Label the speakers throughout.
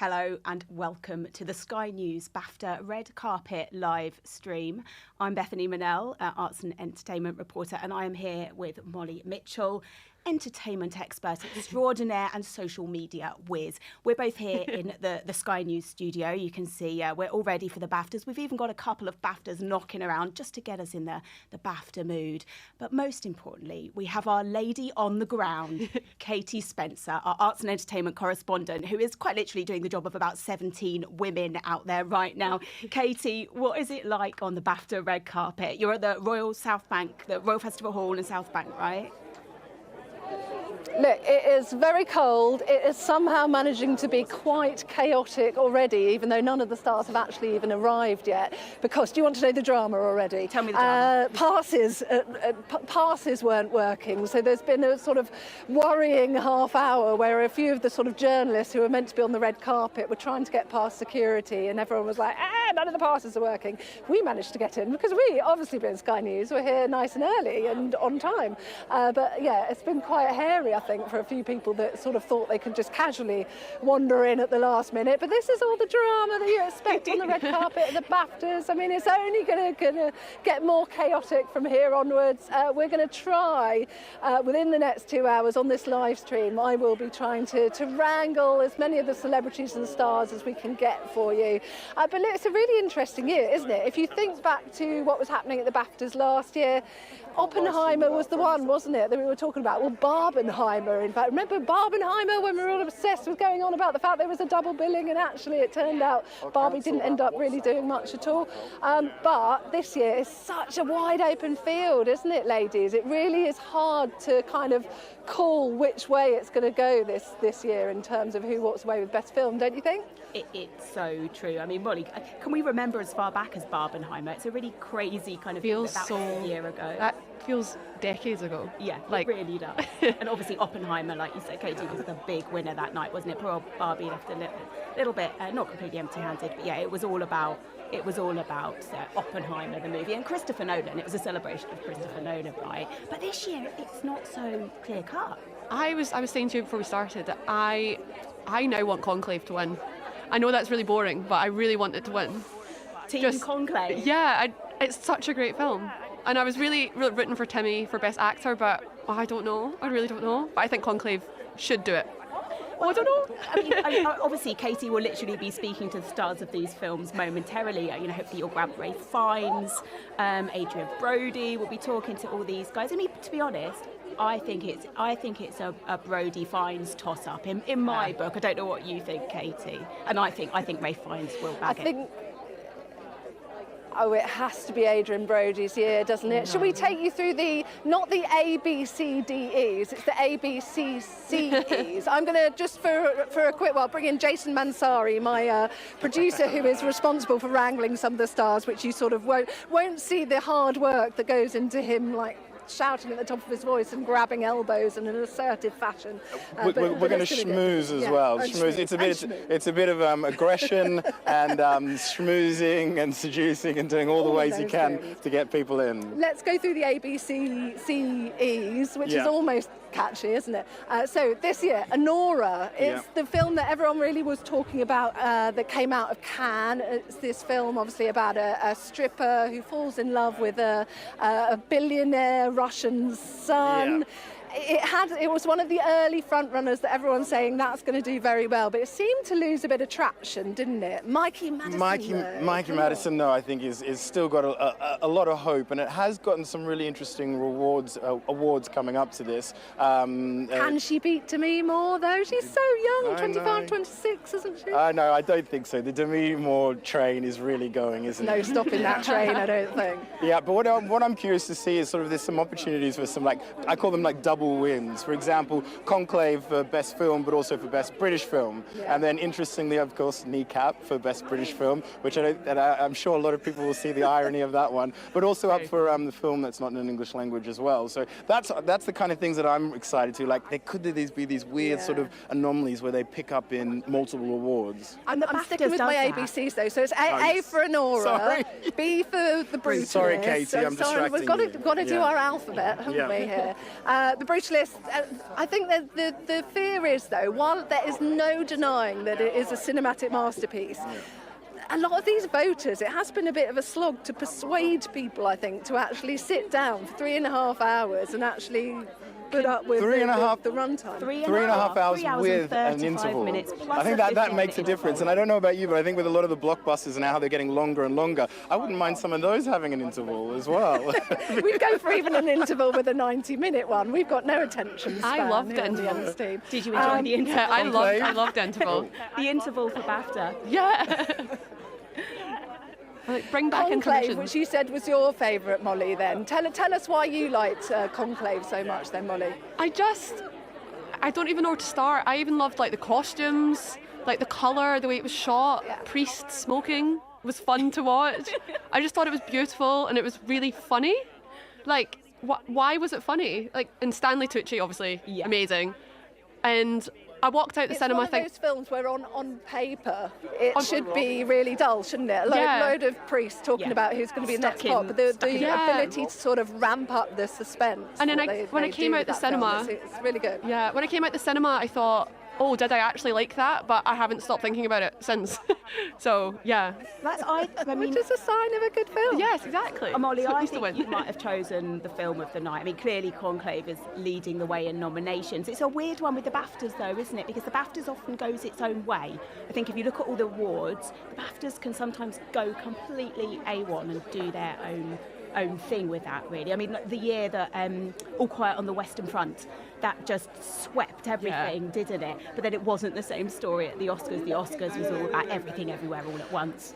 Speaker 1: Hello and welcome to the Sky News BAFTA Red Carpet live stream. I'm Bethany Manel, arts and entertainment reporter, and I am here with Molli Mitchell, entertainment expert extraordinaire and social media whiz. We're both here in the Sky News studio. You can see we're all ready for the BAFTAs. We've even got a couple of BAFTAs knocking around just to get us in the BAFTA mood. But most importantly, we have our lady on the ground, Katie Spencer, our arts and entertainment correspondent, who is quite literally doing the job of about 17 women out there right now. Katie, what is it like on the BAFTA red carpet? You're at the Royal Festival Hall in South Bank, right?
Speaker 2: Look, it is very cold. It is somehow managing to be quite chaotic already, even though none of the stars have actually even arrived yet. Because, do you want to know the drama already?
Speaker 1: Tell me the drama.
Speaker 2: Passes weren't working, so there's been a sort of worrying half hour where a few of the sort of journalists who were meant to be on the red carpet were trying to get past security, and everyone was like, none of the passes are working. We managed to get in because we, obviously being Sky News, we're here nice and early and on time. But yeah, it's been quite hairy, I think, for a few people that sort of thought they could just casually wander in at the last minute. But this is all the drama that you expect on the red carpet at the BAFTAs. I mean, it's only going to get more chaotic from here onwards. We're going to try, within the next 2 hours on this live stream, I will be trying to wrangle as many of the celebrities and stars as we can get for you. But look, it's a really interesting year, isn't it? If you think back to what was happening at the BAFTAs last year, Oppenheimer was the one, wasn't it, that we were talking about? Well, Barbenheimer, in fact. Remember Barbenheimer, when we were all obsessed with going on about the fact there was a double billing, and actually it turned out Barbie didn't end up really doing much at all. But this year is such a wide open field, isn't it, ladies? It really is hard to kind of call which way it's going to go this year in terms of who walks away with best film, don't you think?
Speaker 1: It's so true. I mean, Molly, can we remember as far back as Barbenheimer? It's a really crazy kind of
Speaker 3: feels
Speaker 1: that
Speaker 3: so
Speaker 1: was a year ago.
Speaker 3: That feels decades ago.
Speaker 1: Yeah,
Speaker 3: like,
Speaker 1: it really does. And obviously Oppenheimer, like you said, Katie, was the big winner that night, wasn't it? Poor old Barbie left a little bit, not completely empty-handed, but yeah, it was all about Oppenheimer, the movie, and Christopher Nolan. It was a celebration of Christopher Nolan, right? But this year, it's not so clear-cut.
Speaker 3: I was saying to you before we started that I now want Conclave to win. I know that's really boring, but I really want it to win.
Speaker 1: Team Conclave?
Speaker 3: Yeah, it's such a great film. And I was really rooting for Timmy for Best Actor, but I don't know. I really don't know. But I think Conclave should do it.
Speaker 1: I don't know. I mean, obviously, Katie will literally be speaking to the stars of these films momentarily. Hopefully you'll grab Ray Fiennes, Adrian Brody. We'll be talking to all these guys. I mean, to be honest, I think it's a Brody Fiennes toss-up in my book. I don't know what you think, Katie. And I think Ray Fiennes will bag it.
Speaker 2: Oh, it has to be Adrian Brody's year, doesn't it? Shall we take you through not the A, B, C, D, E's, it's the A, B, C, C, E's. I'm going to, just for a quick while, bring in Jason Mansari, my producer, who is responsible for wrangling some of the stars, which you sort of won't see the hard work that goes into him, like, shouting at the top of his voice and grabbing elbows in an assertive fashion.
Speaker 4: We're going to schmooze as well. Schmooze. It's a bit of aggression and schmoozing and seducing and doing all the ways you can to get people in.
Speaker 2: Let's go through the A, B, C, C, E's, which is almost catchy, isn't it? So this year, Anora is the film that everyone really was talking about that came out of Cannes. It's this film, obviously, about a stripper who falls in love with a billionaire Russian son. It was one of the early front runners that everyone's saying that's going to do very well, but it seemed to lose a bit of traction, didn't it? Mikey
Speaker 4: Madison, though, I think is still got a lot of hope, and it has gotten some really interesting awards coming up to this.
Speaker 2: Can she beat Demi Moore, though? She's so young, 25, 26, isn't she?
Speaker 4: No, I don't think so. The Demi Moore train is really going, isn't it?
Speaker 2: No stopping that train, I don't think.
Speaker 4: Yeah, but what I'm curious to see is sort of there's some opportunities for some, like, I call them like double wins. For example, Conclave for Best Film, but also for Best British Film. Yeah. And then, interestingly, of course, Kneecap for Best British Film, which I'm sure a lot of people will see the irony of that one, but also up for the film that's not in an English language as well. So that's the kind of things that I'm excited to. Like, could be these weird sort of anomalies where they pick up in multiple awards.
Speaker 2: I'm sticking with my ABCs, though. So it's A for Anora, B for the Brutalist.
Speaker 4: Sorry, Katie, I'm distracting
Speaker 2: We've got to do our alphabet, haven't we, here? The Brutalist, I think that the fear is, though, while there is no denying that it is a cinematic masterpiece, a lot of these voters, it has been a bit of a slog to persuade people, I think, to actually sit down for 3.5 hours and actually put up with the runtime.
Speaker 4: 3.5 hours with an interval. I think that makes a difference. And I don't know about you, but I think with a lot of the blockbusters and how they're getting longer and longer, I wouldn't mind some of those having an interval as well.
Speaker 2: We'd go for even an interval with a 90-minute one. We've got no attention span.
Speaker 3: I loved the interval.
Speaker 1: Did you enjoy the interval?
Speaker 3: Yeah, I loved the interval.
Speaker 1: The interval for BAFTA.
Speaker 3: Yeah. Bring back
Speaker 2: Conclave, which you said was your favourite, Molly, then. Tell us why you liked Conclave so much then, Molly.
Speaker 3: I don't even know where to start. I even loved the costumes, the colour, the way it was shot.
Speaker 2: Yeah.
Speaker 3: Priests smoking was fun to watch. I just thought it was beautiful and it was really funny. Why was it funny? And Stanley Tucci, obviously, amazing. And I walked out the cinema.
Speaker 2: It's one of those films where on paper it should be really dull, shouldn't it? A load of priests talking about who's going to be the next pop, but the ability to sort of ramp up the suspense.
Speaker 3: And then when I came out the cinema,
Speaker 2: it's really good.
Speaker 3: Yeah, when I came out the cinema, I thought, oh, did I actually like that? But I haven't stopped thinking about it since. So, yeah.
Speaker 2: I mean, which is a sign of a good film.
Speaker 3: Yes, exactly.
Speaker 1: Molly, I think you might have chosen the film of the night. I mean, clearly Conclave is leading the way in nominations. It's a weird one with the BAFTAs, though, isn't it? Because the BAFTAs often goes its own way. I think if you look at all the awards, the BAFTAs can sometimes go completely A1 and do their own thing with that, really. I mean, the year that All Quiet on the Western Front, that just swept everything, didn't it? But then it wasn't the same story at the Oscars. The Oscars was all about everything, everywhere, all at once.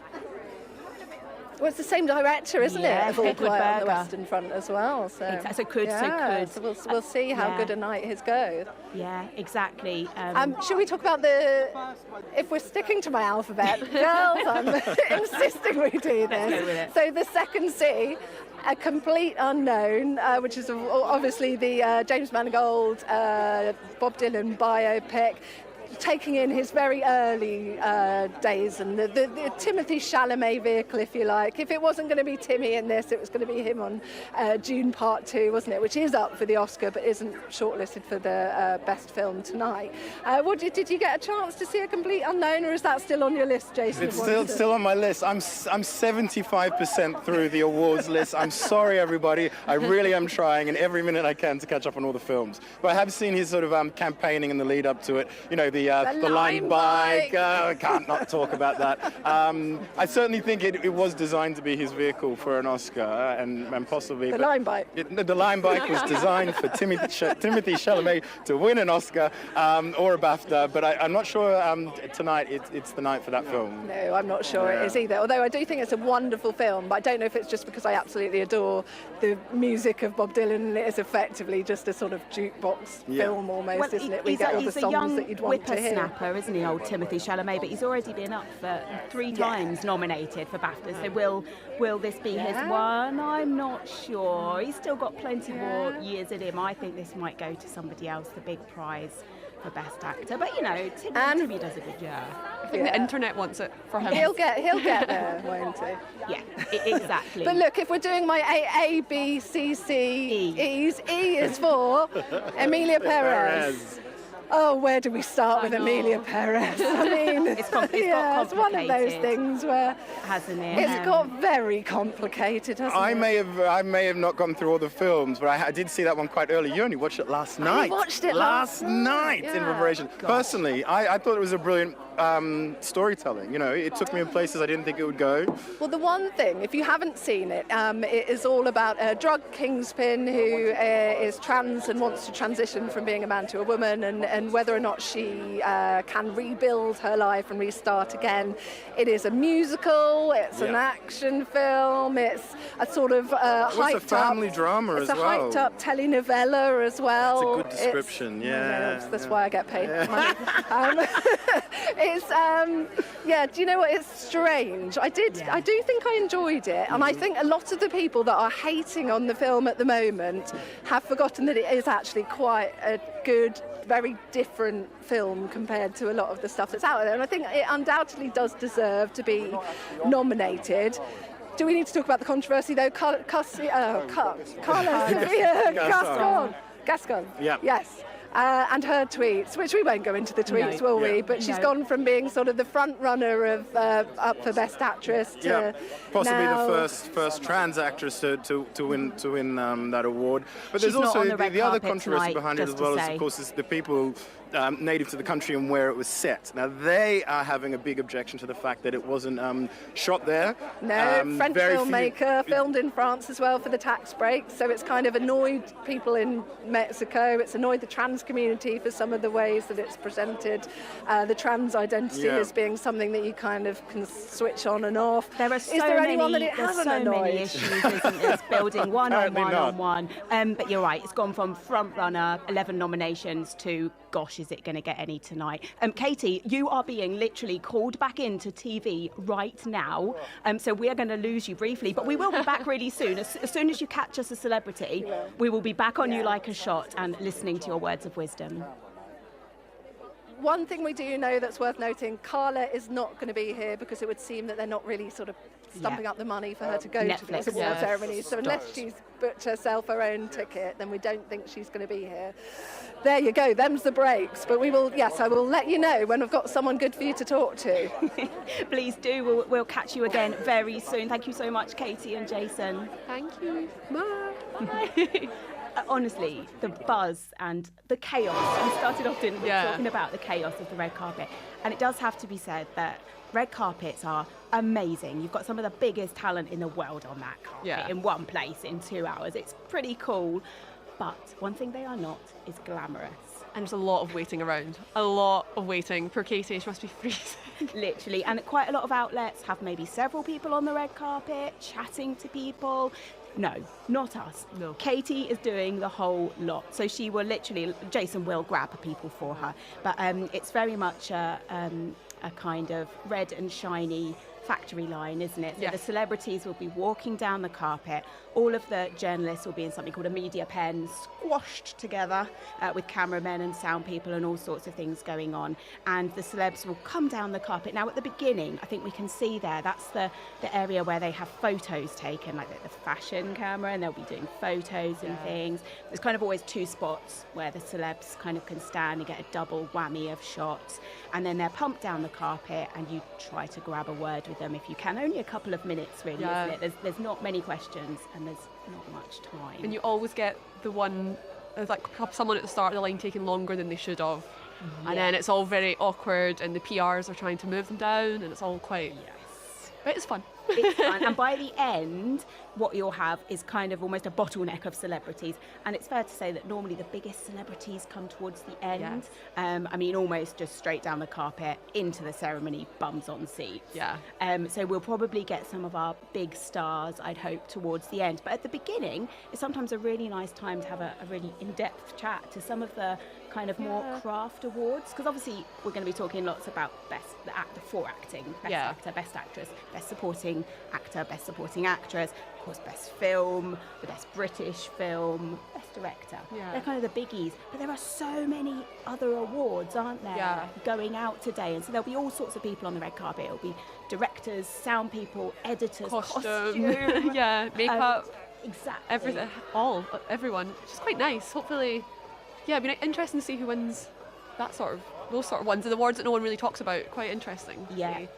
Speaker 2: Well, it's the same director, isn't it? Of All Quiet on the Western Front as well. So we'll see how good a night his goes.
Speaker 1: Yeah, exactly.
Speaker 2: Should we talk about if we're sticking to my alphabet, girls, I'm insisting we do this.
Speaker 1: Let's go with it.
Speaker 2: So the second C, A Complete Unknown, which is obviously the James Mangold, Bob Dylan biopic, taking in his very early days and the Timothy Chalamet vehicle, if you like. If it wasn't going to be Timmy in this, it was going to be him on Dune Part 2, wasn't it? Which is up for the Oscar, but isn't shortlisted for the best film tonight. Did you get a chance to see A Complete Unknown, or is that still on your list, Jason?
Speaker 4: It's still on my list. I'm 75% through the awards list. I'm sorry, everybody. I really am trying, and every minute I can to catch up on all the films. But I have seen his sort of campaigning in the lead up to it. You know, the Lime Bike. I can't not talk about that. I certainly think it was designed to be his vehicle for an Oscar, and possibly...
Speaker 2: The Lime Bike.
Speaker 4: The Lime Bike was designed for Timothy Chalamet to win an Oscar or a BAFTA, but I'm not sure tonight it's the night for that film.
Speaker 2: No, I'm not sure it is either. Although I do think it's a wonderful film, but I don't know if it's just because I absolutely adore the music of Bob Dylan, and it is effectively just a sort of jukebox film almost, isn't it? We get all the songs that you'd want to hear.
Speaker 1: Snapper, isn't he, old Timothy Chalamet? But he's already been up for 3 times nominated for BAFTA. So will this be his one? I'm not sure. He's still got plenty more years in him. I think this might go to somebody else, the big prize for Best Actor. But Timmy does a good job.
Speaker 3: I think the internet wants it for him.
Speaker 2: He'll get there, won't he?
Speaker 1: Yeah, exactly.
Speaker 2: But look, if we're doing my A, B, C, E's, E is for Emilia Perez. Oh, where do we start with Emilia Perez? I mean,
Speaker 1: it's one of
Speaker 2: those things where,
Speaker 1: hasn't it?
Speaker 2: It's got very complicated, hasn't
Speaker 4: I
Speaker 2: it?
Speaker 4: I may have not gone through all the films, but I did see that one quite early. You only watched it last night.
Speaker 2: I watched it
Speaker 4: last night in preparation. Personally, I thought it was a brilliant storytelling. You know, it took me in places I didn't think it would go.
Speaker 2: Well, the one thing, if you haven't seen it, it is all about a drug kingpin who is trans and wants to transition from being a man to a woman, and whether or not she can rebuild her life and restart again. It is a musical, it's an action film, it's a sort of hyped up...
Speaker 4: It's a family drama as well.
Speaker 2: It's a hyped up telenovela as well.
Speaker 4: It's a good description,
Speaker 2: That's why I get paid money. It's, do you know what, it's strange. I do think I enjoyed it, and I think a lot of the people that are hating on the film at the moment have forgotten that it is actually quite a good, very different film compared to a lot of the stuff that's out there, and I think it undoubtedly does deserve to be nominated. Do we need to talk about the controversy though? Carla Sofia Gaston. Gascon.
Speaker 4: Yeah.
Speaker 2: Yes. And her tweets, which we won't go into the tweets, will we? But she's gone from being sort of the front runner of up for Best Actress to
Speaker 4: possibly
Speaker 2: now
Speaker 4: the first trans actress to win that award. But
Speaker 1: She's
Speaker 4: there's also
Speaker 1: not on the red
Speaker 4: the other
Speaker 1: carpet
Speaker 4: controversy
Speaker 1: tonight,
Speaker 4: behind it
Speaker 1: just
Speaker 4: as
Speaker 1: to
Speaker 4: well as,
Speaker 1: say.
Speaker 4: of course, is the people native to the country and where it was set. Now they are having a big objection to the fact that it wasn't shot there.
Speaker 2: No, French filmmaker, filmed in France as well for the tax break. So it's kind of annoyed people in Mexico. It's annoyed the trans community for some of the ways that it's presented. The trans identity as being something that you kind of can switch on and off.
Speaker 1: There are
Speaker 2: Is there anyone that it
Speaker 1: there's
Speaker 2: hasn't
Speaker 1: so
Speaker 2: annoyed?
Speaker 1: many issues, isn't there? It's building one on
Speaker 4: Apparently
Speaker 1: one
Speaker 4: not.
Speaker 1: on one. But you're right, it's gone from front runner, 11 nominations to, gosh, is it going to get any tonight? Katie, you are being literally called back into TV right now. So we are going to lose you briefly, but we will be back really soon. As soon as you catch us a celebrity, we will be back on you like a shot and listening to your words of wisdom.
Speaker 2: One thing we do know that's worth noting, Carla is not going to be here because it would seem that they're not really sort of stumping up the money for her to go to
Speaker 1: Netflix,
Speaker 2: these award ceremonies. So unless she's booked herself her own ticket, then we don't think she's going to be here. There you go, them's the breaks. But we will, yes, I will let you know when I've got someone good for you to talk to.
Speaker 1: Please do. We'll catch you again very soon. Thank you so much, Katie and Jason.
Speaker 3: Thank you.
Speaker 1: Bye. Honestly, the buzz and the chaos. We started off talking about the chaos of the red carpet. And it does have to be said that red carpets are amazing. You've got some of the biggest talent in the world on that carpet in one place in 2 hours. It's pretty cool. But one thing they are not is glamorous.
Speaker 3: And there's a lot of waiting around. A lot of waiting. Poor Katie, she must be freezing.
Speaker 1: Literally. And quite a lot of outlets have maybe several people on the red carpet, chatting to people. No, not us.
Speaker 3: No.
Speaker 1: Katie is doing the whole lot. So she will literally, Jason will grab people for her. But it's very much a kind of red and shiny factory line, isn't it? So the celebrities will be walking down the carpet. All of the journalists will be in something called a media pen, squashed together with cameramen and sound people and all sorts of things going on. And the celebs will come down the carpet. Now, at the beginning, I think we can see there, that's the area where they have photos taken, like the fashion camera, and they'll be doing photos and things. There's kind of always two spots where the celebs kind of can stand and get a double whammy of shots. And then they're pumped down the carpet and you try to grab a word with them if you can. Only a couple of minutes, really, isn't it? There's not many questions and there's not much time.
Speaker 3: And you always get the one, there's like someone at the start of the line taking longer than they should have. And then it's all very awkward and the PRs are trying to move them down and it's all quite... But it's fun.
Speaker 1: It's fun. And by the end, what you'll have is kind of almost a bottleneck of celebrities. And it's fair to say that normally the biggest celebrities come towards the end. I mean, almost just straight down the carpet into the ceremony, bums on seats. So we'll probably get some of our big stars, I'd hope, towards the end. But at the beginning, it's sometimes a really nice time to have a really in-depth chat to some of the kind of more craft awards, because obviously we're going to be talking lots about the actor for acting, best actor, best actress, best supporting actor, best supporting actress, of course best film, the best British film, best director. They're kind of the biggies, but there are so many other awards, aren't there, going out today, and so there'll be all sorts of people on the red carpet. It'll be directors, sound people, editors, costume.
Speaker 3: Makeup,
Speaker 1: exactly,
Speaker 3: everyone, which is quite nice. Hopefully, it'd be interesting to see who wins those sort of ones, the awards that no one really talks about. Quite interesting.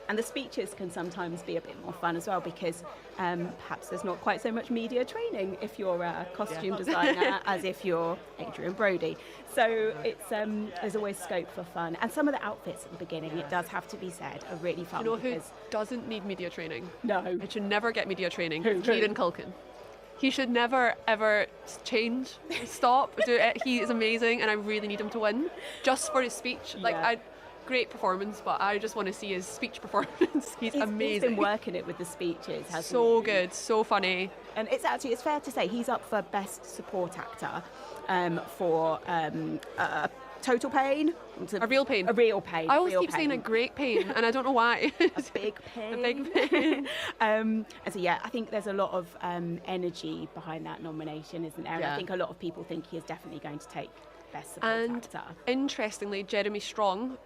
Speaker 1: And the speeches can sometimes be a bit more fun as well, because perhaps there's not quite so much media training if you're a costume designer as if you're Adrian Brody. So it's there's always scope for fun. And some of the outfits at the beginning, it does have to be said, are really fun.
Speaker 3: You know who doesn't need media training?
Speaker 1: No.
Speaker 3: It should never get media training.
Speaker 1: Who?
Speaker 3: Kieran Culkin. He should never, ever stop, do it. He is amazing and I really need him to win, just for his speech. Great performance, but I just want to see his speech performance. He's amazing.
Speaker 1: He's been working it with the speeches, hasn't he?
Speaker 3: So good, so funny.
Speaker 1: And it's fair to say he's up for Best Support Actor for Total Pain.
Speaker 3: A Real Pain.
Speaker 1: A Real Pain.
Speaker 3: I always keep saying a great pain, and I don't know why.
Speaker 1: A big pain.
Speaker 3: A big pain.
Speaker 1: And so, I think there's a lot of energy behind that nomination, isn't there? And I think a lot of people think he is definitely going to take Best Support Actor.
Speaker 3: Interestingly, Jeremy Strong,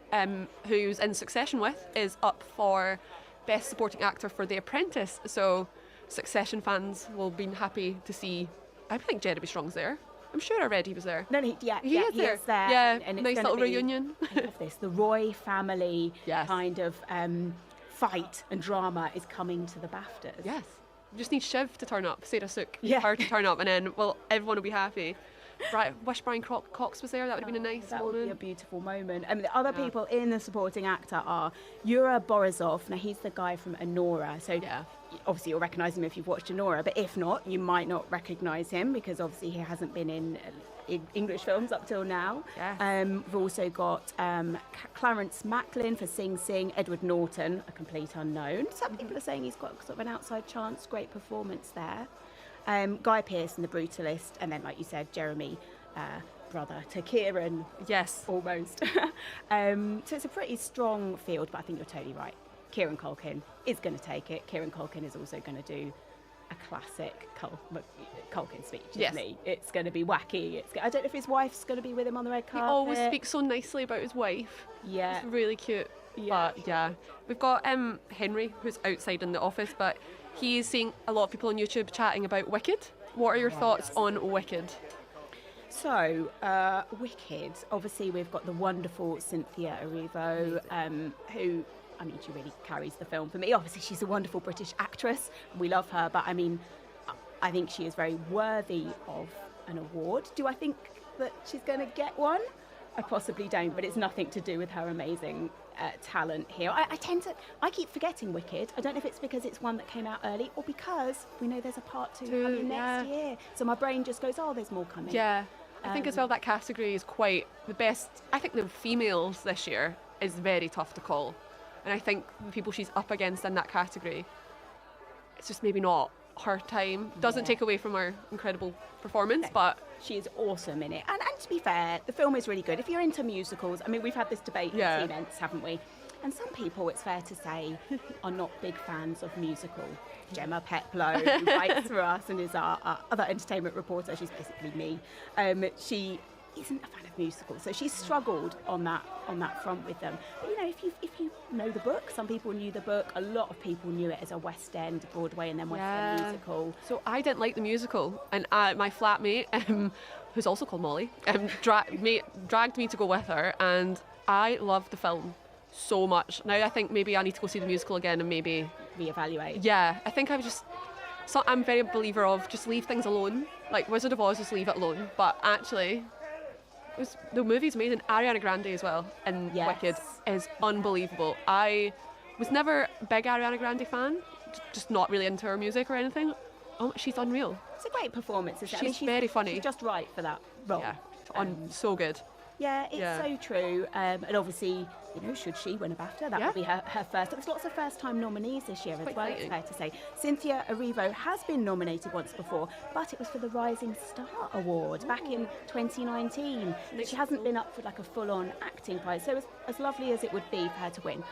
Speaker 3: who's in Succession with, is up for Best Supporting Actor for The Apprentice. So Succession fans will be happy to see. I think Jeremy Strong's there. I'm sure I read he was there.
Speaker 1: No, he is there.
Speaker 3: Yeah,
Speaker 1: and it's
Speaker 3: nice
Speaker 1: gonna
Speaker 3: little
Speaker 1: be,
Speaker 3: reunion.
Speaker 1: I love this. The Roy family
Speaker 3: Yes.
Speaker 1: kind of fight and drama is coming to the BAFTAs.
Speaker 3: Yes. We just need Shiv to turn up, Sarah Suk,
Speaker 1: Yeah.
Speaker 3: her to turn up, and then, well, everyone will be happy. Wish Brian Cox was there. That would have been a nice
Speaker 1: That
Speaker 3: moment.
Speaker 1: would be a beautiful moment. And the other people in the supporting actor are Yura Borisov. Now, he's the guy from Anora. So obviously you'll recognise him if you've watched Anora. But if not, you might not recognise him because obviously he hasn't been in English films up till now.
Speaker 3: Yes.
Speaker 1: We've also got Clarence Macklin for Sing Sing, Edward Norton, a complete unknown. Some people are saying he's got sort of an outside chance. Great performance there. Guy Pearce in The Brutalist, and then, like you said, Jeremy, brother to Kieran.
Speaker 3: Yes.
Speaker 1: Almost. So it's a pretty strong field, but I think you're totally right. Kieran Culkin is going to take it. Kieran Culkin is also going to do a classic Culkin speech, isn't he? It's going to be wacky. I don't know if his wife's going to be with him on the red carpet.
Speaker 3: He always speaks so nicely about his wife.
Speaker 1: Yeah.
Speaker 3: It's really cute.
Speaker 1: Yeah.
Speaker 3: But yeah, we've got Henry, who's outside in the office, but he's seeing a lot of people on YouTube chatting about Wicked. What are your thoughts on Wicked?
Speaker 1: So, Wicked, obviously we've got the wonderful Cynthia Erivo, who, I mean, she really carries the film for me. Obviously she's a wonderful British actress, we love her, but I mean, I think she is very worthy of an award. Do I think that she's going to get one? I possibly don't, but it's nothing to do with her amazing talent here. I keep forgetting Wicked. I don't know if it's because it's one that came out early or because we know there's a part 2 coming next year. So my brain just goes, oh, there's more coming.
Speaker 3: Yeah, I think as well that category is quite the best. I think the females this year is very tough to call. And I think the people she's up against in that category, it's just maybe not her time. Doesn't take away from her incredible performance, but
Speaker 1: she is awesome in it. And to be fair, the film is really good. If you're into musicals, I mean, we've had this debate in events, haven't we? And some people, it's fair to say, are not big fans of musical. Gemma Peplow, who writes for us and is our other entertainment reporter, she's basically me. She isn't a fan of musicals, so she's struggled on that front with them. But you know, if you know the book, some people knew the book. A lot of people knew it as a West End, Broadway, and then West End musical.
Speaker 3: So I didn't like the musical, and my flatmate, who's also called Molly, dragged me to go with her, and I loved the film so much. Now I think maybe I need to go see the musical again and maybe
Speaker 1: reevaluate.
Speaker 3: Yeah, I think I'm very a believer of just leave things alone. Like Wizard of Oz, just leave it alone. But actually, the movie's amazing. Ariana Grande as well in Wicked is unbelievable. I was never a big Ariana Grande fan, just not really into her music or anything. Oh, she's unreal.
Speaker 1: It's a great performance, isn't it?
Speaker 3: She's very funny.
Speaker 1: She's just right for that role.
Speaker 3: Yeah, so good.
Speaker 1: Yeah, it's so true. And obviously, you know, should she win a BAFTA, that would be her first. There's lots of first-time nominees this year as well, it's fair to say. Cynthia Erivo has been nominated once before, but it was for the Rising Star Award back in 2019. She hasn't been up for like a full-on acting prize, so as lovely as it would be for her to win,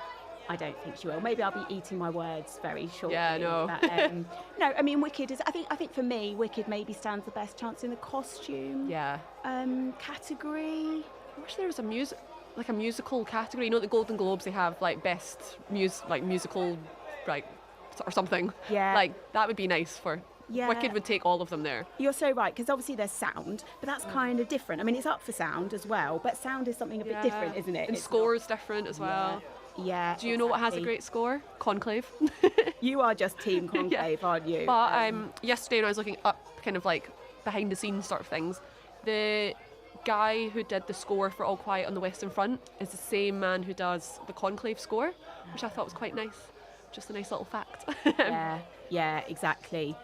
Speaker 1: I don't think she will. Maybe I'll be eating my words very shortly.
Speaker 3: Yeah, no.
Speaker 1: But, no, I mean, Wicked is. I think for me, Wicked maybe stands the best chance in the costume category.
Speaker 3: I wish there was a musical category. You know, the Golden Globes, they have like best musical, like, or something.
Speaker 1: Yeah.
Speaker 3: Like that would be nice for.
Speaker 1: Yeah.
Speaker 3: Wicked would take all of them there.
Speaker 1: You're so right, because obviously there's sound, but that's kind of different. I mean, it's up for sound as well, but sound is something a bit different, isn't it?
Speaker 3: And score is different as well.
Speaker 1: Yeah.
Speaker 3: Do you know what has a great score? Conclave.
Speaker 1: You are just Team Conclave, aren't you?
Speaker 3: But yesterday when I was looking up kind of like behind the scenes sort of things, the guy who did the score for All Quiet on the Western Front is the same man who does the Conclave score, which I thought was quite nice. Just a nice little fact.
Speaker 1: Yeah, exactly.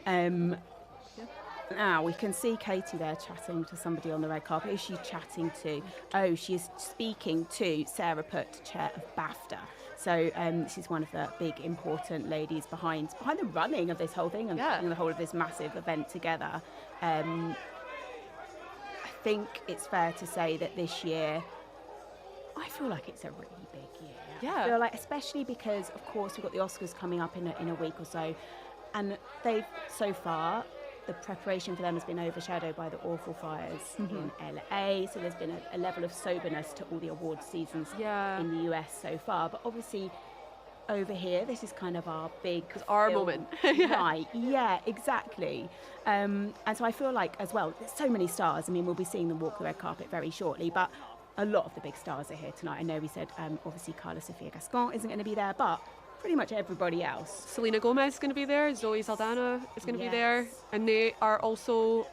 Speaker 1: Now we can see Katie there chatting to somebody on the red carpet. Who's she chatting to? Oh, she is speaking to Sarah Putt, chair of BAFTA. So this is one of the big important ladies behind the running of this whole thing and putting the whole of this massive event together. I think it's fair to say that this year, I feel like it's a really big year.
Speaker 3: Yeah.
Speaker 1: I feel like, especially because, of course, we've got the Oscars coming up in a week or so, and they've so far. The preparation for them has been overshadowed by the awful fires in LA, so there's been a level of soberness to all the award seasons in the US so far. But obviously, over here. This is kind of our big
Speaker 3: our
Speaker 1: film.
Speaker 3: moment.
Speaker 1: Right, yeah, exactly. And so I feel like, as well, there's so many stars. I mean, we'll be seeing them walk the red carpet very shortly, but a lot of the big stars are here tonight. I know we said, obviously, Carla Sofia Gascon isn't going to be there, but pretty much everybody else.
Speaker 3: Selena Gomez is going to be there. Zoe Saldana is going to be there. And they are also...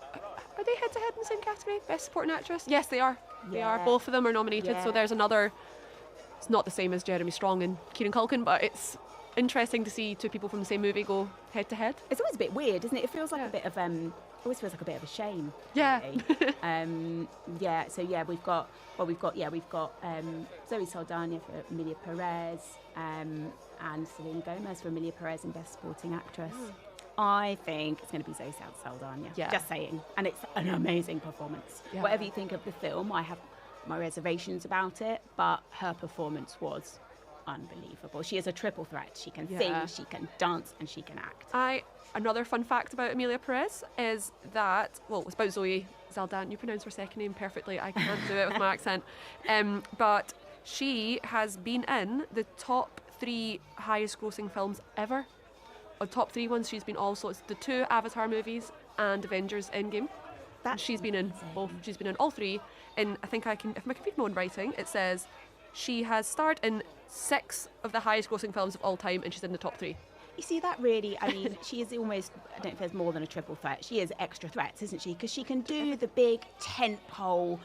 Speaker 3: Are they head-to-head in the same category? Best Supporting Actress? Yes, they are. They are. Both of them are nominated, so there's another... It's not the same as Jeremy Strong and Kieran Culkin, but it's interesting to see two people from the same movie go head-to-head.
Speaker 1: It's always a bit weird, isn't it? It feels like a bit of... always feels like a bit of a shame.
Speaker 3: Yeah.
Speaker 1: Really. So we've got Zoe Saldana for Emilia Perez, and Selena Gomez for Emilia Perez in Best Supporting Actress. I think it's going to be Zoe Saldana.
Speaker 3: Yeah.
Speaker 1: Just saying. And it's an amazing performance. Yeah. Whatever you think of the film, I have my reservations about it, but her performance was unbelievable. She is a triple threat. She can sing, she can dance, and she can act.
Speaker 3: Another fun fact about Emilia Perez is that, well, it's about Zoe Saldana. You pronounce her second name perfectly. I can't do it with my accent. But she has been in the top 3 highest grossing films ever. Or top 3 ones, she's been also, it's the 2 Avatar movies and Avengers Endgame. She's been in both. She's been in all 3. And I think if I can read my own writing, it says she has starred in 6 of the highest grossing films of all time, and she's in the top 3.
Speaker 1: You see, that really, I mean, she is almost, I don't know if there's more than a triple threat. She is extra threats, isn't she? Because she can do the big tentpole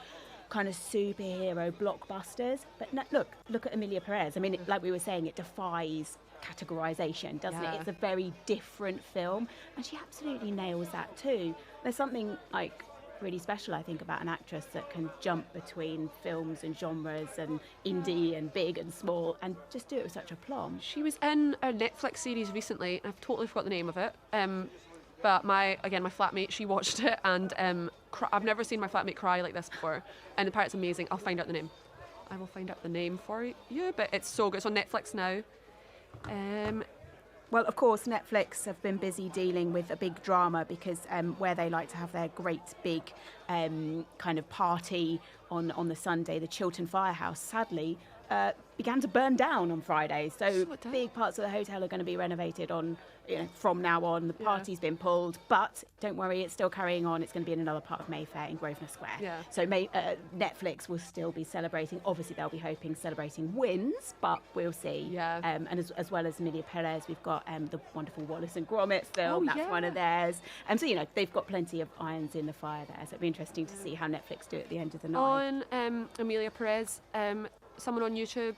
Speaker 1: kind of superhero blockbusters. But no, look at Emilia Perez. I mean, like we were saying, it defies categorization, doesn't it? It's a very different film, and she absolutely nails that too. There's something like really special, I think, about an actress that can jump between films and genres and indie and big and small and just do it with such aplomb.
Speaker 3: She was in a Netflix series recently, and I've totally forgot the name of it. But my flatmate, she watched it, and I've never seen my flatmate cry like this before, and the part's amazing. I'll find out the name. I will find out the name for you, but it's so good. It's on Netflix now.
Speaker 1: Well, of course, Netflix have been busy dealing with a big drama because where they like to have their great big kind of party on the Sunday, the Chiltern Firehouse, sadly, began to burn down on Friday. So big parts of the hotel are going to be renovated from now on. The party's been pulled, but don't worry, it's still carrying on. It's going to be in another part of Mayfair in Grosvenor Square.
Speaker 3: Yeah.
Speaker 1: So Netflix will still be celebrating. Obviously, they'll be celebrating wins, but we'll see.
Speaker 3: Yeah.
Speaker 1: And as well as Emilia Perez, we've got the wonderful Wallace and Gromit film. That's one of theirs. So, they've got plenty of irons in the fire there. So it'll be interesting to see how Netflix do it at the end of the night.
Speaker 3: On Emilia Perez, someone on YouTube,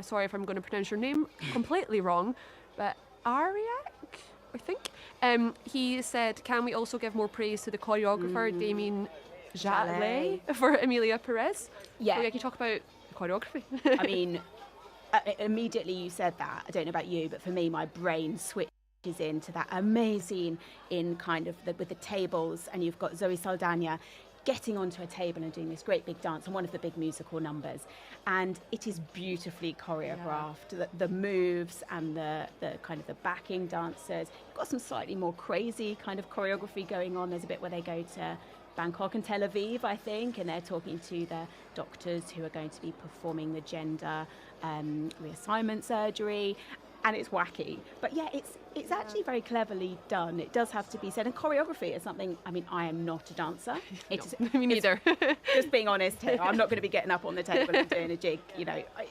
Speaker 3: sorry if I'm going to pronounce your name completely wrong, but Ariak, I think, he said, can we also give more praise to the choreographer, Damien Chatelet, for Emilia Perez?
Speaker 1: Yeah.
Speaker 3: So, can you talk about choreography?
Speaker 1: I mean, immediately you said that. I don't know about you, but for me, my brain switches into that amazing in kind of with the tables, and you've got Zoe Saldana getting onto a table and doing this great big dance on one of the big musical numbers, and it is beautifully choreographed. The moves and the kind of the backing dancers. You've got some slightly more crazy kind of choreography going on. There's a bit where they go to Bangkok and Tel Aviv, I think, and they're talking to the doctors who are going to be performing the gender reassignment surgery. And it's wacky, but it's actually very cleverly done. It does have to be said, and choreography is something. I mean, I am not a dancer.
Speaker 3: Me neither.
Speaker 1: Just being honest here, I'm not going to be getting up on the table and doing a jig.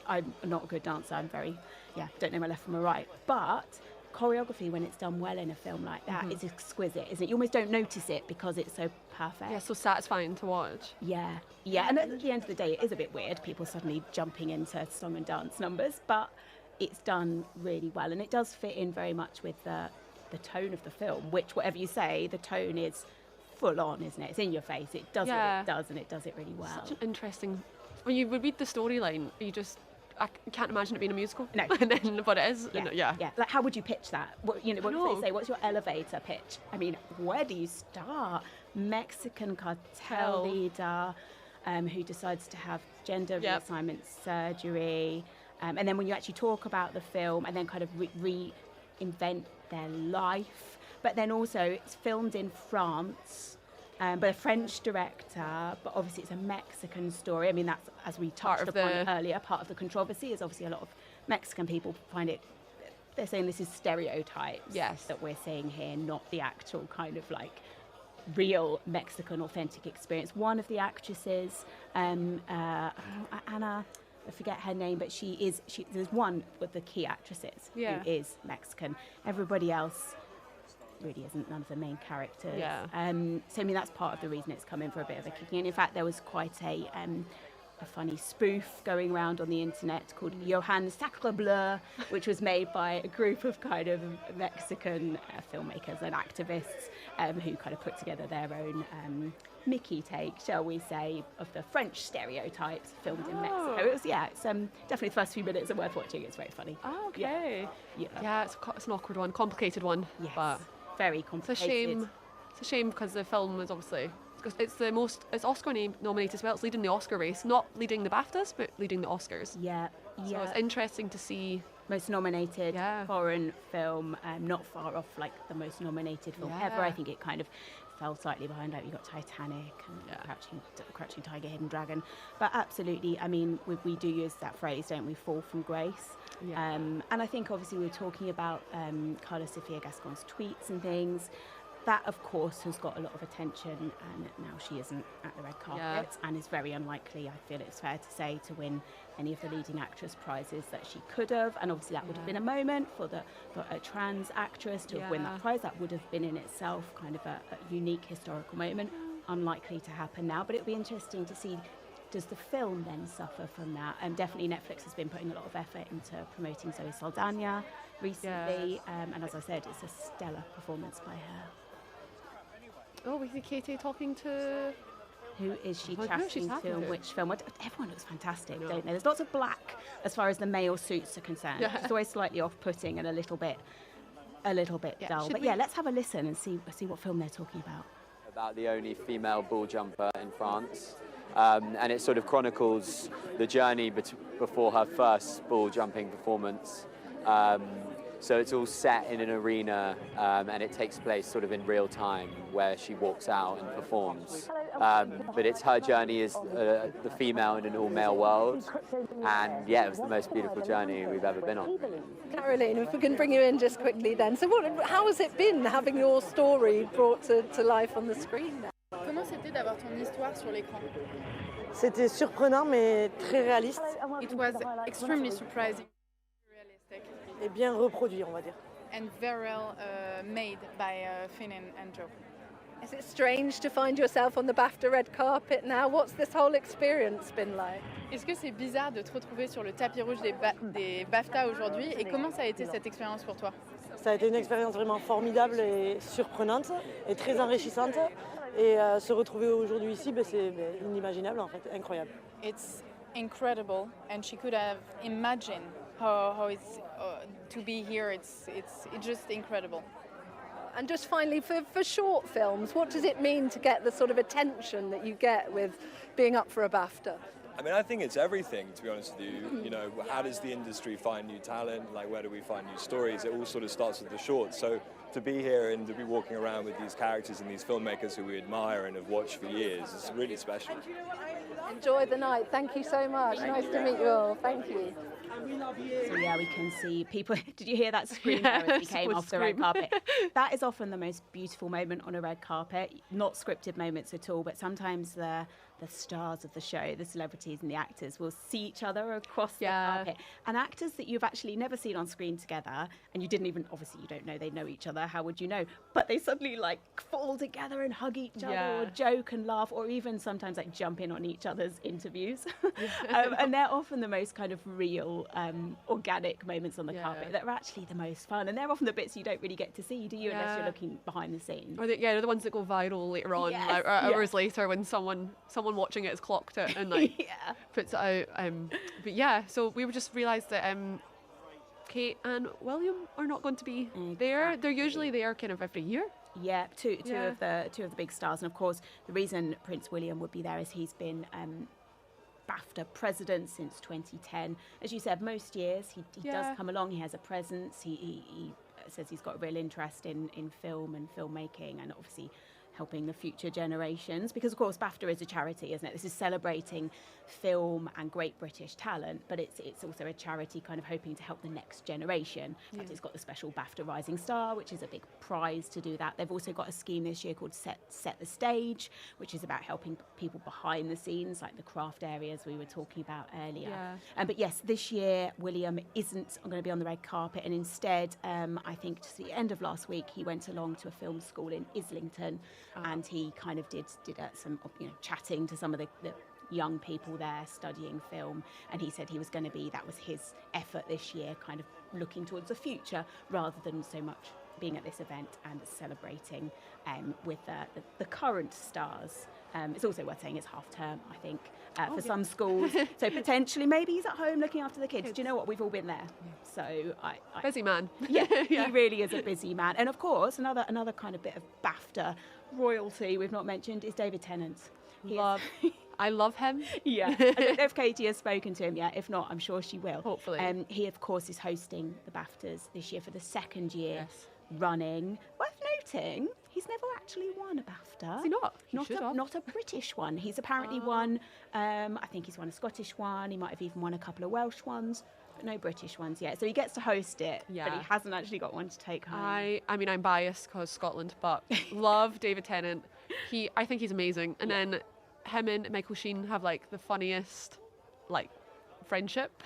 Speaker 1: I'm not a good dancer. I'm don't know my left from my right. But choreography, when it's done well in a film like that, is exquisite, isn't it? You almost don't notice it because it's so perfect.
Speaker 3: Yeah, so satisfying to watch.
Speaker 1: Yeah. And at the end of the day, it is a bit weird. People suddenly jumping into song and dance numbers, but it's done really well, and it does fit in very much with the tone of the film, which, whatever you say, the tone is full on, isn't it? It's in your face. It does what it does, and it does it really well.
Speaker 3: Such an interesting... When you would read the storyline, I can't imagine it being a musical.
Speaker 1: No.
Speaker 3: And then, but it is.
Speaker 1: Yeah. Like, how would you pitch that? What do they say? What's your elevator pitch? I mean, where do you start? Mexican cartel leader who decides to have gender reassignment surgery. And then when you actually talk about the film and then kind of reinvent their life, but then also it's filmed in France, but a French director, but obviously it's a Mexican story. I mean, that's, as we touched upon earlier, part of the controversy is obviously a lot of Mexican people find it they're saying this is stereotypes
Speaker 3: Yes.
Speaker 1: that we're seeing here, not the actual kind of like real Mexican authentic experience. One of the actresses, Anna, I forget her name, but there's one of the key actresses who is Mexican. Everybody else really isn't, none of the main characters.
Speaker 3: Yeah.
Speaker 1: So I mean, that's part of the reason it's come in for a bit of a kicking. And in fact, there was quite a funny spoof going around on the internet called Johann Sacre Bleu, which was made by a group of kind of Mexican filmmakers and activists who kind of put together their own Mickey take, shall we say, of the French stereotypes filmed in Mexico. It's definitely the first few minutes are worth watching. It's very funny.
Speaker 3: Oh, okay.
Speaker 1: Yeah.
Speaker 3: It's an awkward one, complicated one.
Speaker 1: Yes,
Speaker 3: but
Speaker 1: very complicated.
Speaker 3: It's a shame because the film is obviously, it's Oscar nominated as well. It's leading the Oscar race, not leading the BAFTAs, but leading the Oscars.
Speaker 1: Yeah.
Speaker 3: So it's interesting to see.
Speaker 1: Most nominated foreign film, not far off like the most nominated film ever. I think it kind of fell slightly behind. Like you got Titanic and Crouching Tiger, Hidden Dragon. But absolutely, I mean, we do use that phrase, don't we? Fall from grace. Yeah. And I think obviously we were talking about Carla Sofia Gascon's tweets and things. That, of course, has got a lot of attention, and now she isn't at the red carpet and is very unlikely, I feel it's fair to say, to win any of the leading actress prizes that she could have. And obviously that would have been a moment for a trans actress to have won that prize. That would have been in itself kind of a unique historical moment. Unlikely to happen now, but it would be interesting to see, does the film then suffer from that? And definitely Netflix has been putting a lot of effort into promoting Zoe Saldana recently. And as I said, it's a stellar performance by her.
Speaker 3: Oh, we see Katie talking to...
Speaker 1: Who is she chatting to and which film? Everyone looks fantastic, don't they? There's lots of black as far as the male suits are concerned. Yeah. It's always slightly off-putting and a little bit dull. But let's have a listen and see what film they're talking about.
Speaker 5: About the only female ball jumper in France. And it sort of chronicles the journey before her first ball jumping performance. So it's all set in an arena, and it takes place sort of in real time where she walks out and performs. But it's her journey as the female in an all-male world. And it was the most beautiful journey we've ever been on.
Speaker 2: Caroline, if we can bring you in just quickly then. So how has it been having your story brought to life on the screen now?
Speaker 6: Comment c'était d'avoir ton histoire sur l'écran?
Speaker 7: C'était surprenant mais très réaliste.
Speaker 6: It was extremely surprising, realistic,
Speaker 7: et bien reproduit, on va dire.
Speaker 6: And very well made by Fiennes and Joe.
Speaker 2: Is it strange to find yourself on the BAFTA red carpet now? What's this whole experience been like?
Speaker 6: Est-ce que c'est bizarre de te retrouver sur le tapis rouge des BAFTA aujourd'hui? Et comment ça a été cette expérience pour toi?
Speaker 7: Ça a été une expérience vraiment formidable et surprenante et très enrichissante. Et se retrouver aujourd'hui ici, c'est inimaginable en fait, incroyable.
Speaker 6: It's incredible, and she could have imagined how it's to be here. It's just incredible.
Speaker 2: And just finally, for short films, what does it mean to get the sort of attention that you get with being up for a BAFTA?
Speaker 8: I mean, I think it's everything, to be honest with you. You know, how does the industry find new talent? Like, where do we find new stories? It all sort of starts with the shorts. So to be here and to be walking around with these characters and these filmmakers who we admire and have watched for years is really special.
Speaker 2: Enjoy the night. Thank you so much. Nice to meet you all. Thank you.
Speaker 1: So we can see people. Did you hear that scream as he came off the red carpet? That is often the most beautiful moment on a red carpet. Not scripted moments at all, but sometimes the stars of the show, the celebrities and the actors, will see each other across the carpet. And actors that you've actually never seen on screen together, and you didn't even, obviously you don't know they know each other, how would you know? But they suddenly like fall together and hug each other or joke and laugh, or even sometimes like jump in on each other's interviews. And they're often the most kind of real, organic moments on the carpet that are actually the most fun. And they're often the bits you don't really get to see, do you, unless you're looking behind the scenes.
Speaker 3: Or they're the ones that go viral later on, like, hours later when someone watching it has clocked it and like puts it out. But so we just realised that Kate and William are not going to be there. They're usually there kind of every year.
Speaker 1: Yeah, two of the big stars, and of course the reason Prince William would be there is he's been BAFTA president since 2010. As you said, most years he does come along. He has a presence. He says he's got a real interest in film and filmmaking, and obviously helping the future generations, because of course BAFTA is a charity, isn't it? This is celebrating film and great British talent, but it's also a charity kind of hoping to help the next generation. In fact, it's got the special BAFTA Rising Star, which is a big prize to do that. They've also got a scheme this year called Set the Stage, which is about helping people behind the scenes, like the craft areas we were talking about earlier. But yes, this year William isn't going to be on the red carpet, and instead I think just the end of last week he went along to a film school in Islington, and he kind of did some chatting to some of the young people there studying film, and he said he was going to be, that was his effort this year, kind of looking towards the future rather than so much being at this event and celebrating with the current stars. It's also worth saying it's half term, I think, for some schools. So potentially maybe he's at home looking after the kids. Do you know what? We've all been there. So I
Speaker 3: busy man.
Speaker 1: Yeah, he really is a busy man. And of course, another kind of bit of BAFTA royalty we've not mentioned is David Tennant.
Speaker 3: I love him.
Speaker 1: Yeah. I don't know if Katie has spoken to him yet. If not, I'm sure she will.
Speaker 3: Hopefully.
Speaker 1: He, of course, is hosting the BAFTAs this year for the second year running. Worth noting, he's never actually won a BAFTA.
Speaker 3: Has he not?
Speaker 1: Not a British one. He's apparently won, I think he's won a Scottish one. He might have even won a couple of Welsh ones, but no British ones yet. So he gets to host it, but he hasn't actually got one to take home.
Speaker 3: I mean, I'm biased because Scotland, but love David Tennant. I think he's amazing. And then him and Michael Sheen have like the funniest friendship.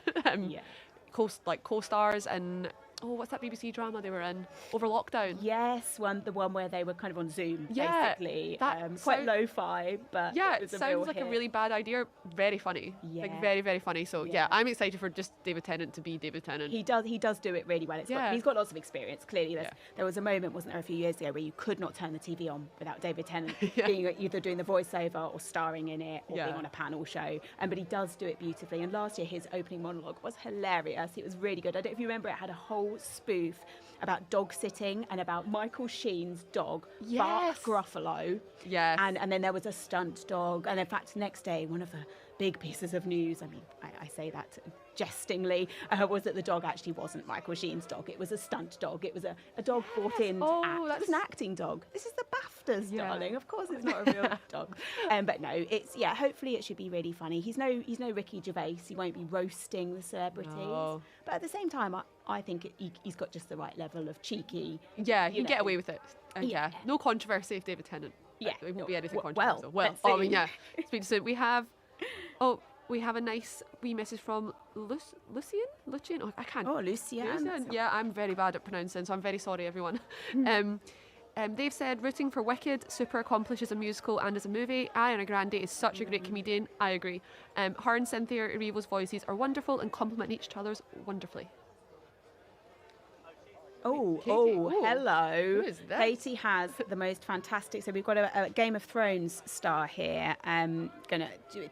Speaker 3: Co-stars and what's that BBC drama they were in over lockdown?
Speaker 1: Yes, the one where they were kind of on Zoom, basically. Quite lo-fi, but
Speaker 3: it sounds like a really bad idea. Very funny, very, very funny. So I'm excited for just David Tennant to be David Tennant.
Speaker 1: He does do it really well. He's got lots of experience. Clearly, there was a moment, wasn't there, a few years ago, where you could not turn the TV on without David Tennant being either doing the voiceover or starring in it or being on a panel show. But he does do it beautifully. And last year, his opening monologue was hilarious. It was really good. I don't know if you remember, it had a whole spoof about dog sitting and about Michael Sheen's dog, Bart Gruffalo.
Speaker 3: Yes.
Speaker 1: And then there was a stunt dog. And in fact, the next day, one of the big pieces of news, I mean, I say that jestingly, was that the dog actually wasn't Michael Sheen's dog. It was a stunt dog. It was a dog brought in to act. It was an acting dog. This is the BAFTAs, darling. Of course it's not a real dog. But no, it's, hopefully it should be really funny. He's no Ricky Gervais. He won't be roasting the celebrities. No. But at the same time, I think he's got just the right level of cheeky.
Speaker 3: Yeah, he'd get away with it. No controversy if David Tennant.
Speaker 1: Yeah.
Speaker 3: There won't be anything controversial. Speak soon. We have a nice wee message from Lucian? Oh, I can't.
Speaker 1: Oh, Lucian.
Speaker 3: Yeah, I'm very bad at pronouncing, so I'm very sorry, everyone. They've said, rooting for Wicked, super accomplished as a musical and as a movie. Ariana Grande is such a great comedian. I agree. Her and Cynthia Erivo's voices are wonderful and complement each other's wonderfully.
Speaker 1: Hello.
Speaker 3: Who is that?
Speaker 1: Katie has the most fantastic. So we've got a Game of Thrones star here,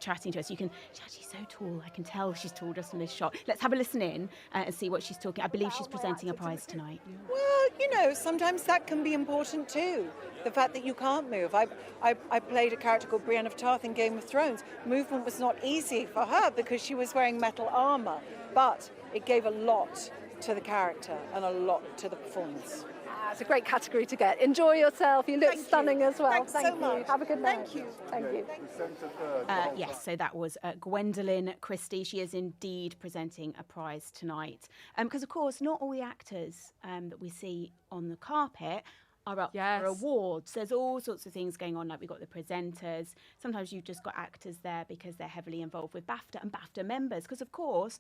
Speaker 1: chatting to us. She's actually so tall. I can tell she's tall just from this shot. Let's have a listen in and see what she's talking. I believe she's presenting a prize tonight.
Speaker 9: Well, sometimes that can be important too. The fact that you can't move. I played a character called Brienne of Tarth in Game of Thrones. Movement was not easy for her because she was wearing metal armour, but it gave a lot to the character and a lot to the performance.
Speaker 2: It's a great category to get. Enjoy yourself. You look stunning as well.
Speaker 9: Thanks so much.
Speaker 2: Have a good night.
Speaker 9: Thank you.
Speaker 2: Thank you.
Speaker 1: Yes, so that was Gwendolyn Christie. She is indeed presenting a prize tonight. Because, of course, not all the actors that we see on the carpet are up for awards. There's all sorts of things going on, like we've got the presenters. Sometimes you've just got actors there because they're heavily involved with BAFTA and BAFTA members. Because, of course,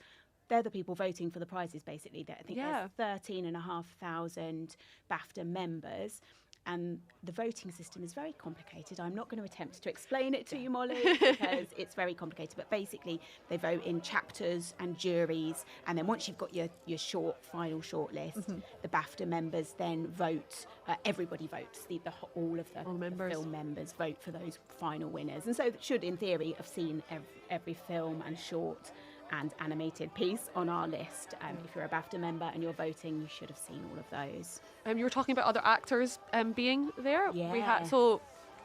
Speaker 1: they're the people voting for the prizes, basically. I think there's 13,500 BAFTA members, and the voting system is very complicated. I'm not going to attempt to explain it to you, Molly, because it's very complicated. But basically, they vote in chapters and juries, and then once you've got your final short list, the BAFTA members then vote. Everybody votes. All of the film members vote for those final winners, and so should, in theory, have seen every film and short and animated piece on our list. If you're a BAFTA member and you're voting, you should have seen all of those.
Speaker 3: You were talking about other actors being there.
Speaker 1: Yeah.
Speaker 3: So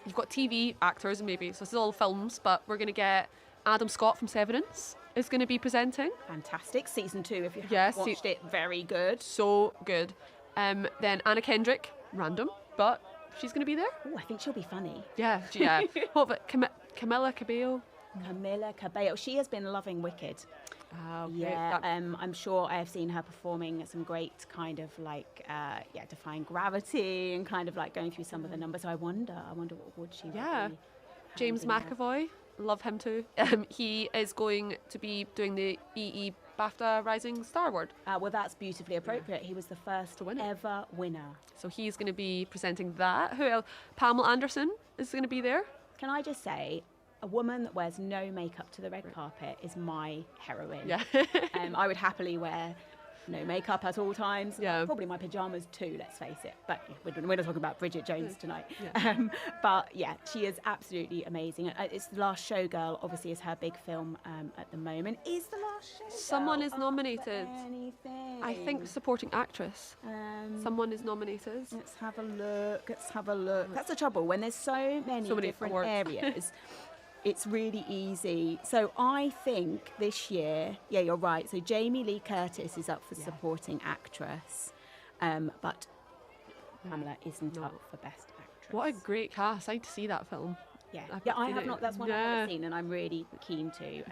Speaker 3: you've got TV actors, maybe. So this is all films, but we're going to get Adam Scott from Severance is going to be presenting.
Speaker 1: Fantastic. Season 2, if you haven't watched it, very good.
Speaker 3: So good. Then Anna Kendrick, random, but she's going to be there.
Speaker 1: Oh, I think she'll be funny.
Speaker 3: Yeah. What about Camila Cabello?
Speaker 1: Camila Cabello. She has been loving Wicked.
Speaker 3: Oh,
Speaker 1: yeah, I'm sure I have seen her performing some great kind of like, defying gravity and kind of like going through some of the numbers. So I wonder what award she would be.
Speaker 3: James McAvoy, love him too. He is going to be doing the EE BAFTA Rising Star Award.
Speaker 1: Well, that's beautifully appropriate. He was the first ever winner.
Speaker 3: So he's going to be presenting that. Who else? Pamela Anderson is going to be there.
Speaker 1: Can I just say, a woman that wears no makeup to the red carpet is my heroine.
Speaker 3: Yeah.
Speaker 1: I would happily wear no makeup at all times.
Speaker 3: Yeah.
Speaker 1: Probably my pajamas too, let's face it. But we're not talking about Bridget Jones tonight.
Speaker 3: Yeah.
Speaker 1: But yeah, she is absolutely amazing. It's The Last Showgirl, obviously, is her big film at the moment. Is The Last Showgirl?
Speaker 3: Someone is nominated.
Speaker 1: Anything?
Speaker 3: I think supporting actress. Someone is nominated.
Speaker 1: Let's have a look. That's the trouble. When there's so many different
Speaker 3: awards.
Speaker 1: areas, it's really easy. So I think this year, yeah, you're right. So Jamie Lee Curtis is up for supporting actress, but Pamela isn't up for best actress.
Speaker 3: What a great cast. I need to see that film.
Speaker 1: Yeah, I have not. That's one I haven't seen, and I'm really keen to.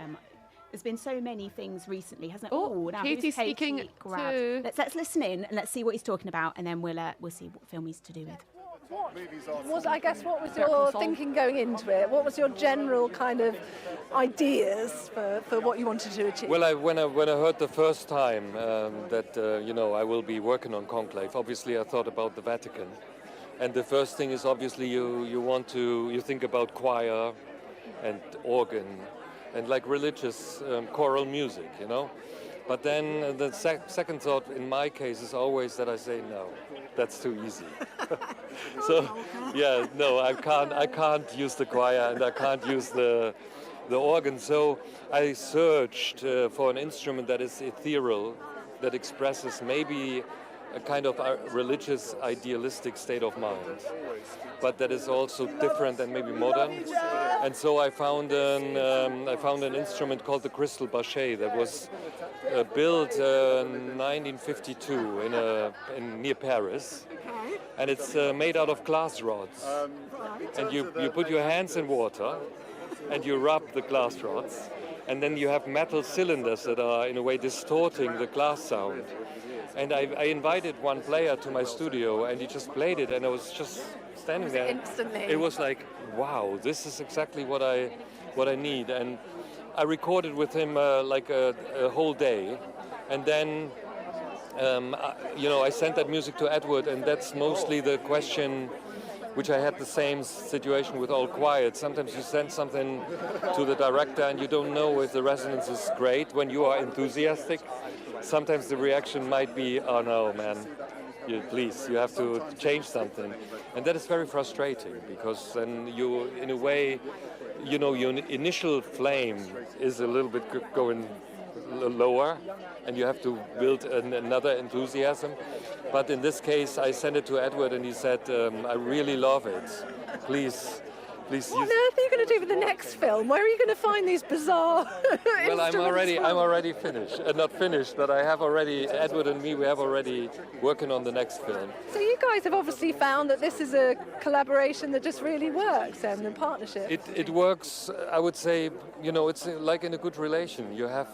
Speaker 1: There's been so many things recently, hasn't it?
Speaker 3: Oh,
Speaker 1: now
Speaker 3: Katie's
Speaker 1: Katie
Speaker 3: speaking
Speaker 1: grabbed?
Speaker 3: too.
Speaker 1: Let's listen in and let's see what he's talking about, and then we'll see what film he's to do with.
Speaker 2: What was your thinking going into it? What was your general kind of ideas for what you wanted to achieve?
Speaker 10: Well, when I heard the first time that I will be working on Conclave, obviously I thought about the Vatican, and the first thing is obviously you think about choir and organ and like religious choral music, But then the second thought in my case is always that I say no, that's too easy. I can't use the choir and I can't use the organ. So I searched for an instrument that is ethereal, that expresses maybe a kind of religious idealistic state of mind, but that is also different and maybe modern. And so I found an instrument called the crystal bachet that was built in 1952 near Paris, and it's made out of glass rods. And you put your hands in water, and you rub the glass rods, and then you have metal cylinders that are in a way distorting the glass sound. And I invited one player to my studio, and he just played it, and I was just standing there.
Speaker 2: Instantly.
Speaker 10: It was like, wow, this is exactly what I need. And I recorded with him like a whole day, and then I sent that music to Edward, and that's mostly the question, which I had the same situation with All Quiet. Sometimes you send something to the director and you don't know if the resonance is great when you are enthusiastic. Sometimes the reaction might be, oh no, man, you have to change something. And that is very frustrating, because then you, in a way, your initial flame is a little bit going lower, and you have to build another enthusiasm. But in this case, I sent it to Edward, and he said, I really love it. Please
Speaker 2: What on earth are you going to do with the next film? Where are you going to find these bizarre
Speaker 10: Well, I'm
Speaker 2: instruments
Speaker 10: already finished. Not finished, but I have already, Edward and me, we have already working on the next film.
Speaker 2: So you guys have obviously found that this is a collaboration that just really works, and a partnership.
Speaker 10: It works, I would say, it's like in a good relation. You have,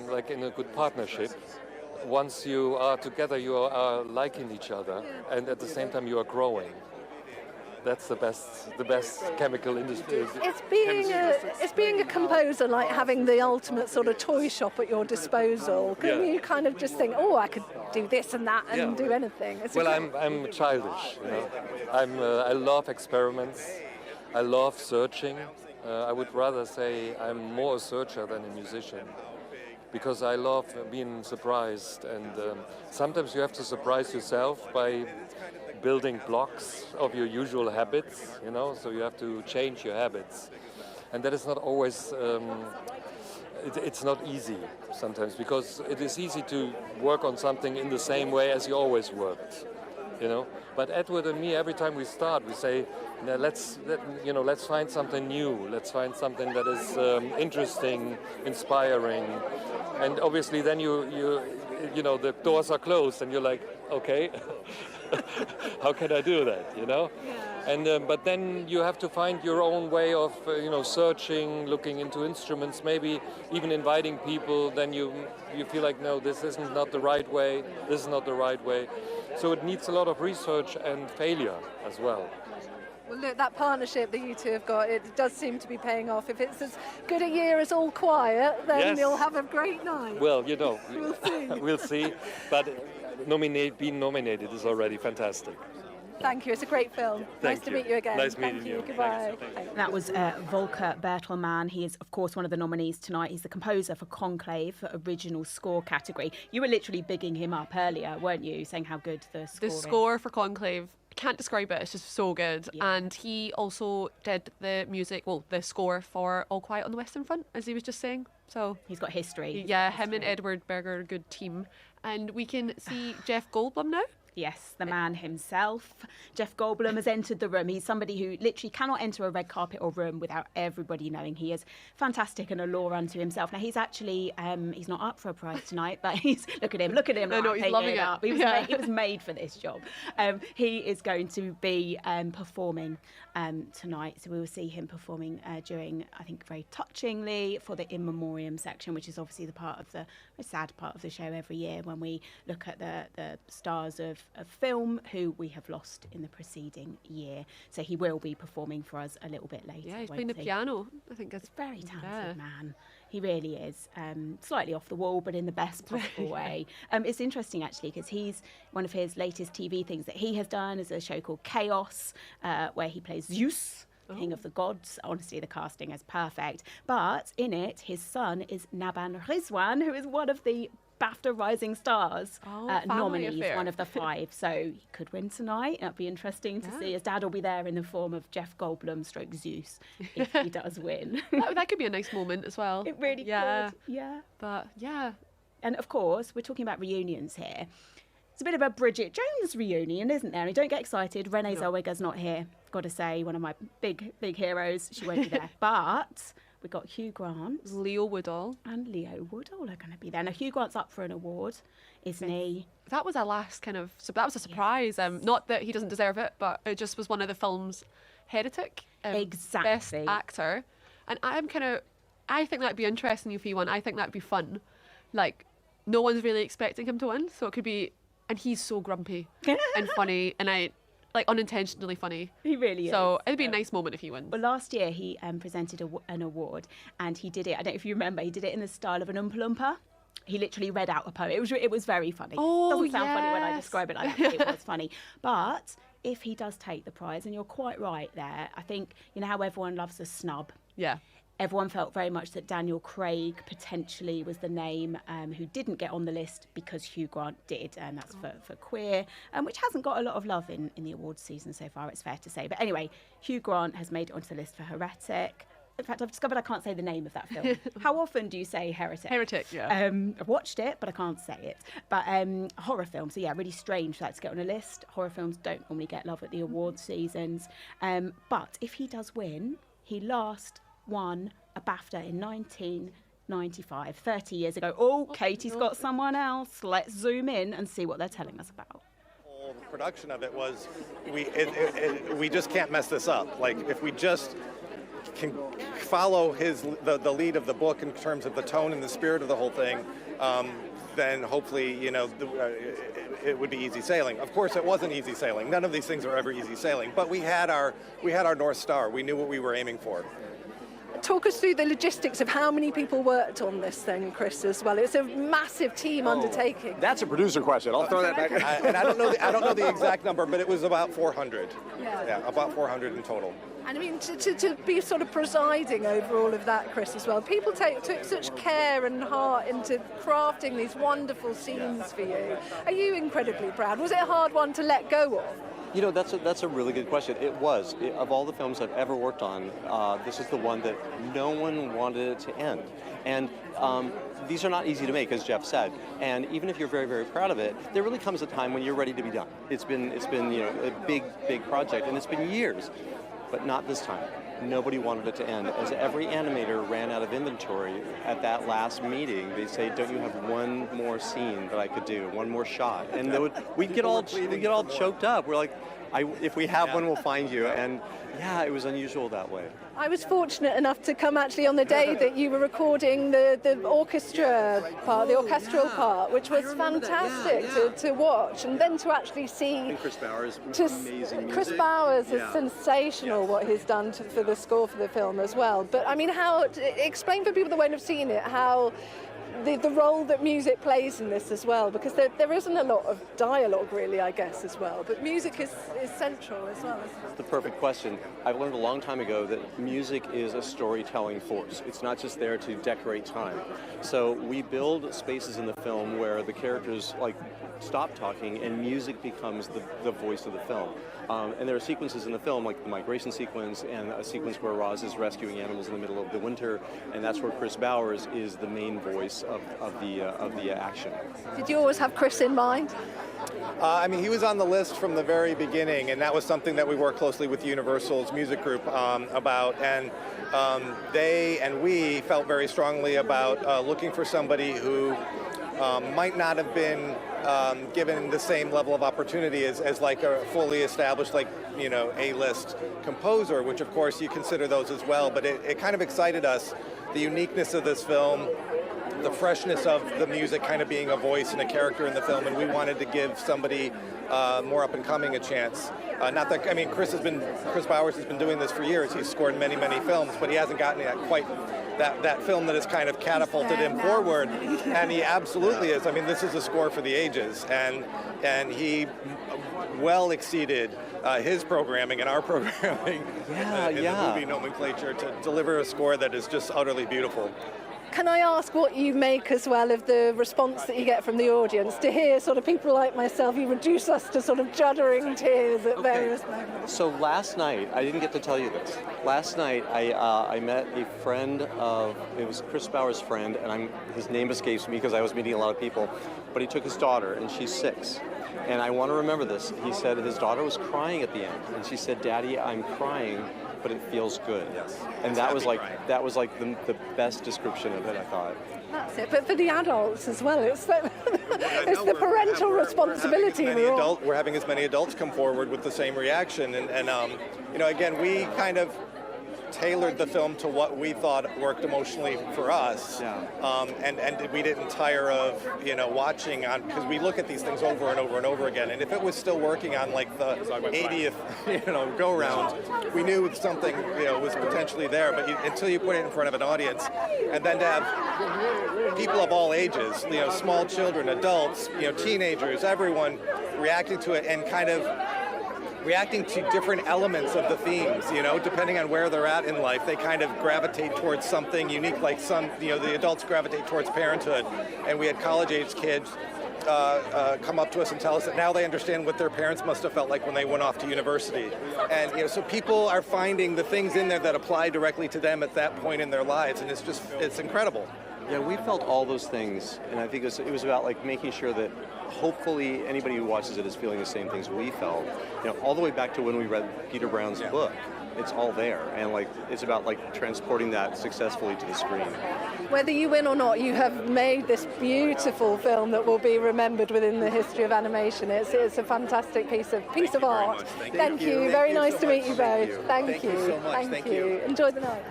Speaker 10: like in a good partnership. Once you are together, you are liking each other, and at the same time you are growing. That's the best chemical industry.
Speaker 2: It's being a composer, like having the ultimate sort of toy shop at your disposal. Can you kind of just think, oh, I could do this and that and do anything?
Speaker 10: I'm childish. I love experiments. I love searching. I would rather say I'm more a searcher than a musician, because I love being surprised, and sometimes you have to surprise yourself by building blocks of your usual habits, so you have to change your habits. And that is not always, it's not easy sometimes, because it is easy to work on something in the same way as you always worked, But Edward and me, every time we start, we say, let's find something new, let's find something that is interesting, inspiring. And obviously then you know, the doors are closed, and you're like, okay, how can I do that, you know? Yeah. And but then you have to find your own way of, you know, searching, looking into instruments, maybe even inviting people. Then you feel like, no, this isn't not the right way. This is not the right way. So it needs a lot of research and failure as well.
Speaker 2: Well, look, that partnership that you two have got, it does seem to be paying off. If it's as good a year as All Quiet, then you'll have a great night.
Speaker 10: Well, you know,
Speaker 2: we'll see.
Speaker 10: We'll see. But being nominated is already fantastic.
Speaker 2: Thank you. It's a great film. Nice to meet you again.
Speaker 10: Nice meeting you.
Speaker 2: Goodbye.
Speaker 1: That was Volker Bertelmann. He is, of course, one of the nominees tonight. He's the composer for Conclave for original score category. You were literally bigging him up earlier, weren't you? Saying how good the score is.
Speaker 3: The score for Conclave, I can't describe it. It's just so good. Yeah. And he also did the music, well, the score for All Quiet on the Western Front, as he was just saying. So
Speaker 1: he's got history.
Speaker 3: Him and Edward Berger, good team. And we can see Jeff Goldblum now.
Speaker 1: Yes, the man himself. Jeff Goldblum has entered the room. He's somebody who literally cannot enter a red carpet or room without everybody knowing he is fantastic and a law unto himself. Now, he's actually, he's not up for a prize tonight, but look at him.
Speaker 3: I know, he's loving it.
Speaker 1: Up. He was made for this job. He is going to be performing tonight. So we will see him performing during, I think, very touchingly for the In Memoriam section, which is obviously the sad part of the show every year when we look at the stars of film who we have lost in the preceding year. So he will be performing for us a little bit later.
Speaker 3: Yeah, he's playing the piano. I think that's
Speaker 1: a very talented man. He really is. Slightly off the wall, but in the best possible way. It's interesting, actually, because he's one of his latest TV things that he has done is a show called Chaos, where he plays Zeus, King of the Gods. Honestly, the casting is perfect. But in it, his son is Naban Rizwan, who is one of the BAFTA Rising Stars nominees, one of the 5. So he could win tonight. That'd be interesting to see. His dad will be there in the form of Jeff Goldblum / Zeus if he does win.
Speaker 3: that could be a nice moment as well.
Speaker 1: It really could. Yeah.
Speaker 3: But yeah.
Speaker 1: And of course, we're talking about reunions here. It's a bit of a Bridget Jones reunion, isn't there? And don't get excited. Renee Zellweger's not here. I've got to say, one of my big heroes. She won't be there. But we've got Hugh Grant.
Speaker 3: Leo Woodall.
Speaker 1: And Leo Woodall are going to be there. Now, Hugh Grant's up for an award, isn't he?
Speaker 3: That was our last that was a surprise. Not that he doesn't deserve it, but it just was one of the films, Heretic.
Speaker 1: Exactly.
Speaker 3: Best actor. And I think that'd be interesting if he won. I think that'd be fun. Like, no one's really expecting him to win, so it could be, and he's so grumpy and funny, and unintentionally funny.
Speaker 1: He really is.
Speaker 3: So it'd be a nice moment if he wins.
Speaker 1: Well, last year he presented an award, and he did it, I don't know if you remember, he did it in the style of an Oompa Loompa. He literally read out a poem. It was very funny.
Speaker 3: Oh,
Speaker 1: it doesn't sound funny when I describe it like that, but it was funny. But if he does take the prize, and you're quite right there, I think, you know how everyone loves a snub?
Speaker 3: Yeah.
Speaker 1: Everyone felt very much that Daniel Craig potentially was the name who didn't get on the list because Hugh Grant did, and that's for Queer, which hasn't got a lot of love in the awards season so far, it's fair to say. But anyway, Hugh Grant has made it onto the list for Heretic. In fact, I've discovered I can't say the name of that film. How often do you say Heretic?
Speaker 3: Heretic, yeah.
Speaker 1: I've watched it, but I can't say it. But horror film, so yeah, really strange for that to get on a list. Horror films don't normally get love at the awards seasons. But if he does win, he last won a BAFTA in 1995, 30 years ago. Oh, Katie's got someone else. Let's zoom in and see what they're telling us about.
Speaker 11: The whole production of it was, we just can't mess this up. Like, if we just can follow the lead of the book in terms of the tone and the spirit of the whole thing, then hopefully, it would be easy sailing. Of course, it wasn't easy sailing. None of these things are ever easy sailing. But we had our North Star. We knew what we were aiming for.
Speaker 2: Talk us through the logistics of how many people worked on this thing, Chris, as well. It's a massive team undertaking.
Speaker 12: That's a producer question. I'll throw that back.
Speaker 11: And I don't know the exact number, but it was about 400. Yeah, about 400 in total.
Speaker 2: And I mean, to be sort of presiding over all of that, Chris, as well. People took such care and heart into crafting these wonderful scenes for you. Are you incredibly proud? Was it a hard one to let go of?
Speaker 12: You know, that's a really good question. It was. Of all the films I've ever worked on, this is the one that no one wanted it to end. And these are not easy to make, as Jeff said. And even if you're very, very proud of it, there really comes a time when you're ready to be done. It's been a big project, and it's been years, but not this time. nobody wanted it to end. As every animator ran out of inventory at that last meeting, they say, "Don't you have one more scene that I could do, one more shot?" And we'd get all choked up. We're like, if we have one, we'll find you. And yeah, it was unusual that way.
Speaker 2: I was fortunate enough to come actually on the day that you were recording the orchestra part, the orchestral part, which was fantastic to watch, and then to actually see.
Speaker 12: And Chris Bowers, amazing music.
Speaker 2: Chris Bowers is sensational what he's done for the score for the film as well. But I mean, explain for people that won't have seen it how the role that music plays in this as well, because there isn't a lot of dialogue really, I guess, as well, but music is central as well.
Speaker 12: That's the perfect question. I've learned a long time ago that music is a storytelling force. It's not just there to decorate time. So we build spaces in the film where the characters stop talking and music becomes the voice of the film. And there are sequences in the film, like the migration sequence and a sequence where Roz is rescuing animals in the middle of the winter, and that's where Chris Bowers is the main voice of the action.
Speaker 2: Did you always have Chris in mind?
Speaker 11: I mean, he was on the list from the very beginning, and that was something that we worked closely with Universal's music group about, and they and we felt very strongly about looking for somebody who might not have been given the same level of opportunity as like a fully established, A-list composer, which of course you consider those as well, but it kind of excited us, the uniqueness of this film, the freshness of the music kind of being a voice and a character in the film, and we wanted to give somebody more up and coming a chance. Chris Bowers has been doing this for years. He's scored many, many films, but he hasn't gotten that film that has kind of catapulted him forward, and he absolutely is. I mean, this is a score for the ages, and he well exceeded his programming and our programming in the movie nomenclature to deliver a score that is just utterly beautiful.
Speaker 2: Can I ask what you make as well of the response that you get from the audience? To hear sort of people like myself, you reduce us to sort of juddering tears at various moments.
Speaker 12: So last night, I didn't get to tell you this. Last night, I met a friend it was Chris Bowers' friend, and his name escapes me because I was meeting a lot of people, but he took his daughter, and she's 6. And I want to remember this. He said his daughter was crying at the end, and she said, "Daddy, I'm crying, but it feels good."
Speaker 11: Yes.
Speaker 12: And that was the best description of it, I thought.
Speaker 2: That's it. But for the adults as well, it's the parental responsibility.
Speaker 11: We're having as many adults come forward with the same reaction, and again, we kind of tailored the film to what we thought worked emotionally for us, and we didn't tire of watching on, because we look at these things over and over and over again, and if it was still working on like the 80th go round, we knew something was potentially there, but until you put it in front of an audience, and then to have people of all ages, small children, adults, teenagers, everyone reacting to it and kind of reacting to different elements of the themes, depending on where they're at in life, they kind of gravitate towards something unique, like the adults gravitate towards parenthood, and we had college-age kids come up to us and tell us that now they understand what their parents must have felt like when they went off to university. And so people are finding the things in there that apply directly to them at that point in their lives, and it's incredible.
Speaker 12: Yeah, we felt all those things, and I think it was about making sure that hopefully anybody who watches it is feeling the same things we felt. All the way back to when we read Peter Brown's book. It's all there, and it's about transporting that successfully to the screen.
Speaker 2: Whether you win or not, you have made this beautiful film that will be remembered within the history of animation. It's a fantastic piece of art. Thank you. Very nice to meet you both. Thank you so much. Thank you. Enjoy the night.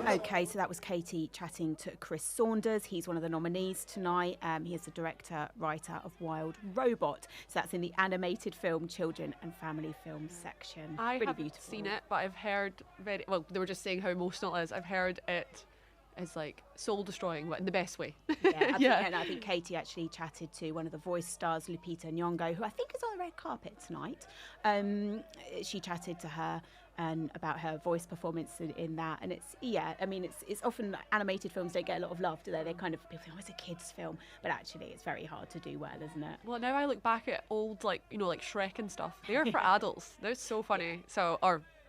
Speaker 1: Okay, so that was Katie chatting to Chris Saunders. He's one of the nominees tonight. He is the director, writer of Wild Robot. So that's in the animated film, children and family film section.
Speaker 3: I
Speaker 1: really
Speaker 3: haven't
Speaker 1: beautiful.
Speaker 3: seen it, but I've heard they were just saying how emotional it is. I've heard it is soul destroying, but in the best way.
Speaker 1: Yeah, absolutely. And I think Katie actually chatted to one of the voice stars, Lupita Nyong'o, who I think is on the red carpet tonight. She chatted to her and about her voice performance in that, and it's often animated films don't get a lot of love, do they? They kind of, people think, it's a kids film, but actually it's very hard to do well, isn't it?
Speaker 3: Well, now I look back at old Shrek and stuff. They're for adults. They're so funny. So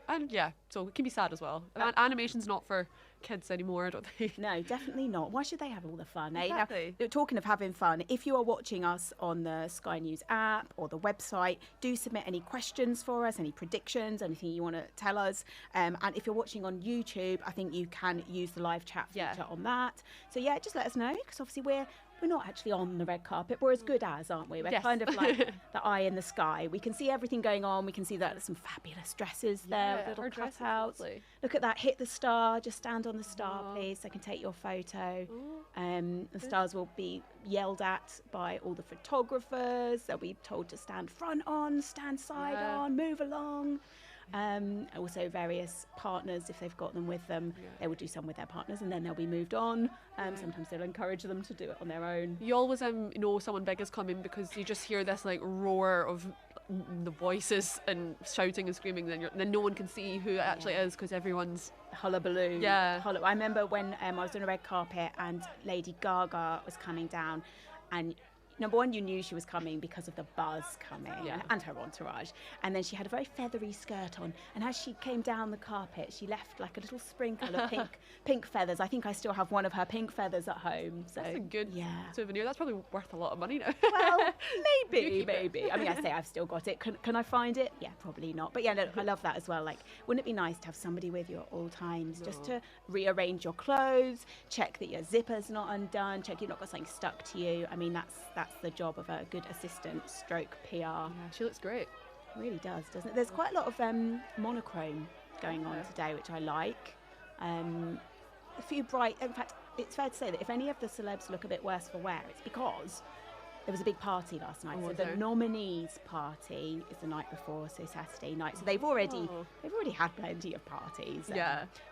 Speaker 3: it can be sad as well. Animation's not for kids anymore, I don't think.
Speaker 1: No, definitely not. Why should they have all the fun?
Speaker 3: Exactly.
Speaker 1: Now, talking of having fun, if you are watching us on the Sky News app or the website, do submit any questions for us, any predictions, anything you want to tell us. And if you're watching on YouTube, I think you can use the live chat feature on that. So yeah, just let us know, because obviously we're not actually on the red carpet. We're as good as, aren't we? We're kind of like the eye in the sky. We can see everything going on. We can see that there's some fabulous dresses there with little cutouts. Look at that, hit the star. Just stand on the star, please, so I can take your photo. The stars will be yelled at by all the photographers. They'll be told to stand front on, stand side on, move along. Also various partners, if they've got them with them, they will do some with their partners and then they'll be moved on. Sometimes they'll encourage them to do it on their own.
Speaker 3: You always know someone big is coming because you just hear this like roar of the voices and shouting and screaming, then no one can see who it actually is because everyone's
Speaker 1: hullabaloo.
Speaker 3: Yeah.
Speaker 1: I remember when I was on a red carpet and Lady Gaga was coming down, and number one, you knew she was coming because of the buzz coming and her entourage. And then she had a very feathery skirt on. And as she came down the carpet, she left like a little sprinkle of pink feathers. I think I still have one of her pink feathers at home. So
Speaker 3: that's a good souvenir. That's probably worth a lot of money now.
Speaker 1: Well, maybe. I mean, I say I've still got it. Can I find it? Yeah, probably not. But yeah, no, I love that as well. Like, wouldn't it be nice to have somebody with you at all times, just to rearrange your clothes, check that your zipper's not undone, check you've not got something stuck to you. I mean, that's the job of a good assistant stroke PR.
Speaker 3: Yeah, she looks great.
Speaker 1: It really does, doesn't it? There's quite a lot of monochrome going on today, which I like. A few bright... In fact, it's fair to say that if any of the celebs look a bit worse for wear, it's because there was a big party last night. So the nominees' party is the night before, so Saturday night. So they've already had plenty of parties.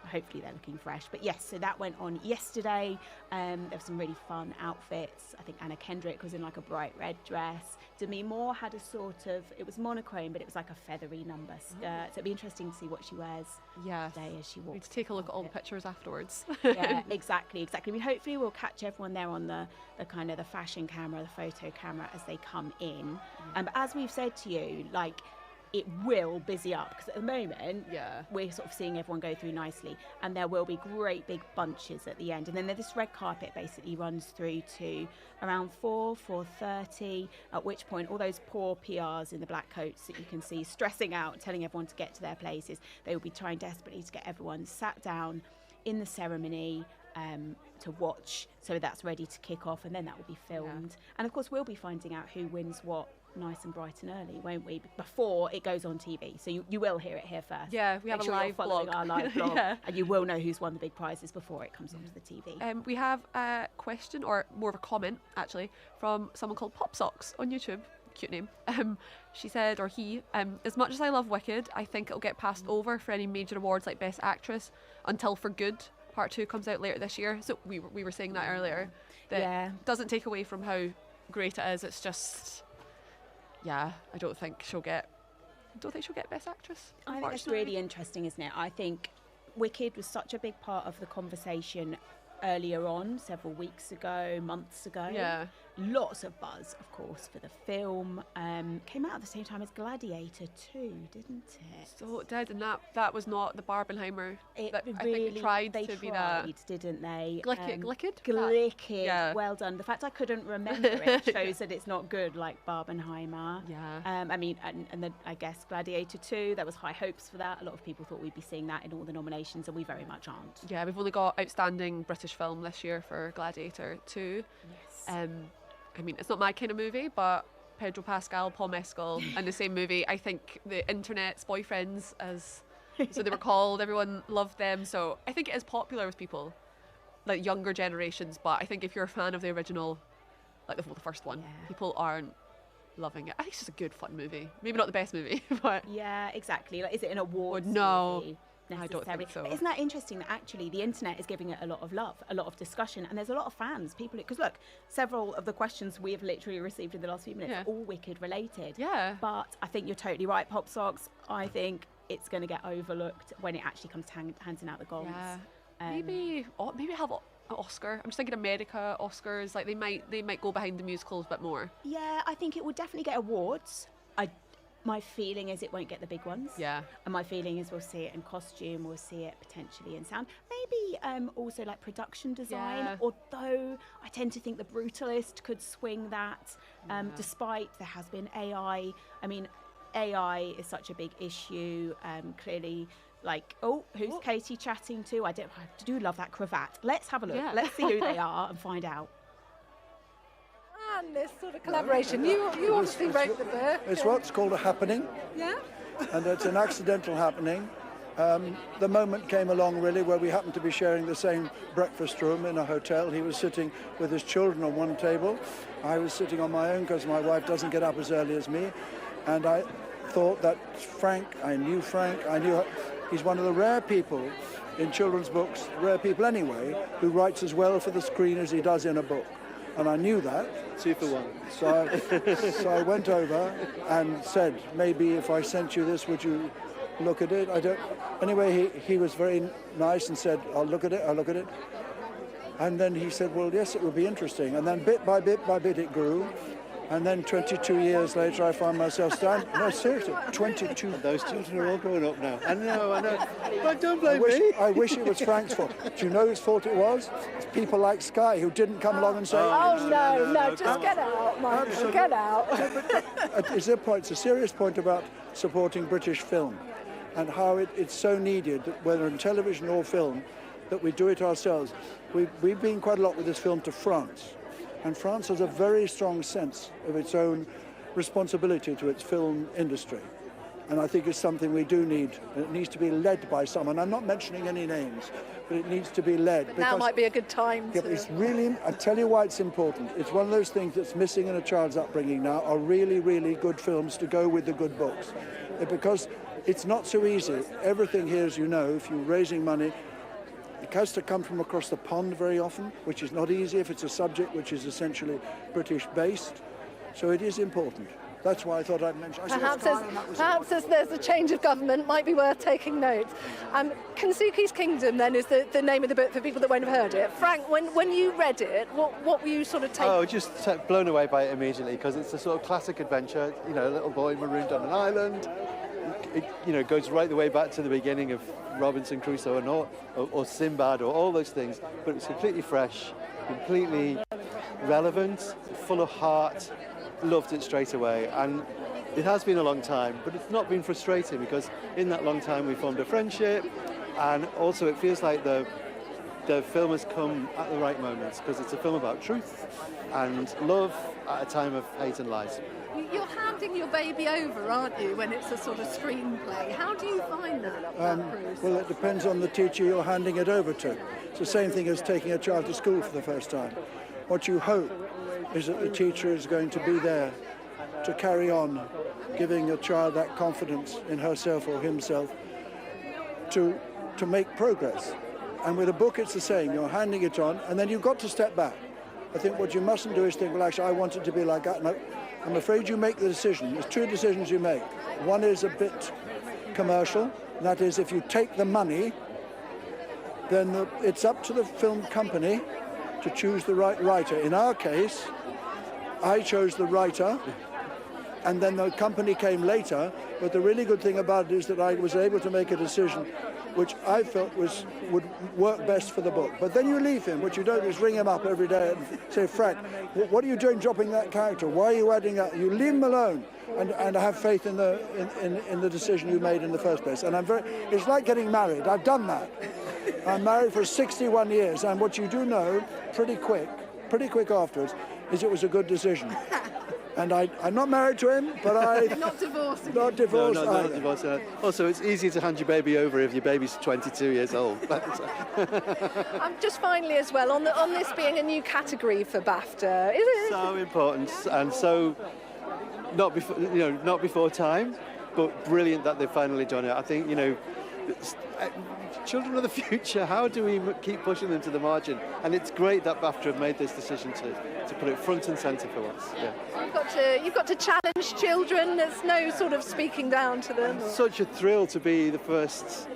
Speaker 1: Hopefully they're looking fresh. But yes, so that went on yesterday. There were some really fun outfits. I think Anna Kendrick was in like a bright red dress. Demi Moore had a sort of, it was monochrome, but it was like a feathery number skirt. So it'd be interesting to see what she wears today as she walks.
Speaker 3: We need to take a look at all the pictures afterwards.
Speaker 1: Yeah, exactly. I mean, hopefully we'll catch everyone there on the kind of the fashion camera, the photo camera as they come in. But as we've said to you, like, it will busy up because at the moment we're sort of seeing everyone go through nicely, and there will be great big bunches at the end, and then this red carpet basically runs through to around 4:30, at which point all those poor PRs in the black coats that you can see stressing out, telling everyone to get to their places, they will be trying desperately to get everyone sat down in the ceremony to watch, so that's ready to kick off, and then that will be filmed. And of course we'll be finding out who wins what nice and bright and early, won't we, before it goes on TV. So you will hear it here first.
Speaker 3: Yeah, we have a live blog.
Speaker 1: Our live blog, and you will know who's won the big prizes before it comes onto the TV.
Speaker 3: We have a question, or more of a comment actually, from someone called Pop Socks on YouTube. Cute name. She said, or he, as much as I love Wicked, I think it'll get passed over for any major awards like Best Actress until For Good Part 2 comes out later this year. So we were saying that earlier. That doesn't take away from how great it is. It's just, I don't think she'll get Best Actress.
Speaker 1: I think it's really interesting, isn't it? I think Wicked was such a big part of the conversation earlier on, several weeks ago, months ago.
Speaker 3: Yeah.
Speaker 1: Lots of buzz, of course, for the film. Came out at the same time as Gladiator 2, didn't it?
Speaker 3: So it did, and that was not the Barbenheimer.
Speaker 1: I think
Speaker 3: it tried
Speaker 1: they
Speaker 3: to be that.
Speaker 1: Didn't they?
Speaker 3: Glicked.
Speaker 1: Yeah. Well done. The fact I couldn't remember it shows that it's not good like Barbenheimer.
Speaker 3: Yeah.
Speaker 1: I mean, and then I guess Gladiator 2, there was high hopes for that. A lot of people thought we'd be seeing that in all the nominations, and we very much aren't.
Speaker 3: Yeah, we've only got Outstanding British Film this year for Gladiator 2.
Speaker 1: Yes.
Speaker 3: I mean, it's not my kind of movie, but Pedro Pascal, Paul Mescal in the same movie. I think the internet's boyfriends, as so they were called, everyone loved them. So I think it is popular with people, like younger generations. But I think if you're a fan of the original, like the first one, people aren't loving it. I think it's just a good, fun movie. Maybe not the best movie, but
Speaker 1: yeah, exactly. Like, is it an award?
Speaker 3: No.
Speaker 1: Movie?
Speaker 3: I don't think so.
Speaker 1: But isn't that interesting that actually the internet is giving it a lot of love, a lot of discussion, and there's a lot of fans, people, because look, several of the questions we have literally received in the last few minutes are all Wicked related.
Speaker 3: Yeah.
Speaker 1: But I think you're totally right, Pop Socks. I think it's going to get overlooked when it actually comes to handing out the goals.
Speaker 3: Yeah. Maybe have an Oscar. I'm just thinking America Oscars. Like they might go behind the musicals a bit more.
Speaker 1: Yeah, I think it would definitely get awards. My feeling is it won't get the big ones.
Speaker 3: Yeah.
Speaker 1: And my feeling is we'll see it in costume, we'll see it potentially in sound. Maybe also like production design, although I tend to think the Brutalist could swing that, despite there has been AI. I mean, AI is such a big issue, clearly. Like, who's Katie chatting to? I do love that cravat. Let's have a look. Let's see who they are and find out.
Speaker 2: And this sort of collaboration. You obviously wrote the book.
Speaker 13: It's what's called a happening.
Speaker 2: Yeah.
Speaker 13: And it's an accidental happening. The moment came along really where we happened to be sharing the same breakfast room in a hotel. He was sitting with his children on one table. I was sitting on my own because my wife doesn't get up as early as me. And I thought that I knew he's one of the rare people in children's books, rare people anyway, who writes as well for the screen as he does in a book. And I knew that.
Speaker 12: 2 for 1.
Speaker 13: So I went over and said, maybe if I sent you this, would you look at it? Anyway, he was very nice and said, I'll look at it. And then he said, well, yes, it would be interesting. And then bit by bit it grew. And then 22 years later, I found myself standing. No, seriously, 22.
Speaker 12: Those children are all growing up now. I know. But don't blame me.
Speaker 13: I wish it was Frank's fault. Do you know whose fault it was? It's people like Sky who didn't come along and say,
Speaker 2: no, just get out, Michael, get out.
Speaker 13: It's a serious point about supporting British film and how it's so needed, whether in television or film, that we do it ourselves. We've been quite a lot with this film to France. And France has a very strong sense of its own responsibility to its film industry. And I think it's something we do need. It needs to be led by someone. I'm not mentioning any names, but it needs to be led.
Speaker 2: But now might be a good time to...
Speaker 13: But it's really, I tell you why it's important. It's one of those things that's missing in a child's upbringing now, are really, really good films to go with the good books. Because it's not so easy. Everything here, as you know, if you're raising money, it has to come from across the pond very often, which is not easy if it's a subject which is essentially British-based. So it is important. That's why I thought I'd mention.
Speaker 2: Perhaps as there's a change of government, might be worth taking note. Kensuke's Kingdom, then, is the name of the book for people that won't have heard it. Frank, when you read it, what were you sort of taking?
Speaker 12: Oh, just blown away by it immediately, because it's a sort of classic adventure. You know, a little boy marooned on an island. It goes right the way back to the beginning of Robinson Crusoe or Sinbad or all those things, but it's completely fresh, completely relevant, full of heart. Loved it straight away, and it has been a long time, but it's not been frustrating, because in that long time we formed a friendship, and also it feels like the film has come at the right moments, because it's a film about truth and love at a time of hate and lies.
Speaker 2: You're handing your baby over, aren't you, when it's a sort of screenplay? How do you find that?
Speaker 13: Well, it depends on the teacher you're handing it over to. It's the same thing as taking a child to school for the first time. What you hope is that the teacher is going to be there to carry on, giving a child that confidence in herself or himself to make progress. And with a book, it's the same. You're handing it on, and then you've got to step back. I think what you mustn't do is think, well, actually, I want it to be like that. No, I'm afraid you make the decision. There's 2 decisions you make. One is a bit commercial, and that is if you take the money, then it's up to the film company to choose the right writer. In our case, I chose the writer, and then the company came later, but the really good thing about it is that I was able to make a decision which I felt would work best for the book. But then you leave him. What you don't is ring him up every day and say, Frank, what are you doing dropping that character? Why are you adding that? You leave him alone and have faith in the decision you made in the first place. And it's like getting married. I've done that. I'm married for 61 years, and what you do know pretty quick afterwards, is it was a good decision. And I'm not married to him, but
Speaker 2: Not divorced.
Speaker 13: Not divorced.
Speaker 12: No, not divorced. Also, it's easier to hand your baby over if your baby's 22 years old.
Speaker 2: Just finally as well, on this being a new category for BAFTA, is it?
Speaker 12: So important, and so not before time, but brilliant that they've finally done it. I think, children of the future, how do we keep pushing them to the margin? And it's great that BAFTA have made this decision to put it front and centre for once. Yeah.
Speaker 2: You've got to challenge children. There's no sort of speaking down to them.
Speaker 12: Such a thrill to be the first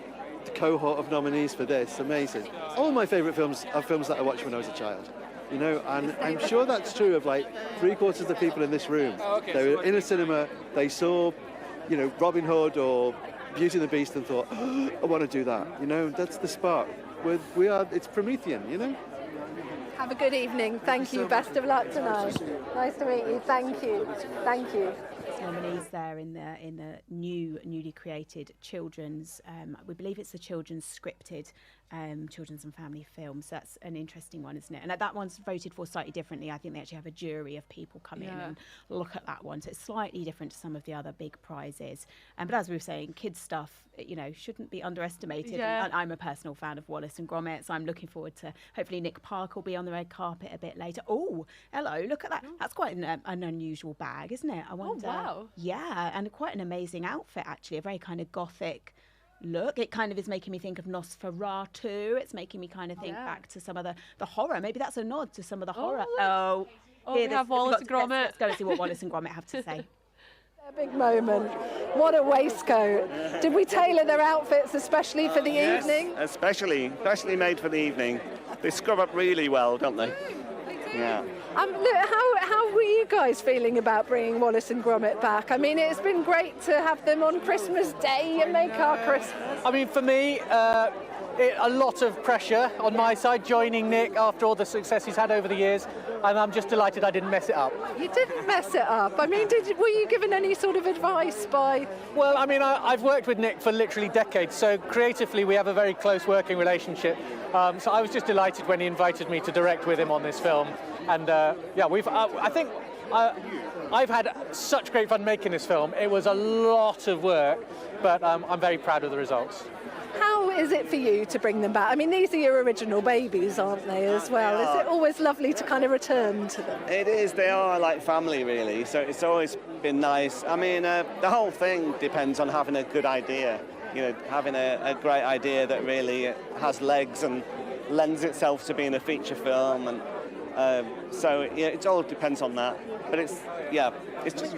Speaker 12: cohort of nominees for this. Amazing. All my favourite films are films that I watched when I was a child. And I'm sure that's true of like 3/4 of the people in this room. They were in a cinema, they saw
Speaker 14: you know, Robin Hood or Beauty and the Beast and thought, oh, I want to do that. You know, that's the spark. It's Promethean, you know.
Speaker 2: Have a good evening. Thank you. Best of luck tonight. Nice to meet you. Thank you. Thank you.
Speaker 1: Nominees there in the newly created children's. We believe it's the children's scripted children's and family film. So that's an interesting one, isn't it? And that one's voted for slightly differently. I think they actually have a jury of people come in and look at that one. So it's slightly different to some of the other big prizes. But as we were saying, kids stuff, you know, shouldn't be underestimated.
Speaker 3: Yeah.
Speaker 1: And I'm a personal fan of Wallace and Gromit, so I'm looking forward to hopefully Nick Park will be on the red carpet a bit later. Oh, hello, look at that. That's quite an unusual bag, isn't it? I wonder.
Speaker 3: Oh, wow.
Speaker 1: Yeah, and quite an amazing outfit, actually, a very kind of gothic look. It kind of is making me think of Nosferatu. It's making me kind of think back to some of the horror. Maybe that's a nod to some of the horror.
Speaker 3: Oh, we have Wallace and Gromit.
Speaker 1: Let's go and see what Wallace and Gromit have to say.
Speaker 2: A big moment. What a waistcoat. Did we tailor their outfits especially for the evening?
Speaker 15: Especially made for the evening. They scrub up really well, don't they? Yeah.
Speaker 2: Look, how were you guys feeling about bringing Wallace and Gromit back? I mean, it's been great to have them on Christmas Day and make our Christmas.
Speaker 16: I mean, for me, a lot of pressure on my side, joining Nick after all the success he's had over the years, and I'm just delighted I didn't mess it up.
Speaker 2: You didn't mess it up. I mean, were you given any sort of advice by...
Speaker 16: Well, I mean, I've worked with Nick for literally decades, so creatively we have a very close working relationship. So I was just delighted when he invited me to direct with him on this film. And I think I've had such great fun making this film. It was a lot of work, but I'm very proud of the results.
Speaker 2: How is it for you to bring them back? I mean, these are your original babies, aren't they, as well? Is it always lovely to kind of return to them?
Speaker 15: It is. They are like family, really. So it's always been nice. I mean, the whole thing depends on having a good idea. You know, having a great idea that really has legs and lends itself to being a feature film, and it all depends on that. But it's just.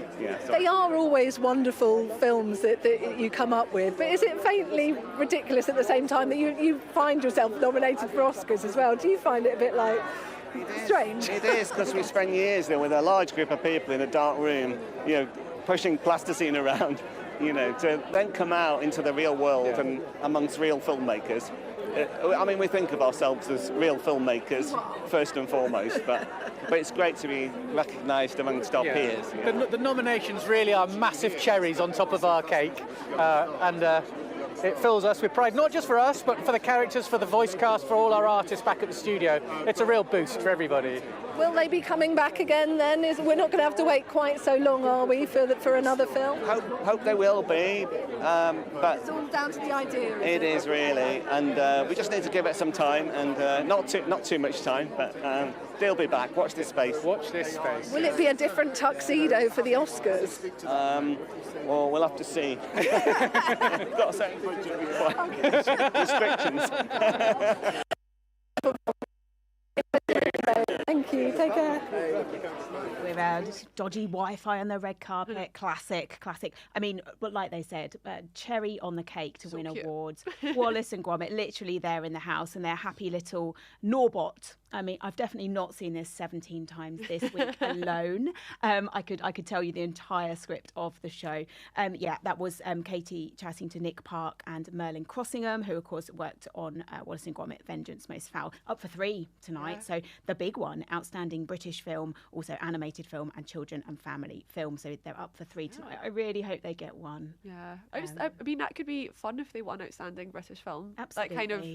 Speaker 2: They are always wonderful films that you come up with, but is it faintly ridiculous at the same time that you find yourself nominated for Oscars as well? Do you find it a bit like strange?
Speaker 15: It is, because we spend years there with a large group of people in a dark room, you know, pushing plasticine around, you know, to then come out into the real world and amongst real filmmakers. I mean, we think of ourselves as real filmmakers first and foremost, but it's great to be recognised amongst our peers. You know?
Speaker 16: The nominations really are massive cherries on top of our cake, and it fills us with pride, not just for us, but for the characters, for the voice cast, for all our artists back at the studio. It's a real boost for everybody.
Speaker 2: Will they be coming back again then? We're not going to have to wait quite so long, are we, for another film?
Speaker 15: Hope they will be, but
Speaker 2: it's all down to the idea.
Speaker 15: It is really, and we just need to give it some time, and not too much time, but they'll be back. Watch this space.
Speaker 16: Watch this space.
Speaker 2: Will it be a different tuxedo for the Oscars?
Speaker 15: Well, we'll have to see. Got certain restrictions.
Speaker 2: Thank you. Take care.
Speaker 1: We're dodgy Wi-Fi on the red carpet. Classic. I mean, but like they said, cherry on the cake to win awards. Wallace and Gromit, literally there in the house, and their happy little Norbot. I mean, I've definitely not seen this 17 times this week alone. I could tell you the entire script of the show. That was Katie chatting to Nick Park and Merlin Crossingham, who of course worked on Wallace and Gromit: Vengeance Most Foul, up for 3 tonight. Yeah. So the big one, outstanding British film, also animated film and children and family film. So they're up for 3 tonight. I really hope they get one.
Speaker 3: Yeah, I mean that could be fun if they won outstanding British film.
Speaker 1: Absolutely.
Speaker 3: That kind of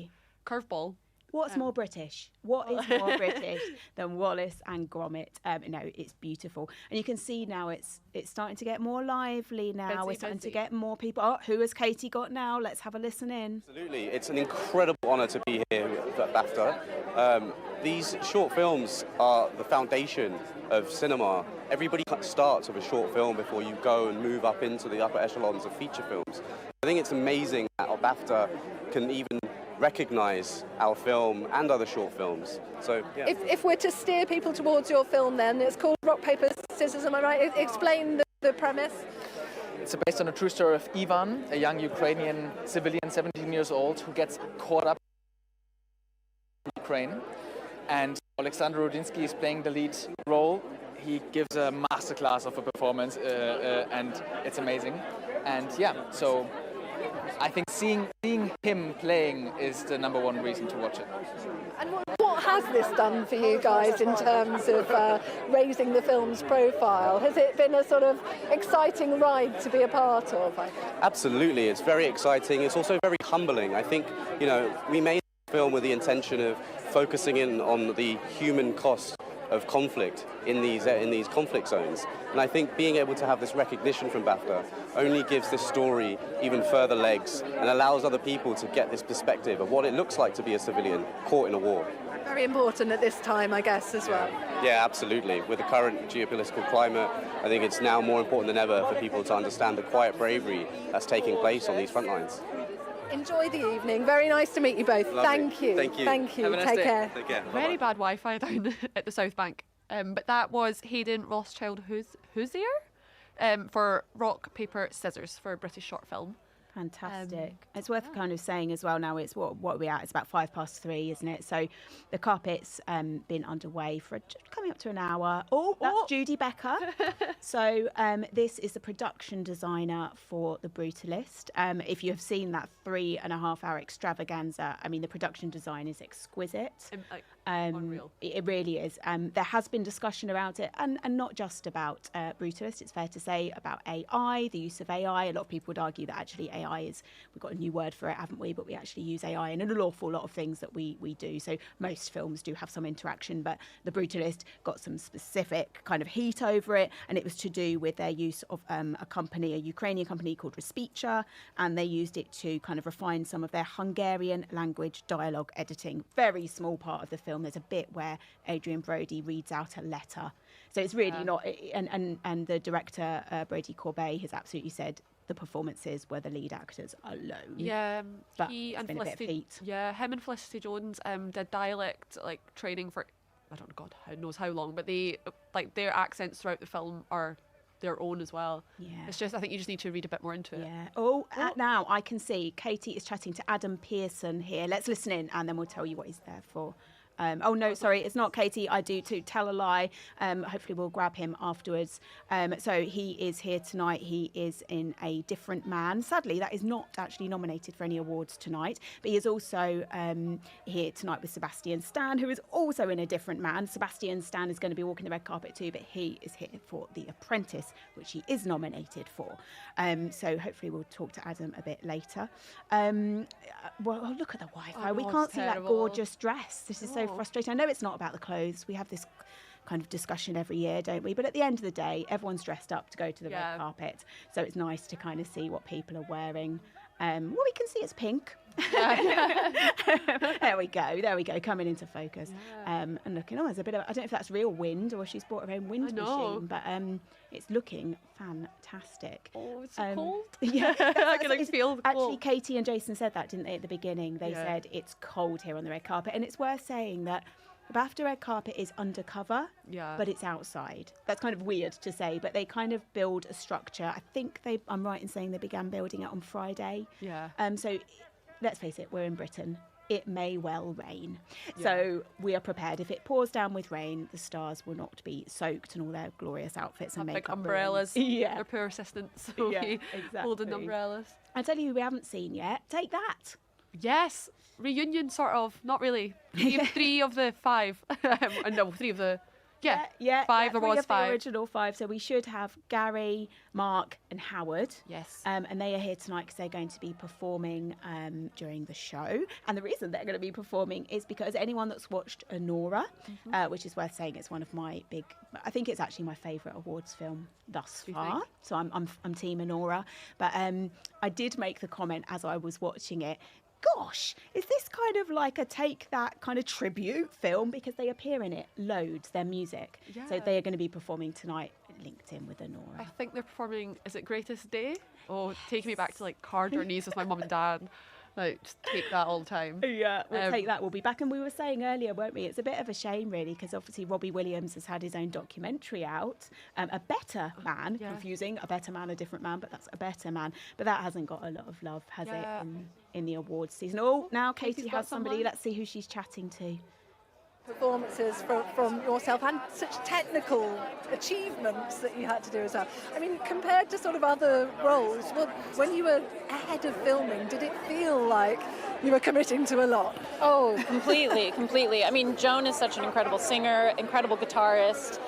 Speaker 3: curveball.
Speaker 1: What's more British? What is more British than Wallace and Gromit? No, it's beautiful. And you can see now it's starting to get more lively now. We're starting to get more people. Oh, who has Katie got now? Let's have a listen in.
Speaker 17: Absolutely. It's an incredible honour to be here at BAFTA. These short films are the foundation of cinema. Everybody starts with a short film before you go and move up into the upper echelons of feature films. I think it's amazing that BAFTA can even recognise our film and other short films. So, yeah.
Speaker 2: If we're to steer people towards your film, then it's called Rock, Paper, Scissors, am I right? Explain the premise.
Speaker 18: It's based on a true story of Ivan, a young Ukrainian civilian, 17 years old, who gets caught up in Ukraine. And Alexander Rudinsky is playing the lead role. He gives a masterclass of a performance, and it's amazing. And yeah, so I think seeing him playing is the number one reason to watch it.
Speaker 2: And what has this done for you guys in terms of raising the film's profile? Has it been a sort of exciting ride to be a part of?
Speaker 17: Absolutely, it's very exciting. It's also very humbling. I think, we made the film with the intention of focusing in on the human cost of conflict in these conflict zones. And I think being able to have this recognition from BAFTA only gives this story even further legs and allows other people to get this perspective of what it looks like to be a civilian caught in a war.
Speaker 2: Very important at this time, I guess, as well.
Speaker 17: Yeah, absolutely. With the current geopolitical climate, I think it's now more important than ever for people to understand the quiet bravery that's taking place on these front lines.
Speaker 2: Enjoy the evening. Very nice to meet you both.
Speaker 17: Lovely.
Speaker 2: Thank you.
Speaker 17: Thank you.
Speaker 2: Thank you.
Speaker 3: Have a nice
Speaker 2: Take
Speaker 3: day.
Speaker 2: care.
Speaker 17: Take care.
Speaker 3: Very bad Wi-Fi down at the South Bank. But that was Hayden Rothschild Hoosier for Rock, Paper, Scissors for a British short film.
Speaker 1: Fantastic. It's worth kind of saying as well now, it's what are we at? It's about 3:05, isn't it? So the carpet's been underway for coming up to an hour. That's Judy Becker. So this is the production designer for The Brutalist. If you have seen that 3.5 hour extravaganza, I mean, the production design is exquisite.
Speaker 3: Unreal.
Speaker 1: It really is. There has been discussion about it, and not just about Brutalist. It's fair to say about AI, the use of AI. A lot of people would argue that actually AI we've got a new word for it, haven't we? But we actually use AI in an awful lot of things that we do. So most films do have some interaction, but The Brutalist got some specific kind of heat over it, and it was to do with their use of a Ukrainian company called Respicha, and they used it to kind of refine some of their Hungarian language dialogue editing. Very small part of the film. There's a bit where Adrian Brody reads out a letter. So it's really not, and the director, Brody Corbet, has absolutely said the performances were the lead actors alone.
Speaker 3: Yeah,
Speaker 1: but
Speaker 3: he
Speaker 1: it's
Speaker 3: and
Speaker 1: been a bit of
Speaker 3: Felicity,
Speaker 1: heat.
Speaker 3: yeah, him and Felicity Jones did dialect training for, I don't know, God knows how long, but they their accents throughout the film are their own as well. Yeah, it's just I think you just need to read a bit more into it.
Speaker 1: Yeah. Now I can see Katie is chatting to Adam Pearson here. Let's listen in, and then we'll tell you what he's there for. Oh no, sorry, it's not Katie. I do too. Tell a lie. Hopefully we'll grab him afterwards. So he is here tonight. He is in A Different Man. Sadly, that is not actually nominated for any awards tonight. But he is also here tonight with Sebastian Stan, who is also in A Different Man. Sebastian Stan is going to be walking the red carpet too, but he is here for The Apprentice, which he is nominated for. So hopefully we'll talk to Adam a bit later. Well, look at the Wi-Fi. We can't see that gorgeous dress. This is so frustrating. I know it's not about the clothes. We have this kind of discussion every year, don't we? But at the end of the day, everyone's dressed up to go to the red carpet. So it's nice to kind of see what people are wearing. Well, we can see it's pink. There we go, coming into focus. And looking, there's a bit of, I don't know if that's real wind or she's brought her own wind machine, but it's looking fantastic.
Speaker 3: Oh, it's so cold.
Speaker 1: Yeah,
Speaker 3: I can feel the cold.
Speaker 1: Actually, Katie and Jason said that, didn't they, at the beginning? They said it's cold here on the red carpet, and it's worth saying that the BAFTA red carpet is undercover, but it's outside. That's kind of weird to say, but they kind of build a structure. I think I'm right in saying they began building it on Friday.
Speaker 3: Yeah.
Speaker 1: So let's face it, we're in Britain. It may well rain. So we are prepared. If it pours down with rain, the stars will not be soaked in all their glorious outfits and makeup.
Speaker 3: Big umbrellas.
Speaker 1: Yeah.
Speaker 3: Their poor assistants will be holding umbrellas.
Speaker 1: I tell you who we haven't seen yet. Take that.
Speaker 3: Yes. Reunion, sort of. Not really. Three of the five. No, three of the... Five. There was five.
Speaker 1: The original five. So we should have Gary, Mark, and Howard.
Speaker 3: Yes.
Speaker 1: And they are here tonight because they're going to be performing during the show. And the reason they're going to be performing is because anyone that's watched Anora, which is worth saying, it's one of my I think it's actually my favourite awards film thus far. So I'm team Anora. But I did make the comment as I was watching it, gosh, is this kind of like a Take That kind of tribute film? Because they appear in it loads, their music. Yeah. So they are going to be performing tonight, linked in with Anora.
Speaker 3: I think they're performing, is it Greatest Day? Oh, taking me back to car journeys with my mum and dad. Just Take That all the time.
Speaker 1: Yeah, we'll Take That. We'll be back. And we were saying earlier, weren't we? It's a bit of a shame, really, because obviously Robbie Williams has had his own documentary out, A Better Man, confusing, A Better Man, A Different Man, but that's A Better Man. But that hasn't got a lot of love, has it, in the awards season? Oh, now Katie has somebody. Let's see who she's chatting to.
Speaker 2: performances from yourself, and such technical achievements that you had to do as well. I mean, compared to sort of other roles, when you were ahead of filming, did it feel like you were committing to a lot?
Speaker 19: Oh, completely. I mean, Joan is such an incredible singer, incredible guitarist.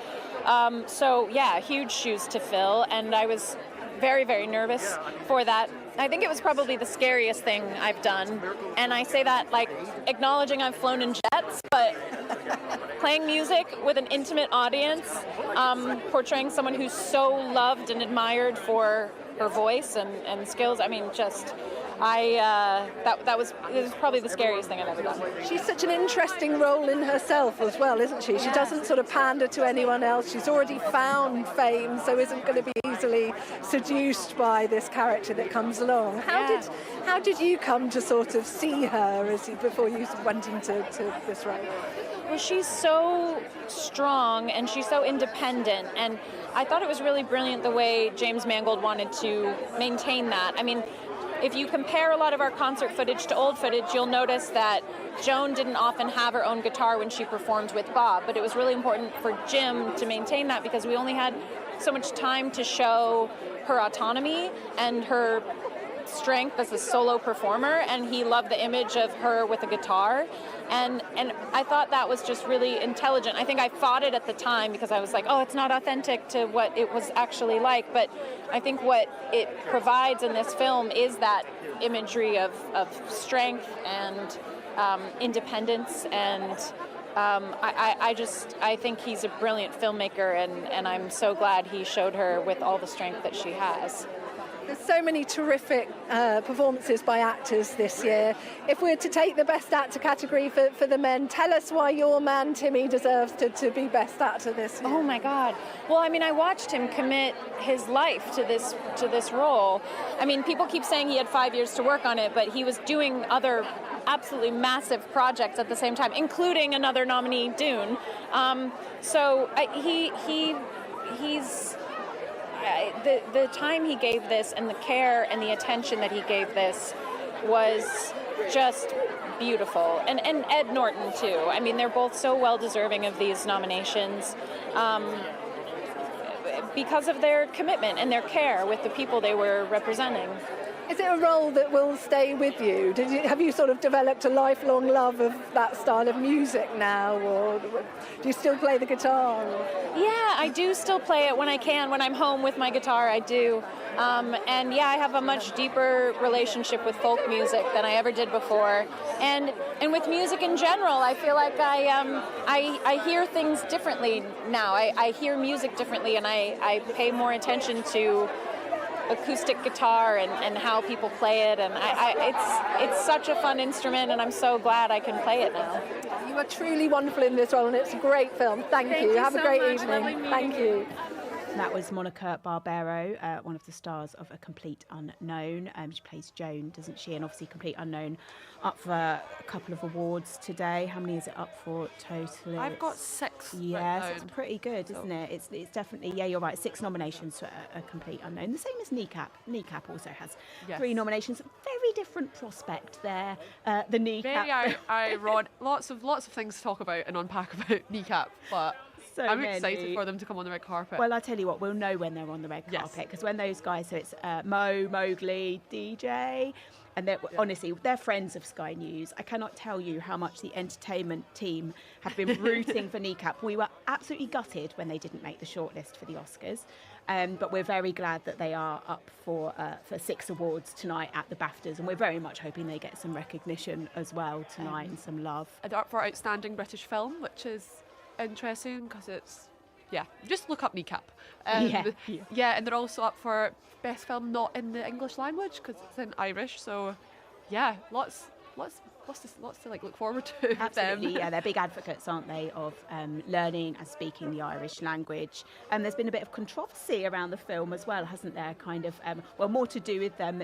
Speaker 19: So yeah, huge shoes to fill, and I was very, very nervous for that. I think it was probably the scariest thing I've done, and I say that like acknowledging I've flown in jets, but playing music with an intimate audience, portraying someone who's so loved and admired for her voice and skills. I mean, just it was probably the scariest thing I've ever done.
Speaker 2: She's such an interesting role in herself as well, isn't she? She doesn't sort of pander to anyone else. She's already found fame, so isn't going to be easily seduced by this character that comes along. How did you come to sort of see her before you went into this role?
Speaker 19: Well, she's so strong and she's so independent, and I thought it was really brilliant the way James Mangold wanted to maintain that. I mean, if you compare a lot of our concert footage to old footage, you'll notice that Joan didn't often have her own guitar when she performed with Bob, but it was really important for Jim to maintain that because we only had so much time to show her autonomy and her strength as a solo performer, and he loved the image of her with a guitar, and I thought that was just really intelligent. I think I fought it at the time because I was like, oh, it's not authentic to what it was actually like, but I think what it provides in this film is that imagery of strength and independence, and I think he's a brilliant filmmaker, and I'm so glad he showed her with all the strength that she has.
Speaker 2: There's so many terrific performances by actors this year. If we're to take the Best Actor category for the men, tell us why your man Timmy deserves to be Best Actor this year.
Speaker 19: Oh my God. Well, I mean, I watched him commit his life to this role. I mean, people keep saying he had 5 years to work on it, but he was doing other absolutely massive projects at the same time, including another nominee, Dune. He's... The time he gave this and the care and the attention that he gave this was just beautiful. And Ed Norton, too. I mean, they're both so well deserving of these nominations because of their commitment and their care with the people they were representing.
Speaker 2: Is it a role that will stay with you? Have you sort of developed a lifelong love of that style of music now, or do you still play the guitar?
Speaker 19: Yeah, I do still play it when I can. When I'm home with my guitar, I do. And yeah, I have a much deeper relationship with folk music than I ever did before. And with music in general, I feel like I hear things differently now. I hear music differently, and I pay more attention to acoustic guitar and how people play it, and it's such a fun instrument, and I'm so glad I can play it now.
Speaker 2: You are truly wonderful in this role, and it's a great film. Thank you. Have a great evening. Thank you.
Speaker 1: That was Monica Barbero, one of the stars of A Complete Unknown. She plays Joan, doesn't she? And obviously Complete Unknown up for a couple of awards today. How many is it up for totally?
Speaker 3: I've got 6.
Speaker 1: Yes, it's pretty good, isn't it? It's definitely, yeah, you're right, 6 nominations for A Complete Unknown. The same as Kneecap. Kneecap also has 3 nominations. Very different prospect there, the Kneecap.
Speaker 3: Very ironic. Lots of things to talk about and unpack about Kneecap, but I'm excited for them to come on the red carpet.
Speaker 1: Well, I'll tell you what, we'll know when they're on the red carpet, because when those guys, so it's Mowgli, DJ, and honestly, they're friends of Sky News. I cannot tell you how much the entertainment team have been rooting for Kneecap. We were absolutely gutted when they didn't make the shortlist for the Oscars, but we're very glad that they are up for 6 awards tonight at the BAFTAs, and we're very much hoping they get some recognition as well tonight and some love.
Speaker 3: And up for Outstanding British Film, which is interesting because it's just look up Kneecap. And they're also up for best film not in the English language because it's in Irish, so lots to look forward to.
Speaker 1: Absolutely, yeah, they're big advocates, aren't they, of learning and speaking the Irish language. And there's been a bit of controversy around the film as well, hasn't there? Kind of, more to do with them.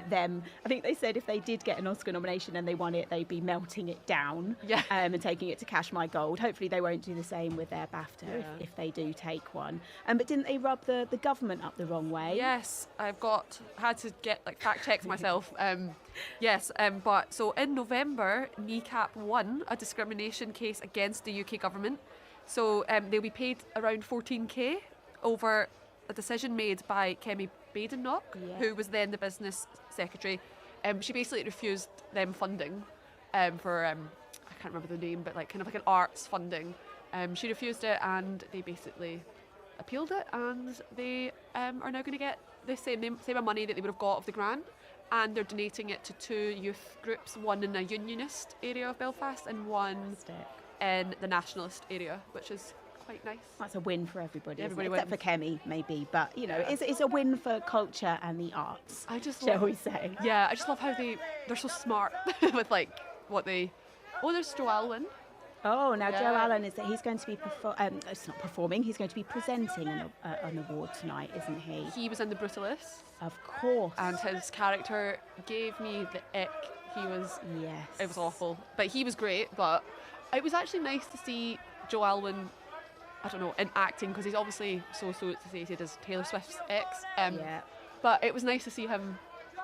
Speaker 1: I think they said if they did get an Oscar nomination and they won it, they'd be melting it down and taking it to Cash My Gold. Hopefully they won't do the same with their BAFTA if they do take one. But didn't they rub the government up the wrong way?
Speaker 3: Yes, had to get fact checks myself. But so in November, Kneecap won a discrimination case against the UK government. So they'll be paid around 14k over a decision made by Kemi Badenoch, who was then the business secretary. She basically refused them funding for, I can't remember the name, but like kind of like an arts funding. She refused it, and they basically appealed it, and they are now going to get the same amount of money that they would have got of the grant, and they're donating it to 2 youth groups, one in a unionist area of Belfast and one in the nationalist area, which is quite nice.
Speaker 1: That's a win for everybody,
Speaker 3: Everybody
Speaker 1: except for Kemi, maybe. But, you know, it's a win for culture and the arts, shall we say.
Speaker 3: Yeah, I just love how they're so smart with, like, what they... Oh, there's Joe Alwyn.
Speaker 1: Oh, now Joe Allen he's going to be it's not performing. He's going to be presenting an award tonight, isn't he?
Speaker 3: He was in The Brutalist.
Speaker 1: Of course.
Speaker 3: And his character gave me the ick. It was awful. But he was great. But it was actually nice to see Joe Alwyn, I don't know, in acting, because he's obviously so associated as Taylor Swift's ex. But it was nice to see him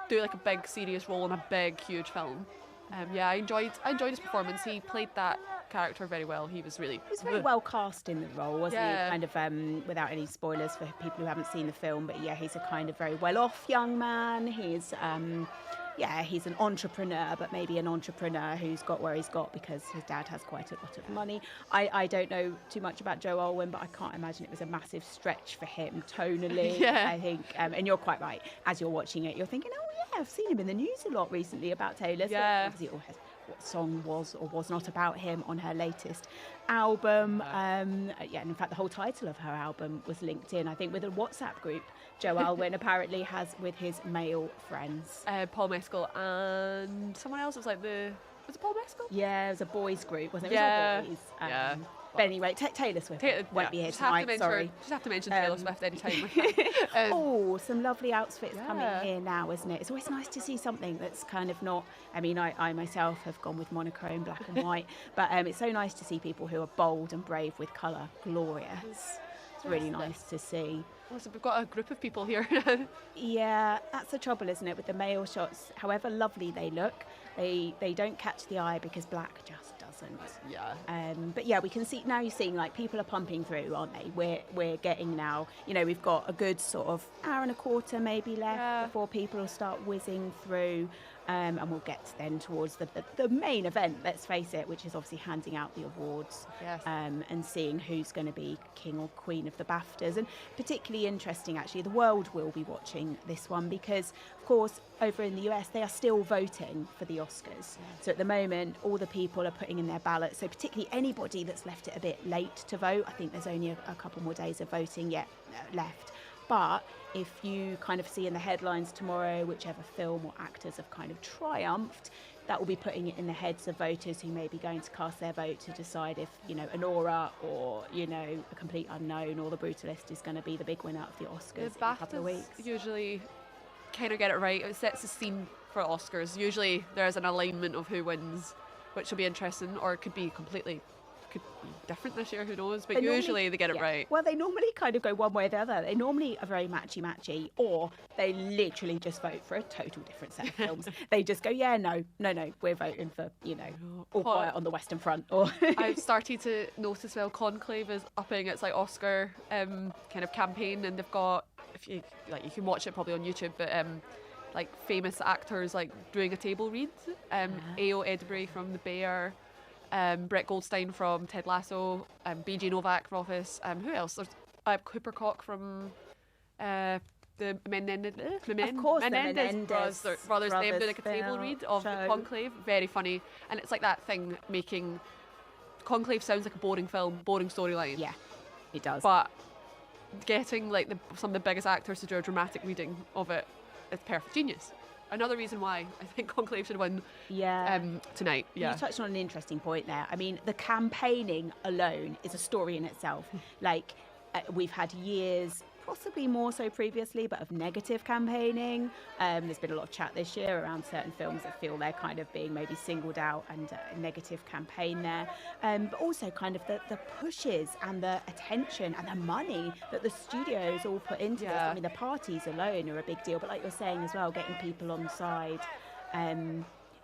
Speaker 3: do like a big serious role in a big huge film. I enjoyed his performance. He played that character very well. He was very
Speaker 1: well cast in the role, wasn't he? Kind of without any spoilers for people who haven't seen the film, but he's a kind of very well-off young man. He's he's an entrepreneur, but maybe an entrepreneur who's got where he's got because his dad has quite a lot of money. I don't know too much about Joe Alwyn, but I can't imagine it was a massive stretch for him tonally. I think, and you're quite right. As you're watching it, you're thinking, oh yeah, I've seen him in the news a lot recently about Taylor. So obviously it all has what song was or was not about him on her latest album. And in fact, the whole title of her album was linked in, I think, with a WhatsApp group Joe Alwyn apparently has with his male friends.
Speaker 3: Paul Mescal and someone else. It was like was it Paul Mescal?
Speaker 1: Yeah, it was a boys group, wasn't it? It was all boys. But anyway, Taylor Swift won't be here tonight, sorry.
Speaker 3: Just have to mention Taylor Swift anytime.
Speaker 1: Some lovely outfits coming here now, isn't it? It's always nice to see something that's kind of not... I mean, I myself have gone with monochrome, black and white, but it's so nice to see people who are bold and brave with colour. Glorious. It's really nice to see.
Speaker 3: So we've got a group of people here.
Speaker 1: Yeah, that's the trouble, isn't it, with the male shots. However lovely they look, they don't catch the eye because black just doesn't. But we can see now. You're seeing like people are pumping through, aren't they? We're getting now. You know, we've got a good sort of hour and a quarter maybe left before people will start whizzing through. And we'll get then towards the main event, let's face it, which is obviously handing out the awards and seeing who's going to be king or queen of the BAFTAs. And particularly interesting, actually, the world will be watching this one because, of course, over in the US, they are still voting for the Oscars. So at the moment, all the people are putting in their ballots. So particularly anybody that's left it a bit late to vote, I think there's only a couple more days of voting left. But if you kind of see in the headlines tomorrow, whichever film or actors have kind of triumphed, that will be putting it in the heads of voters who may be going to cast their vote to decide if, you know, Anora or, you know, A Complete Unknown or The Brutalist is going to be the big winner of the Oscars in a couple of weeks.
Speaker 3: Usually kind of get it right. It sets the scene for Oscars. Usually there's an alignment of who wins, which will be interesting, or it could be different this year, who knows, but usually they get it right.
Speaker 1: Well, they normally kind of go one way or the other. They normally are very matchy, or they literally just vote for a total different set of films. They just go, no, we're voting for, you know, All Quiet on the Western Front. Or
Speaker 3: I've started to notice, Conclave is upping its like Oscar kind of campaign, and they've got, if you like, you can watch it probably on YouTube, but like famous actors like doing a table read. A.O. Edbury from The Bear, Brett Goldstein from Ted Lasso, B.J. Novak from Office. Who else? There's Cooper Cock from the Menendez brothers. Them doing like a table read of the Conclave. Very funny, and it's like that thing making Conclave sounds like a boring film, boring storyline.
Speaker 1: Yeah, it does.
Speaker 3: But getting like some of the biggest actors to do a dramatic reading of it is perfect. Genius. Another reason why I think Conclave should win tonight.
Speaker 1: You touched on an interesting point there. I mean, the campaigning alone is a story in itself. Like, we've had years, possibly more so previously, but of negative campaigning. There's been a lot of chat this year around certain films that feel they're kind of being maybe singled out and a negative campaign there. But also kind of the pushes and the attention and the money that the studios all put into this. I mean, the parties alone are a big deal, but like you're saying as well, getting people on side.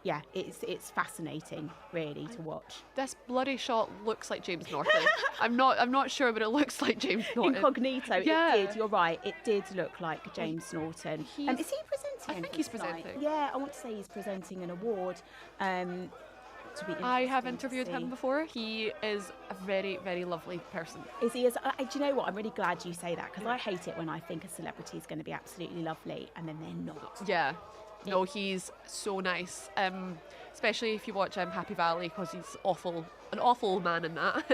Speaker 1: yeah, it's fascinating, really, to watch.
Speaker 3: This bloody shot looks like James Norton. I'm not sure, but it looks like James Norton.
Speaker 1: Incognito,
Speaker 3: yeah.
Speaker 1: It did. You're right. It did look like James Norton. Is he presenting?
Speaker 3: I think he's presenting.
Speaker 1: Yeah, I want to say he's presenting an award.
Speaker 3: I have interviewed him before. He is a very, very lovely person.
Speaker 1: Is he? Do you know what? I'm really glad you say that, because I hate it when I think a celebrity is going to be absolutely lovely and then they're not.
Speaker 3: Yeah. No, he's so nice. Especially if you watch Happy Valley, because he's an awful man in that.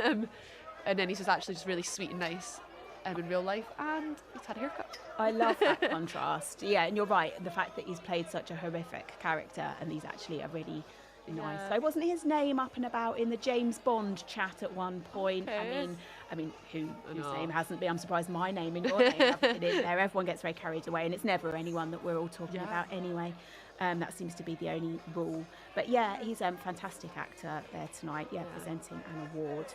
Speaker 3: And then he's just really sweet and nice in real life, and he's had a haircut.
Speaker 1: I love that contrast. Yeah, and you're right. The fact that he's played such a horrific character, and he's actually a really nice. So wasn't his name up and about in the James Bond chat at one point? I mean, whose name hasn't been? I'm surprised my name and your name haven't been in there. Everyone gets very carried away, and it's never anyone that we're all talking about anyway. That seems to be the only rule. But yeah, he's a fantastic actor there tonight. Yeah, presenting an award.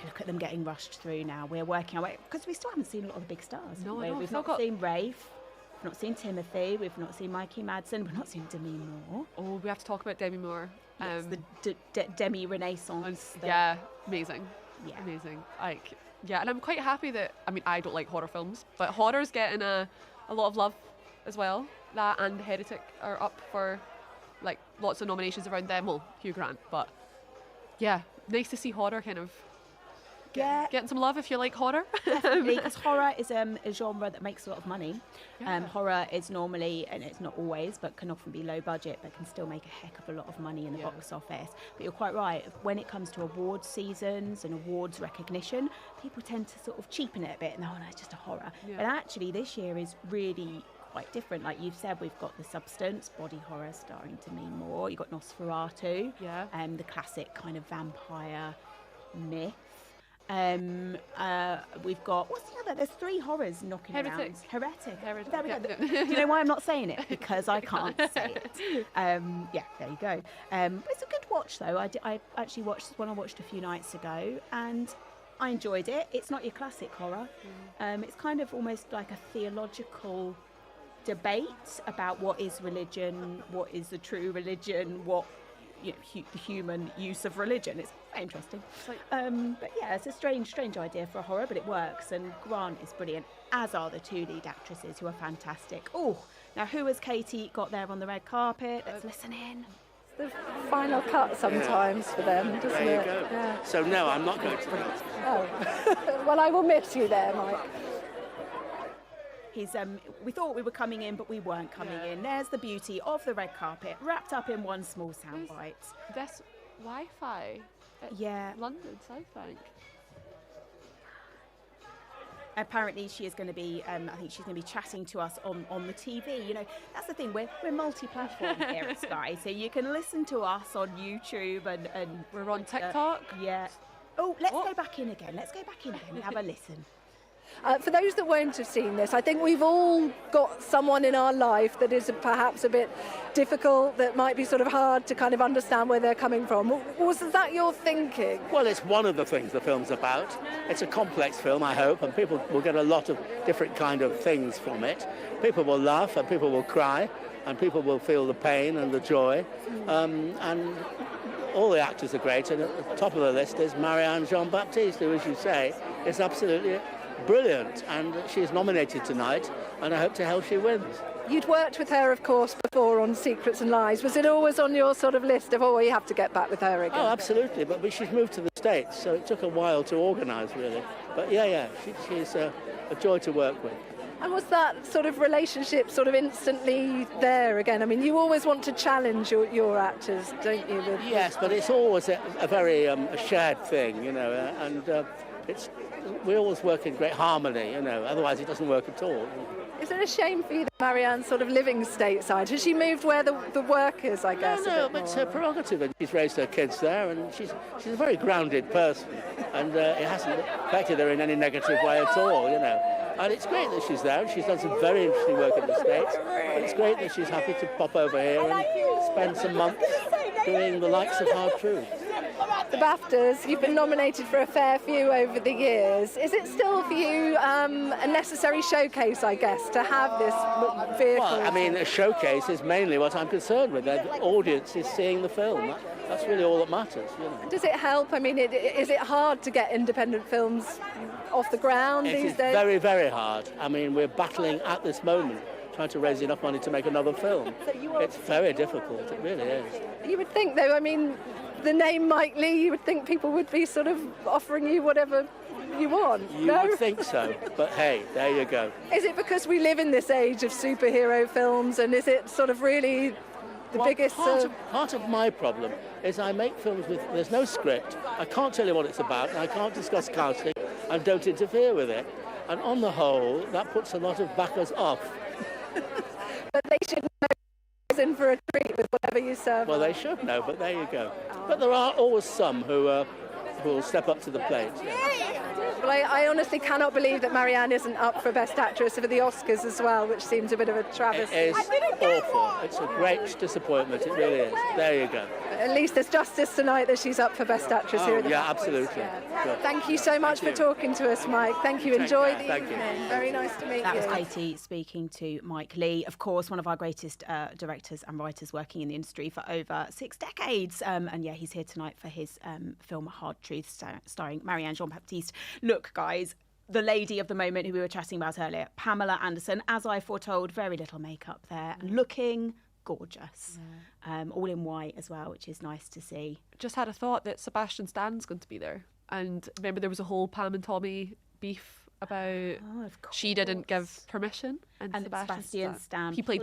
Speaker 1: Look at them getting rushed through now. We're working our way, because we still haven't seen a lot of the big stars.
Speaker 3: No,
Speaker 1: we've not seen Rafe. We've not seen Timothy, we've not seen Mikey Madsen, we've not seen Demi Moore.
Speaker 3: Oh, we have to talk about Demi Moore.
Speaker 1: Yes, the Demi Renaissance.
Speaker 3: Yeah, amazing. Yeah. Amazing. And I'm quite happy that, I don't like horror films, but horror's getting a lot of love as well. That and Heretic are up for lots of nominations around them. Well, Hugh Grant, but yeah, nice to see horror kind of getting some love if you like horror.
Speaker 1: Definitely, because horror is a genre that makes a lot of money. Horror is normally, and it's not always, but can often be low budget, but can still make a heck of a lot of money in the box office. But you're quite right, when it comes to awards seasons and awards recognition, people tend to sort of cheapen it a bit, and no, it's just a horror. But actually this year is really quite different. Like you've said, we've got The Substance, body horror starring Demi Moore. You've got Nosferatu, the classic kind of vampire myth. We've got, what's the other? There's 3 horrors knocking around. Heretic. There we go. Do you know why I'm not saying it? Because I can't say it. There you go. But it's a good watch though. I actually watched one I watched a few nights ago, and I enjoyed it. It's not your classic horror. It's kind of almost like a theological debate about what is religion, what is the true religion, what the human use of religion. It's quite interesting. But yeah, it's a strange idea for a horror, but it works. And Grant is brilliant, as are the 2 lead actresses, who are fantastic. Oh, now who has Katie got there on the red carpet? Let's listen in.
Speaker 2: It's the final cut sometimes for them, doesn't it?
Speaker 20: There you go.
Speaker 2: Yeah.
Speaker 20: So no, I'm not going to that.
Speaker 2: Oh, well, I will miss you there, Mike.
Speaker 1: We thought we were coming in, but we weren't coming in. There's the beauty of the red carpet, wrapped up in one small soundbite.
Speaker 3: That's Wi-Fi. London, South Bank.
Speaker 1: Apparently, she is going to be. I think she's going to be chatting to us on the TV. You know, that's the thing. We're multi-platform here at Sky, so you can listen to us on YouTube and
Speaker 3: we're on TikTok.
Speaker 1: Oh, let's go back in again. And have a listen.
Speaker 2: For those that won't have seen this, I think we've all got someone in our life that is perhaps a bit difficult, that might be sort of hard to kind of understand where they're coming from. Was that your thinking?
Speaker 20: Well, it's one of the things the film's about. It's a complex film, I hope, and people will get a lot of different kind of things from it. People will laugh and people will cry and people will feel the pain and the joy. And all the actors are great, and at the top of the list is Marianne Jean-Baptiste, who, as you say, is absolutely brilliant, and she's nominated tonight, and I hope to hell she wins.
Speaker 2: You'd worked with her, of course, before on Secrets and Lies. Was it always on your sort of list of, you have to get back with her again?
Speaker 20: Oh, absolutely, but she's moved to the States, so it took a while to organise, really. But she's a joy to work with.
Speaker 2: And was that sort of relationship sort of instantly there again? I mean, you always want to challenge your actors, don't you?
Speaker 20: Yes, but it's always a very shared thing, and we always work in great harmony, otherwise it doesn't work at all.
Speaker 2: Is it a shame for you that Marianne's sort of living stateside? Has she moved where the work is, I guess?
Speaker 20: No, but it's her prerogative, and she's raised her kids there, and she's a very grounded person, and it hasn't affected her in any negative way at all, And it's great that she's there, and she's done some very interesting work in the States, but it's great that she's happy to pop over here and spend some months doing the likes of Hard Truth.
Speaker 2: the BAFTAs, you've been nominated for a fair few over the years. Is it still for you a necessary showcase, I guess, to have this vehicle?
Speaker 20: Well, I mean, a showcase is mainly what I'm concerned with. The audience is seeing the film. That's really all that matters. You know.
Speaker 2: Does it help? I mean, is it hard to get independent films off the ground these days?
Speaker 20: It is very, very hard. I mean, we're battling at this moment, trying to raise enough money to make another film. It's very difficult, it really is.
Speaker 2: You would think, though, I mean, the name Mike Leigh, you would think people would be sort of offering you whatever you want.
Speaker 20: You would think so, but hey, there you go.
Speaker 2: Is it because we live in this age of superhero films, and is it sort of really the biggest...
Speaker 20: Part of my problem is I make films with, there's no script, I can't tell you what it's about, and I can't discuss casting, and don't interfere with it. And on the whole, that puts a lot of backers off.
Speaker 2: But they should know it's in for a treat with whatever you serve.
Speaker 20: Well, they should know, but there you go. But there are always some who will step up to the plate. Yeah.
Speaker 2: Well, I honestly cannot believe that Marianne isn't up for Best Actress for the Oscars as well, which seems a bit of a travesty.
Speaker 20: It is awful. It's a great disappointment. It really is. There you go.
Speaker 2: At least there's justice tonight that she's up for Best Actress here at the
Speaker 20: Yeah,
Speaker 2: BAFTAs.
Speaker 20: absolutely.
Speaker 2: Yeah.
Speaker 20: Good.
Speaker 2: Thank you so much for talking to us, Mike. Thank you. Enjoy the
Speaker 20: Thank
Speaker 2: evening.
Speaker 20: you.
Speaker 2: Very nice to meet
Speaker 1: That
Speaker 2: you.
Speaker 1: was Katie speaking to Mike Leigh, of course, one of our greatest directors and writers working in the industry for over 6 decades. And yeah, he's here tonight for his film Hard Truth, starring Marianne Jean-Baptiste. Look, guys, the lady of the moment who we were chatting about earlier, Pamela Anderson, as I foretold, very little makeup there, and looking gorgeous. All in white as well, which is nice to see.
Speaker 3: Just had a thought that Sebastian Stan's going to be there. And remember there was a whole Pam and Tommy beef about she didn't give permission. And
Speaker 1: Sebastian Stan
Speaker 3: he played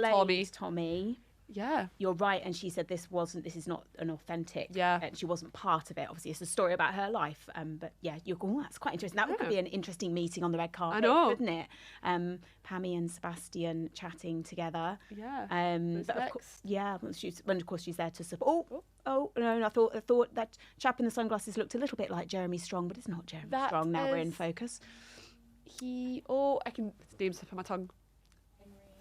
Speaker 1: Tommy.
Speaker 3: Yeah.
Speaker 1: You're right, and she said this is not an authentic. Yeah. She wasn't part of it. Obviously, it's a story about her life. But yeah, that's quite interesting. That could be an interesting meeting on the red carpet, couldn't it? Pammy and Sebastian chatting together.
Speaker 3: Yeah.
Speaker 1: But of course, when of course she's there to support. Oh no! I thought that chap in the sunglasses looked a little bit like Jeremy Strong, but it's not Jeremy Strong. Now we're in focus.
Speaker 3: His name's up on my tongue.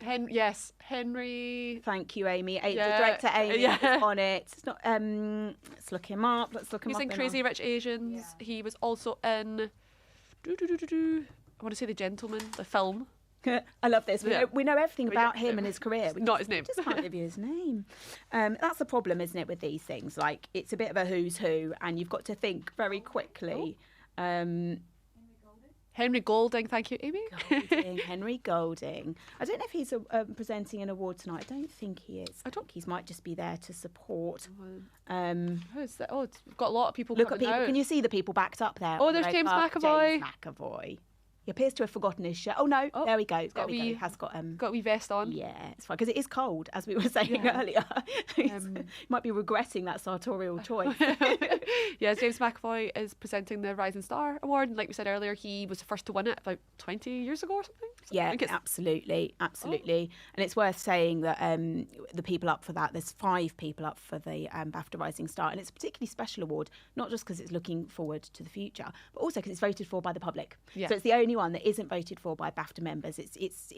Speaker 3: Henry.
Speaker 1: Thank you, Amy. The director Amy is on it. It's not. Let's look him up.
Speaker 3: He's in Crazy Rich Asians. Yeah. He was also in. I want to say The Gentleman, the film.
Speaker 1: I love this. We know everything about him and his career.
Speaker 3: Not his name.
Speaker 1: Just can't give you his name. That's the problem, isn't it, with these things? Like, it's a bit of a who's who, and you've got to think very quickly.
Speaker 3: Henry Golding, thank you, Amy.
Speaker 1: Henry Golding. I don't know if he's presenting an award tonight. I don't think he is. I think he might just be there to support.
Speaker 3: Who's that? Oh, it's got a lot of people.
Speaker 1: Look at people. Can you see the people backed up there?
Speaker 3: Oh, there's James McAvoy.
Speaker 1: James McAvoy. He appears to have forgotten his shirt. Oh no, there we go. There we go. He has got
Speaker 3: a wee vest on.
Speaker 1: Yeah, it's fine because it is cold, as we were saying earlier. He might be regretting that sartorial choice.
Speaker 3: Yeah, James McAvoy is presenting the Rising Star Award, and like we said earlier, he was the first to win it about 20 years ago or something.
Speaker 1: Yeah, absolutely. And it's worth saying that the people up for that, there's 5 people up for the BAFTA Rising Star, and it's a particularly special award, not just because it's looking forward to the future, but also because it's voted for by the public. Yeah. So it's the only one that isn't voted for by BAFTA members. It's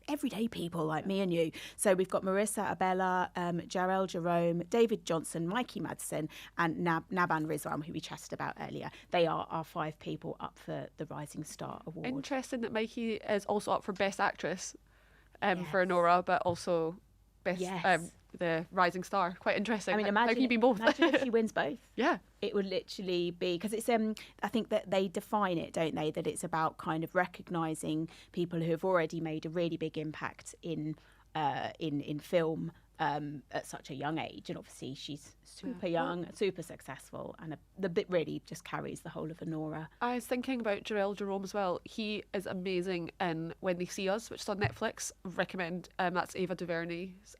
Speaker 1: everyday people like me and you. So we've got Marissa Abella, Jarell Jerome, David Johnson, Mikey Madsen, and Naban Rizwan, who we chatted about earlier. They are our 5 people up for the Rising Star Award.
Speaker 3: Interesting that Mikey is also up for Best Actress for Anora, but also Best the Rising Star. Quite interesting.
Speaker 1: I mean,
Speaker 3: how can you be both?
Speaker 1: Imagine if he wins both.
Speaker 3: Yeah.
Speaker 1: It would literally be, because it's I think that they define it, don't they, that it's about kind of recognising people who have already made a really big impact in film at such a young age. And obviously she's super young, super successful, and the bit really just carries the whole of Anora.
Speaker 3: I was thinking about Jarell Jerome as well. He is amazing in When They See Us, which is on Netflix. Recommend. That's Ava DuVernay's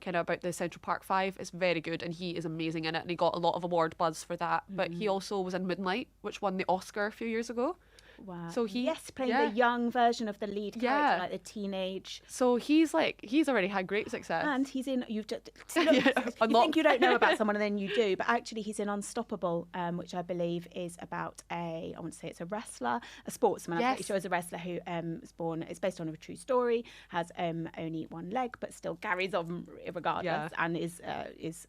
Speaker 3: kind of about the Central Park 5. It's very good, and he is amazing in it, and he got a lot of award buzz for that. But he also was in Moonlight, which won the Oscar a few years ago.
Speaker 1: Wow.
Speaker 3: So he
Speaker 1: playing the young version of the lead character, like the teenage.
Speaker 3: So he's already had great success.
Speaker 1: And he's in. You think you don't know about someone, and then you do. But actually, he's in Unstoppable, which I believe is about I want to say it's a wrestler, a sportsman. I'm pretty sure it's a wrestler who was born. It's based on a true story. Has only one leg, but still carries on regardless, and is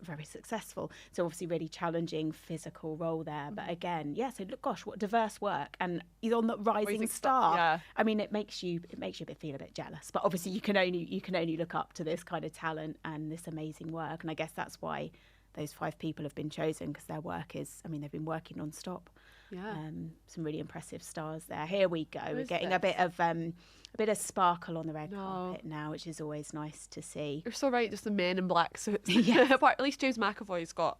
Speaker 1: very successful. So obviously, really challenging physical role there. But again, so look, gosh, what diverse work, and he's on the rising star.
Speaker 3: Yeah.
Speaker 1: I mean, it makes you feel a bit jealous. But obviously, you can only look up to this kind of talent and this amazing work. And I guess that's why those 5 people have been chosen, because their work is. I mean, they've been working non-stop.
Speaker 3: Yeah.
Speaker 1: Some really impressive stars there. Here we go. We're getting a bit of sparkle on the red carpet now, which is always nice to see.
Speaker 3: You're so right. Just the men in black suits. At least James McAvoy's got.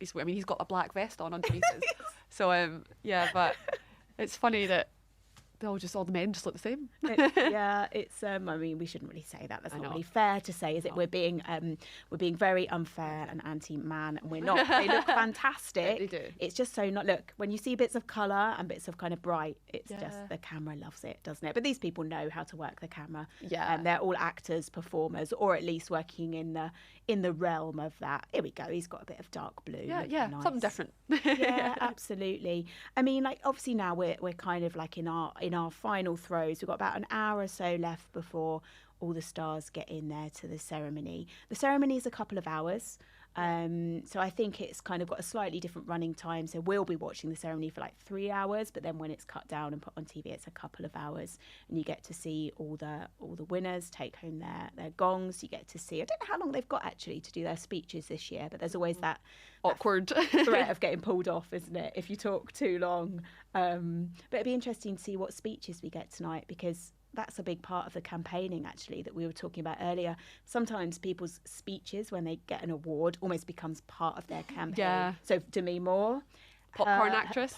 Speaker 3: He's got a black vest on underneath his. So but it's funny that all the men just look the same.
Speaker 1: It's I mean, we shouldn't really say that. That's not really fair to say, is it? We're being very unfair and anti-man, and we're not. They look fantastic.
Speaker 3: They do.
Speaker 1: It's just so not. Look, when you see bits of colour and bits of kind of bright, it's just the camera loves it, doesn't it? But these people know how to work the camera. And they're all actors, performers, or at least working in the realm of that. Here we go. He's got a bit of dark blue.
Speaker 3: Nice. Something different.
Speaker 1: Absolutely. I mean, like, obviously now we're kind of like in our final throes. We've got about an hour or so left before all the stars get in there to the ceremony. The ceremony is a couple of hours. So I think it's kind of got a slightly different running time. So we'll be watching the ceremony for like 3 hours, but then when it's cut down and put on TV, it's a couple of hours, and you get to see all the winners take home their gongs. You get to see. I don't know how long they've got actually to do their speeches this year, but there's always that
Speaker 3: awkward
Speaker 1: threat of getting pulled off, isn't it, if you talk too long? But it'd be interesting to see what speeches we get tonight, because that's a big part of the campaigning, actually, that we were talking about earlier. Sometimes people's speeches, when they get an award, almost becomes part of their campaign.
Speaker 3: Yeah.
Speaker 1: So Demi Moore,
Speaker 3: Popcorn actress.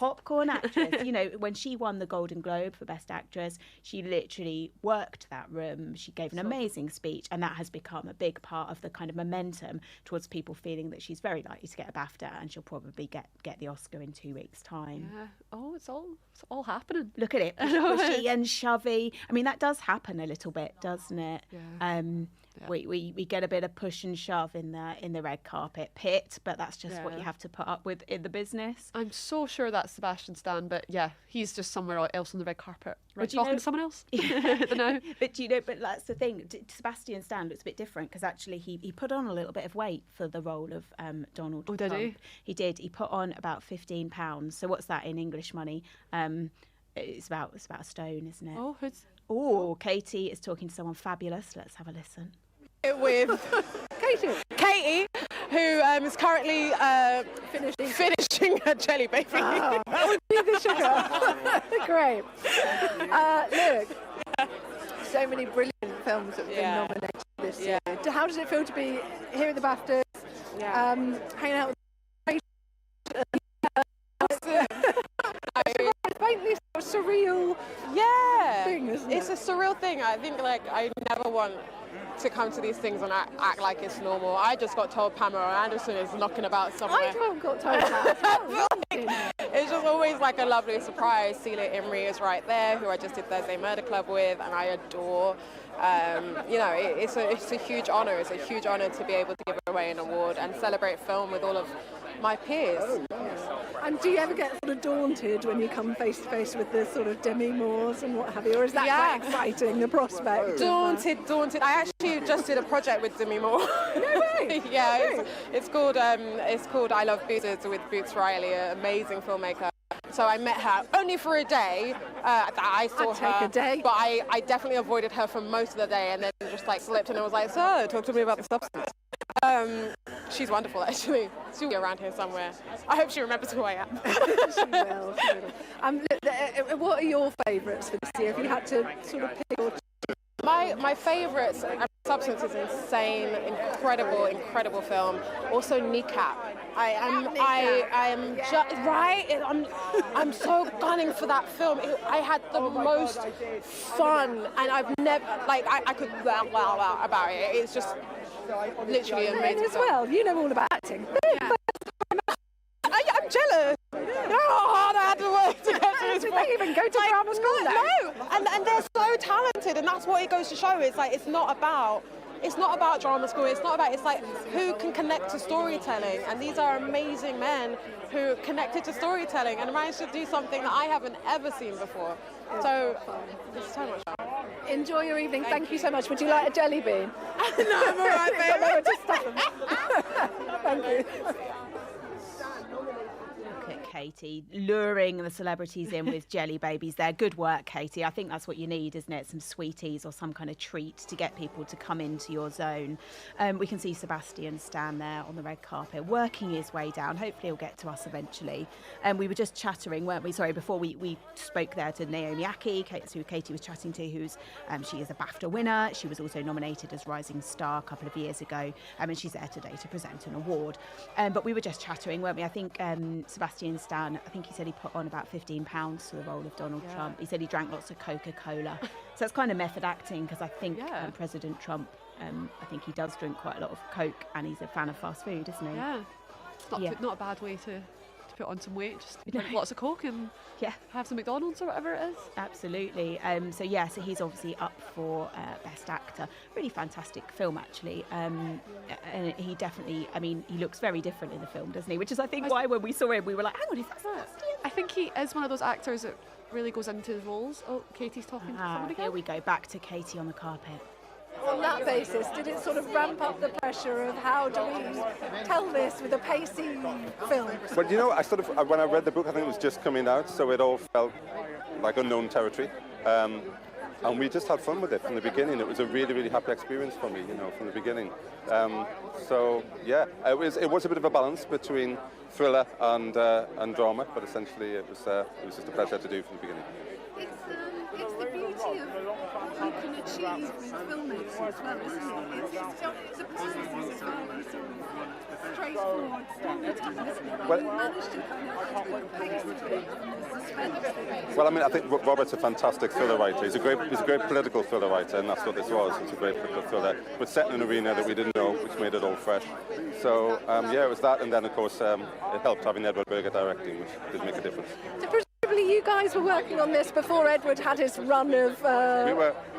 Speaker 1: You know, when she won the Golden Globe for Best Actress, she literally worked that room. She gave an amazing speech, and that has become a big part of the kind of momentum towards people feeling that she's very likely to get a BAFTA, and she'll probably get the Oscar in 2 weeks' time.
Speaker 3: Yeah. Oh, it's all happening.
Speaker 1: Look at it, pushy and shovey. I mean, that does happen a little bit, doesn't it?
Speaker 3: Yeah.
Speaker 1: We get a bit of push and shove in the red carpet pit, but that's just what you have to put up with in the business.
Speaker 3: I'm so sure that's Sebastian Stan, but he's just somewhere else on the red carpet.
Speaker 1: But
Speaker 3: talking to someone else. I don't know.
Speaker 1: But that's the thing. Sebastian Stan looks a bit different, because actually he put on a little bit of weight for the role of Donald Trump.
Speaker 3: Did he?
Speaker 1: He did. He put on about 15 pounds. So what's that in English money? It's about a stone, isn't it? Oh, Katie is talking to someone fabulous. Let's have a listen.
Speaker 21: With Katie, who is currently finishing her jelly baby.
Speaker 2: Oh, the sugar. Great. Look, so many brilliant films that have been nominated this year. How does it feel to be here at the BAFTAs, hanging out with it's faintly surreal thing, isn't it?
Speaker 21: It's a surreal thing. I think I never want to come to these things and act like it's normal. I just got told Pamela Anderson is knocking about somewhere.
Speaker 2: I haven't got told that.
Speaker 21: It's just always like a lovely surprise. Celia Imrie is right there, who I just did Thursday Murder Club with, and I adore. It's a huge honour. It's a huge honour to be able to give away an award and celebrate film with all of my peers.
Speaker 2: And do you ever get sort of daunted when you come face to face with the sort of Demi Moores and what have you, or is that quite exciting, the prospect?
Speaker 21: Daunted. I actually just did a project with Demi Moore.
Speaker 2: No way.
Speaker 21: It's called I Love Boots with Boots Riley, an amazing filmmaker. So I met her only for a day. I saw her,
Speaker 2: a day.
Speaker 21: But I definitely avoided her for most of the day, and then just slipped, and I was like, "So, talk to me about the substance." She's wonderful, actually. She'll be around here somewhere. I hope she remembers who I am.
Speaker 2: She will. What are your favourites for this year? If you had to sort of pick or choose?
Speaker 21: My favourites, Substance is insane, incredible film. Also Kneecap. I'm so gunning for that film. I had the most fun, and I've never I could wow about it. It's just literally amazing.
Speaker 2: As well, you know all about acting.
Speaker 21: I'm jealous. How hard I had to work to get to this point.
Speaker 2: even go to drama school now.
Speaker 21: No, and they're so talented, and that's what it goes to show. It's like it's not about drama school. It's like who can connect to storytelling, and these are amazing men who connected to storytelling and managed to do something that I haven't ever seen before. So it's so much fun.
Speaker 2: Enjoy your evening. Thank you so much. Would you like a jelly bean?
Speaker 21: No, I'm all right, babe.
Speaker 2: Just stuff them. Thank you.
Speaker 1: Look at Katie luring the celebrities in with jelly babies there. Good work, Katie. I think that's what you need, isn't it? Some sweeties or some kind of treat to get people to come into your zone. We can see Sebastian Stan there on the red carpet, working his way down. Hopefully he'll get to us eventually. We were just chattering, weren't we? Sorry, before we spoke there to Naomi Ackie, who Katie was chatting to, who's she is a BAFTA winner. She was also nominated as Rising Star a couple of years ago, and she's there today to present an award. But we were just chattering, weren't we? I think Sebastian Stan, I think he said he put on about £15 for the role of Donald Trump. He said he drank lots of Coca-Cola. So it's kind of method acting, because I think President Trump, I think he does drink quite a lot of Coke, and he's a fan of fast food, isn't he?
Speaker 3: Yeah. It's not a bad way to put on some weight, just drink lots of Coke and have some McDonald's or whatever it is.
Speaker 1: Absolutely. So he's obviously up for Best Actor. Really fantastic film, actually. And he definitely, he looks very different in the film, doesn't he? Which is, I think, why when we saw him, we were like, hang on, is that Sebastian?
Speaker 3: I think he is one of those actors that really goes into the roles. Oh, Katie's talking to somebody.
Speaker 1: Here we go, back to Katie on the carpet.
Speaker 2: On that basis, did it sort of ramp up the pressure of how do we tell this with a pacey film?
Speaker 4: Well, I sort of, when I read the book, I think it was just coming out, so it all felt like unknown territory. And we just had fun with it from the beginning. It was a really, really happy experience for me, from the beginning. It was a bit of a balance between thriller and drama, but essentially it was just a pleasure to do from the beginning.
Speaker 2: It's the beauty of what you can achieve with filmmaking as well, isn't it? It's a process as well, it's sort of straightforward storytelling, isn't it?
Speaker 4: Well,
Speaker 2: you managed to kind of pace it and the suspense.
Speaker 4: Well, I think Robert's a fantastic thriller writer. He's a great political thriller writer, and that's what this was. It's a great political thriller, but set in an arena that we didn't know, which made it all fresh. So, it was that, and then, of course, it helped having Edward Berger directing, which did make a difference.
Speaker 2: So presumably you guys were working on this before Edward had his run of...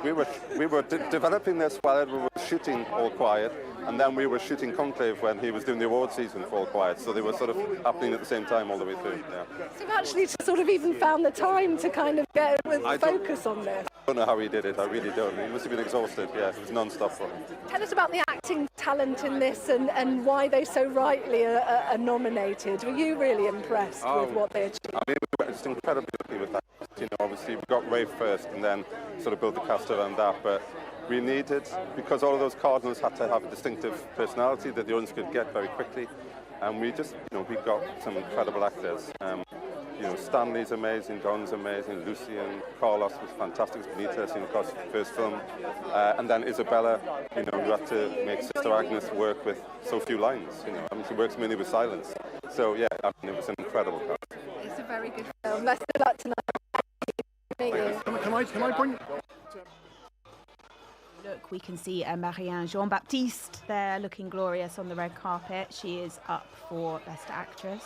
Speaker 4: We were developing this while Edward was shooting All Quiet, and then we were shooting Conclave when he was doing the award season for All Quiet, so they were sort of happening at the same time all the way through. Yeah.
Speaker 2: So you've actually sort of even found the time to kind of get with focus on this.
Speaker 4: I don't know how he did it, I really don't. He must have been exhausted, it was non-stop for him.
Speaker 2: Tell us about the acting talent in this and why they so rightly are nominated. Were you really impressed with what they achieved?
Speaker 4: We were just incredibly lucky with that. Obviously we got Ray first and then sort of built the cast around that, but we needed, because all of those cardinals had to have a distinctive personality that the audience could get very quickly, and we just, we got some incredible actors. Stanley's amazing, Don's amazing, Lucian, Carlos was fantastic, Benitez, of course, first film, and then Isabella, who had to make Sister Agnes work with so few lines, she works mainly with silence. So it was an incredible cast.
Speaker 2: It's a very good film. Best of luck tonight.
Speaker 4: Can I point?
Speaker 1: Look, we can see Marianne Jean-Baptiste there looking glorious on the red carpet. She is up for Best Actress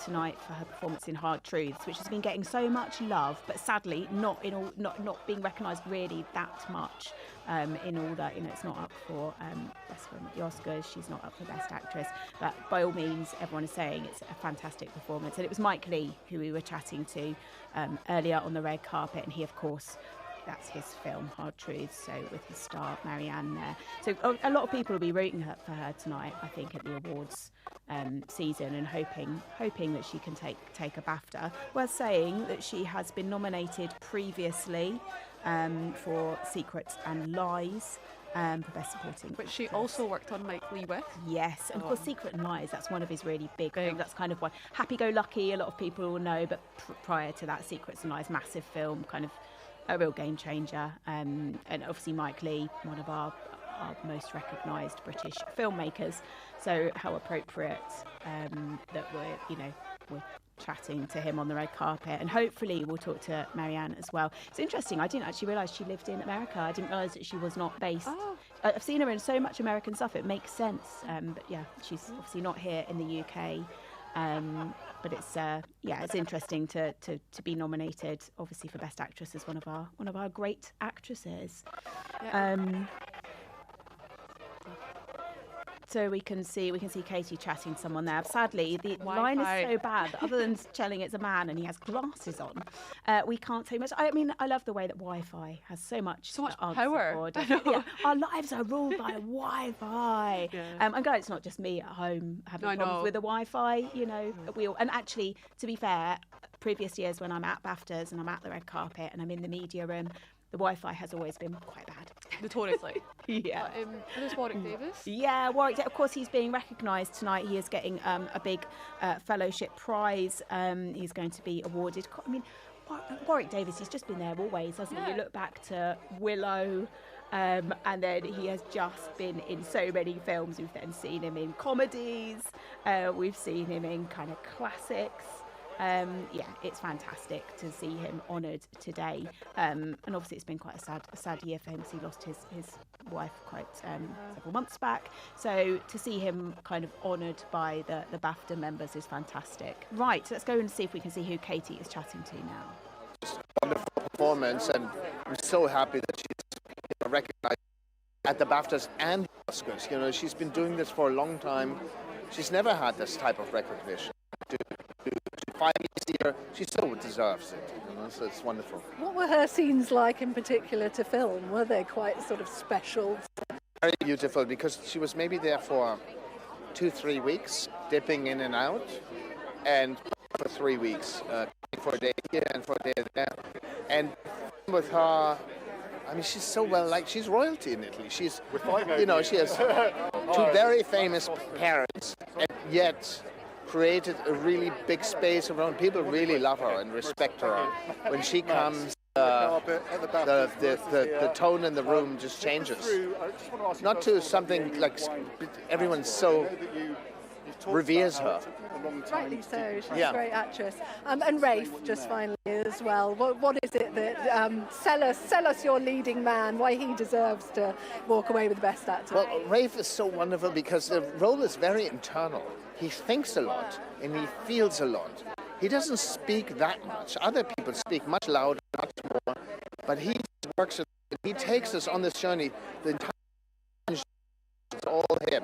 Speaker 1: tonight for her performance in Hard Truths, which has been getting so much love, but sadly not being recognised really that much in all that. It's not up for Best Film at the Oscars. She's not up for Best Actress, but by all means, everyone is saying it's a fantastic performance. And it was Mike Leigh who we were chatting to earlier on the red carpet, and he, of course, that's his film, Hard Truths, so with his star, Marianne there. So a lot of people will be rooting for her tonight, I think, at the awards season, and hoping that she can take a BAFTA. Worth saying that she has been nominated previously for Secrets and Lies, for Best Supporting.
Speaker 3: Which she also worked on Mike Leigh with.
Speaker 1: Yes, and of course Secret and Lies, that's one of his really big films. That's kind of one. Happy-Go-Lucky, a lot of people will know, but prior to that, Secrets and Lies, massive film, kind of a real game changer, and obviously Mike Leigh, one of our most recognised British filmmakers. So how appropriate that we're chatting to him on the red carpet, and hopefully we'll talk to Marianne as well. It's interesting. I didn't actually realise she lived in America. I didn't realise that she was not based. I've seen her in so much American stuff. It makes sense. But yeah, she's obviously not here in the UK. But it's interesting to be nominated, obviously, for Best Actress as one of our great actresses. So we can see Katie chatting to someone there. Sadly, the line is so bad that other than telling it's a man and he has glasses on, we can't say much. I mean, I love the way that Wi-Fi has so much
Speaker 3: power.
Speaker 1: Yeah, our lives are ruled by Wi-Fi. I'm glad it's not just me at home having problems with the Wi-Fi. And actually, to be fair, previous years when I'm at BAFTAs and I'm at the red carpet and I'm in the media room, the Wi-Fi has always been quite bad.
Speaker 3: Notoriously.
Speaker 1: Yeah.
Speaker 3: There's Warwick Davis.
Speaker 1: Yeah, Warwick. Of course, he's being recognised tonight. He is getting a big fellowship prize. He's going to be awarded. I mean, Warwick Davis, he's just been there always, hasn't he? You look back to Willow, and then he has just been in so many films. We've then seen him in comedies. We've seen him in kind of classics. It's fantastic to see him honoured today. And obviously it's been quite a sad year for him because he lost his wife quite several months back. So to see him kind of honoured by the BAFTA members is fantastic. Right, so let's go and see if we can see who Katie is chatting to now.
Speaker 5: Just wonderful performance, and I'm so happy that she's recognised at the BAFTAs and the Oscars. She's been doing this for a long time. She's never had this type of recognition. Finally see her, she so deserves it, so it's wonderful.
Speaker 2: What were her scenes like in particular to film? Were they quite sort of special?
Speaker 5: Very beautiful, because she was maybe there for 2-3 weeks, dipping in and out, and for 3 weeks, for a day here and for a day there. And with her, I mean, she's so well liked. She's royalty in Italy. She's, she has two very famous parents, and yet created a really big space around. People really love her and respect her. When she comes, the tone in the room just changes. Not to something like everyone so reveres her.
Speaker 2: Rightly so. She's a great actress. And Rafe, just finally as well. What is it that sell us your leading man? Why he deserves to walk away with the best actor?
Speaker 5: Well, Rafe is so wonderful because the role is very internal. He thinks a lot and he feels a lot. He doesn't speak that much. Other people speak much louder, much more, but he works. He takes us on this journey. The entire is all him.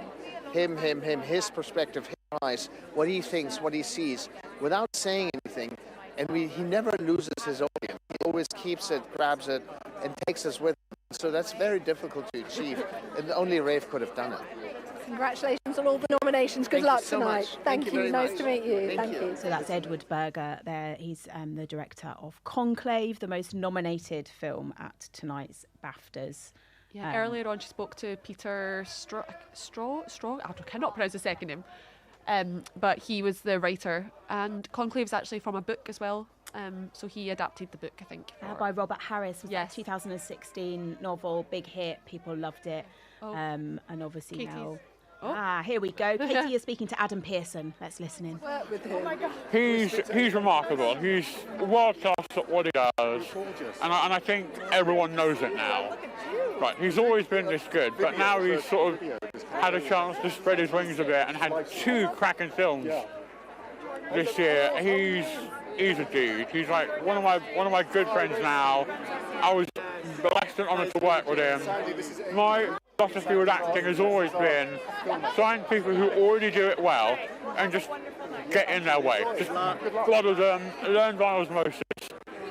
Speaker 5: His perspective, his eyes, what he thinks, what he sees, without saying anything. And he never loses his audience. He always keeps it, grabs it, and takes us with him. So that's very difficult to achieve, and only Rafe could have done it.
Speaker 2: Congratulations on all the nominations. Good luck tonight. Thank you. Nice to meet you. Thank you.
Speaker 1: So that's Edward Berger there. He's the director of Conclave, the most nominated film at tonight's BAFTAs.
Speaker 3: Yeah, earlier on she spoke to Peter Straw. I cannot pronounce the second name. But he was the writer, and Conclave's actually from a book as well. So he adapted the book, I think.
Speaker 1: By Robert Harris. Was that 2016 novel, big hit. People loved it. And obviously Katie's. Now... here we go. Katie is speaking to Adam Pearson. Let's listen in.
Speaker 2: Work with him. Oh my God.
Speaker 22: He's remarkable. He's world class at what he does, and I think everyone knows it now. Right, he's always been this good, but now he's sort of had a chance to spread his wings a bit and had 2 cracking films this year. He's a dude. He's like one of my good friends now. I was blessed and honoured to work with him. My philosophy with acting has always been find people who already do it well and just get in their way. Just follow them, learn by osmosis,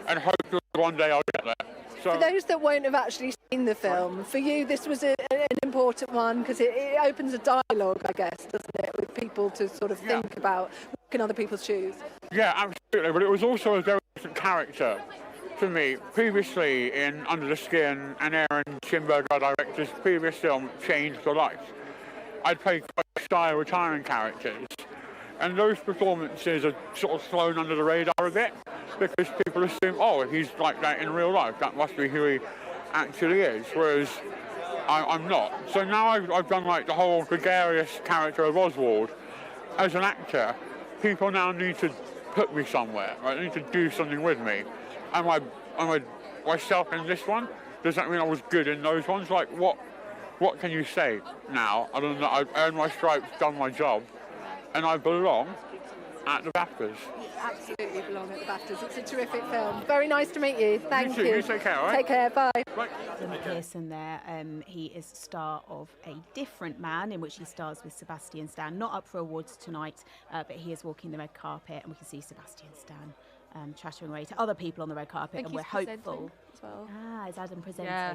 Speaker 22: and hope that one day I'll get there. So,
Speaker 2: for those that won't have actually seen the film, for you this was an important one because it opens a dialogue, I guess, doesn't it, with people to sort of think about walking other people's shoes.
Speaker 22: Yeah, absolutely, but it was also a very different character for me. Previously in Under the Skin, and Aaron Schimberg, our director's previous film, changed your life. I'd played quite shy, retiring characters, and those performances are sort of thrown under the radar a bit because people assume, oh, he's like that in real life, that must be who he actually is, whereas I'm not. So now I've done like the whole gregarious character of Oswald. As an actor, people now need to put me somewhere, right? They need to do something with me. Am I myself in this one? Does that mean I was good in those ones? Like, what can you say now? I don't know. I've earned my stripes, done my job, and I belong. at the BAFTAs.
Speaker 2: You absolutely belong at the BAFTAs. It's a terrific film. Very nice to meet you. Thank you.
Speaker 22: You take care, all right?
Speaker 2: Take care. Bye.
Speaker 1: Demi Pearson there. He is star of A Different Man, in which he stars with Sebastian Stan. Not up for awards tonight, but he is walking the red carpet, and we can see Sebastian Stan chattering away to other people on the red carpet, and we're hopeful.
Speaker 3: As well.
Speaker 1: Is Adam presenting?
Speaker 3: Yeah.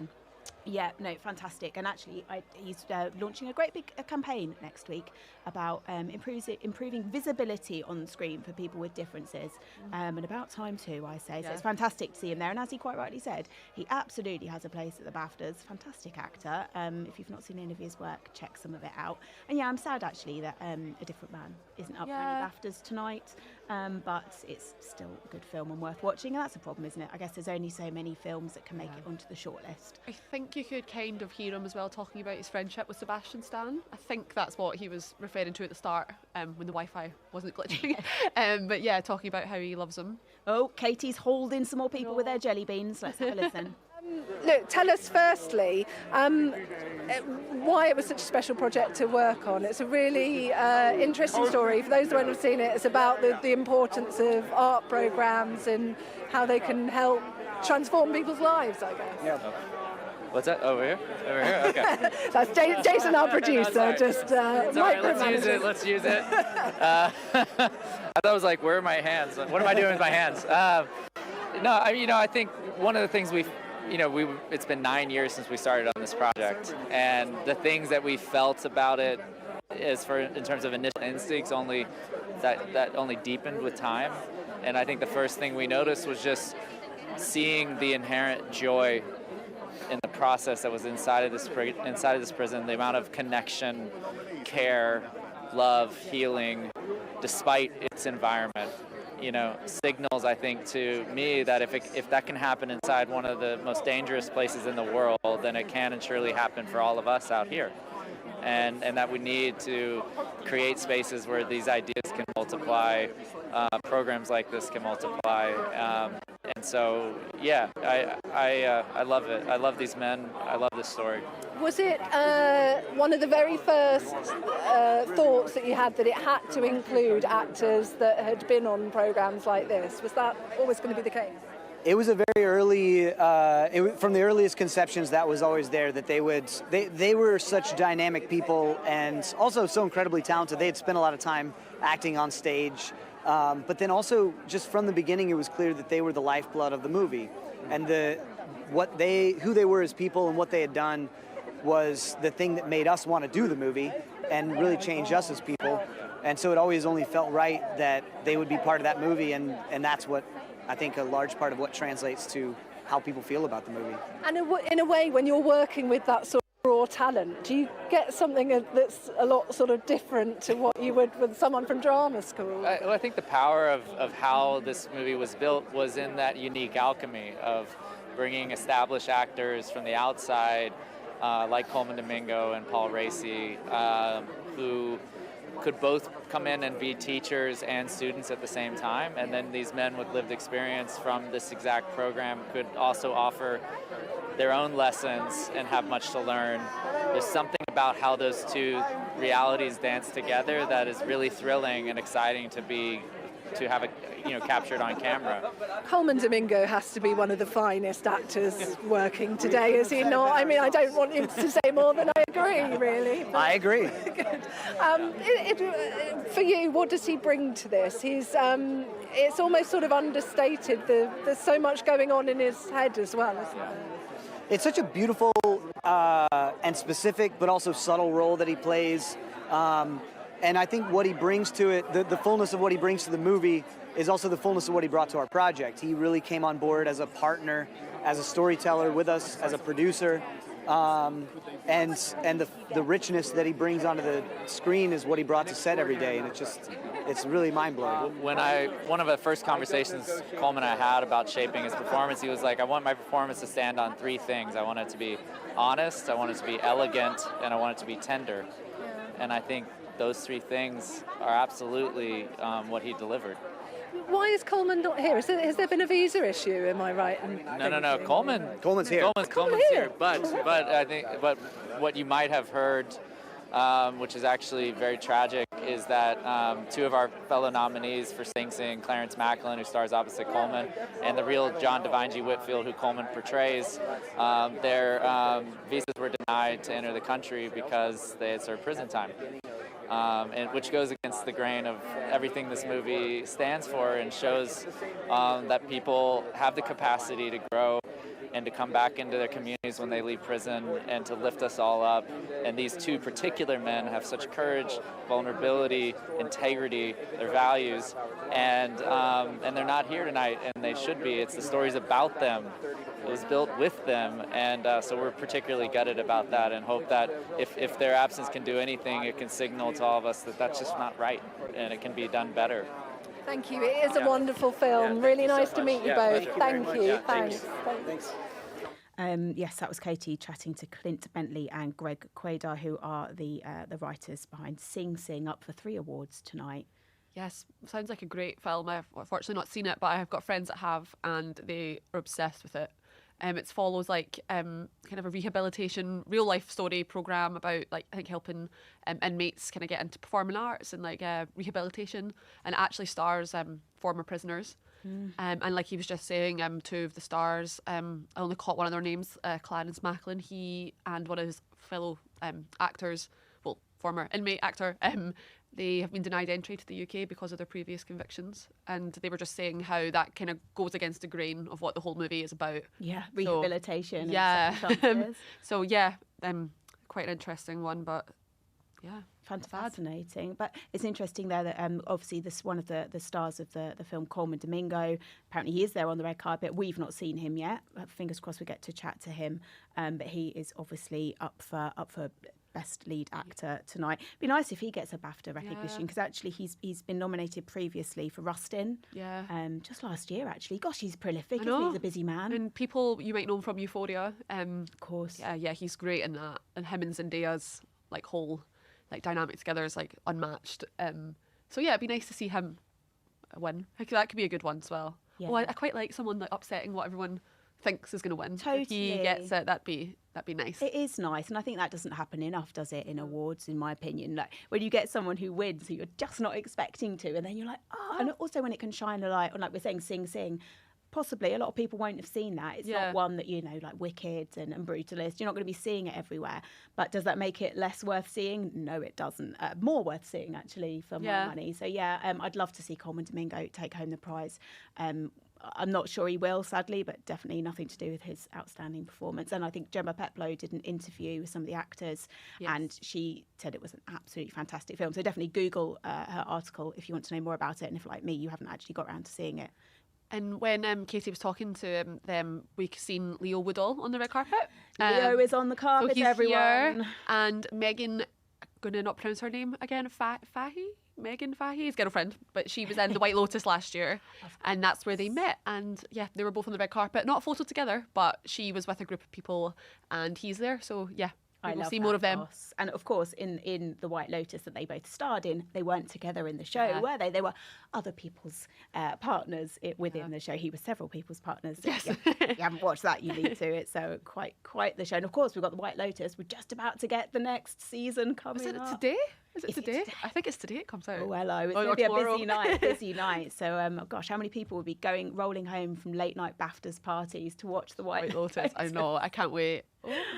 Speaker 1: Yeah, no, fantastic. And actually, he's launching a great big campaign next week about improving visibility on screen for people with differences. And about time too, I say. So it's fantastic to see him there. And as he quite rightly said, he absolutely has a place at the BAFTAs. Fantastic actor. If you've not seen any of his work, check some of it out. And yeah, I'm sad actually that A Different Man isn't up for any BAFTAs tonight. But it's still a good film and worth watching. And that's a problem, isn't it? I guess there's only so many films that can make it onto the shortlist.
Speaker 3: I think you could kind of hear him as well talking about his friendship with Sebastian Stan. I think that's what he was referring to at the start when the Wi-Fi wasn't glitching. But yeah, talking about how he loves him.
Speaker 1: Oh, Katie's holding some more people with their jelly beans. Let's have a listen.
Speaker 2: Look, tell us firstly why it was such a special project to work on. It's a really interesting story. For those who haven't seen it, it's about the importance of art programmes and how they can help transform people's lives, I guess.
Speaker 6: Yeah. What's that? Over here? Over here? Okay.
Speaker 2: That's Jason, our producer. Just
Speaker 6: right, let's use it. I thought it was like, where are my hands? What am I doing with my hands? I think one of the things it's been 9 years since we started on this project, and the things that we felt about it in terms of initial instincts only deepened with time. And I think the first thing we noticed was just seeing the inherent joy in the process that was inside of this prison, the amount of connection, care, love, healing, despite its environment. Signals, I think, to me that if that can happen inside one of the most dangerous places in the world, then it can and surely happen for all of us out here. And that we need to create spaces where these ideas can multiply, programs like this can multiply. And so, yeah, I love it. I love these men. I love this story.
Speaker 2: Was it one of the very first thoughts that you had that it had to include actors that had been on programs like this? Was that always going to be the case?
Speaker 7: It was a very early, from the earliest conceptions, that was always there, that they were such dynamic people and also so incredibly talented. They had spent a lot of time acting on stage. But then also, just from the beginning, it was clear that they were the lifeblood of the movie. And who they were as people and what they had done was the thing that made us want to do the movie and really change us as people. And so it always only felt right that they would be part of that movie, and that's what I think a large part of what translates to how people feel about the movie.
Speaker 2: And in a way, when you're working with that sort of raw talent, do you get something that's a lot sort of different to what you would with someone from drama school?
Speaker 6: I think the power of how this movie was built was in that unique alchemy of bringing established actors from the outside, like Coleman Domingo and Paul Racy, who could both come in and be teachers and students at the same time. And then these men with lived experience from this exact program could also offer their own lessons and have much to learn. There's something about how those two realities dance together that is really thrilling and exciting to have it, captured on camera.
Speaker 2: Coleman Domingo has to be one of the finest actors working today, is he not? I mean, I don't want him to say more than I agree, really.
Speaker 7: I agree.
Speaker 2: Good. For you, what does he bring to this? It's almost sort of understated. There's so much going on in his head as well, isn't there?
Speaker 7: It's such a beautiful and specific, but also subtle role that he plays. And I think what he brings to it, the fullness of what he brings to the movie is also the fullness of what he brought to our project. He really came on board as a partner, as a storyteller with us, as a producer. And the richness that he brings onto the screen is what he brought to set every day. And it's really mind-blowing.
Speaker 6: One of the first conversations Coleman and I had about shaping his performance, he was like, I want my performance to stand on three things. I want it to be honest, I want it to be elegant, and I want it to be tender. And I think those three things are absolutely what he delivered.
Speaker 2: Why is Coleman not here? Has there been a visa issue? Am I right?
Speaker 6: No. Coleman's here. Coleman's here. But I think what you might have heard which is actually very tragic, is that two of our fellow nominees for Sing Sing, Clarence Macklin, who stars opposite Coleman, and the real John Divinji Whitfield, who Coleman portrays, their visas were denied to enter the country because they had served prison time. And which goes against the grain of everything this movie stands for, and shows that people have the capacity to grow and to come back into their communities when they leave prison, and to lift us all up. And these two particular men have such courage, vulnerability, integrity, their values, and they're not here tonight, and they should be. It's the stories about them. It was built with them, and so we're particularly gutted about that, and hope that if their absence can do anything, it can signal to all of us that that's just not right, and it can be done better.
Speaker 2: Thank you. It is a wonderful film. Really nice to meet you both. Thank you. Thanks.
Speaker 1: Yes, that was Katie chatting to Clint Bentley and Greg Quaidar, who are the writers behind Sing Sing, up for 3 awards tonight.
Speaker 3: Yes, sounds like a great film. I've unfortunately not seen it, but I have got friends that have, and they are obsessed with it. It follows like kind of a rehabilitation, real life story program about like I think helping inmates kind of get into performing arts and like rehabilitation, and it actually stars former prisoners. And like he was just saying, 2 of the stars, I only caught one of their names, Clarence Macklin. He and one of his fellow actors, well, former inmate actor, they have been denied entry to the UK because of their previous convictions. And they were just saying how that kind of goes against the grain of what the whole movie is about.
Speaker 1: Yeah, rehabilitation.
Speaker 3: So, yeah.
Speaker 1: So
Speaker 3: quite an interesting one, but yeah.
Speaker 1: Fascinating. But it's interesting there that obviously one of the stars of the film, Coleman Domingo, apparently he is there on the red carpet. We've not seen him yet. Fingers crossed we get to chat to him. But he is obviously up for Best Lead Actor tonight. It'd be nice if he gets a BAFTA recognition, because actually he's been nominated previously for Rustin.
Speaker 3: Yeah.
Speaker 1: Just last year actually. Gosh, he's prolific. Isn't he? He's a busy man.
Speaker 3: And people you might know him from Euphoria.
Speaker 1: Of course.
Speaker 3: Yeah, he's great in that. And him and Zendaya's like whole like dynamic together is like unmatched. So yeah, it'd be nice to see him win. That could be a good one as well.
Speaker 1: Yeah.
Speaker 3: Oh, I quite like someone like upsetting what everyone thinks is going to win.
Speaker 1: Totally.
Speaker 3: If he gets it, that'd be nice.
Speaker 1: It is nice, and I think that doesn't happen enough, does it, in awards, in my opinion? Like when you get someone who wins who you're just not expecting to, and then you're like, oh, and also when it can shine a light on, like we're saying, Sing Sing. Possibly a lot of people won't have seen that. It's not one that, like Wicked and Brutalist. You're not going to be seeing it everywhere. But does that make it less worth seeing? No, it doesn't. More worth seeing, actually, for my money. So, I'd love to see Coleman Domingo take home the prize. I'm not sure he will, sadly, but definitely nothing to do with his outstanding performance. And I think Gemma Peplow did an interview with some of the actors, and she said it was an absolutely fantastic film. So definitely Google her article if you want to know more about it. And if, like me, you haven't actually got around to seeing it.
Speaker 3: And when Katie was talking to them, we seen Leo Woodall on the red carpet.
Speaker 1: Leo is on the carpet,
Speaker 3: so he's
Speaker 1: everyone.
Speaker 3: Here, and Megan, going to not pronounce her name again, Megan Fahey, his girlfriend, but she was in The White Lotus last year, and that's where they met. And yeah, they were both on the red carpet, not a photo together, but she was with a group of people, and he's there. So yeah. We'll see more of them.
Speaker 1: Boss. And of course, in The White Lotus that they both starred in, they weren't together in the show, were they? They were other people's partners within the show. He was several people's partners.
Speaker 3: Yes.
Speaker 1: You haven't watched that, you need to. It's quite the show. And of course, we've got The White Lotus. We're just about to get the next season coming up.
Speaker 3: Is it today? Is it today? I think it's today it comes out.
Speaker 1: Oh, hello. It's going to be a busy night. So, gosh, how many people would be rolling home from late night BAFTAs parties to watch The White Lotus?
Speaker 3: I know. I can't wait.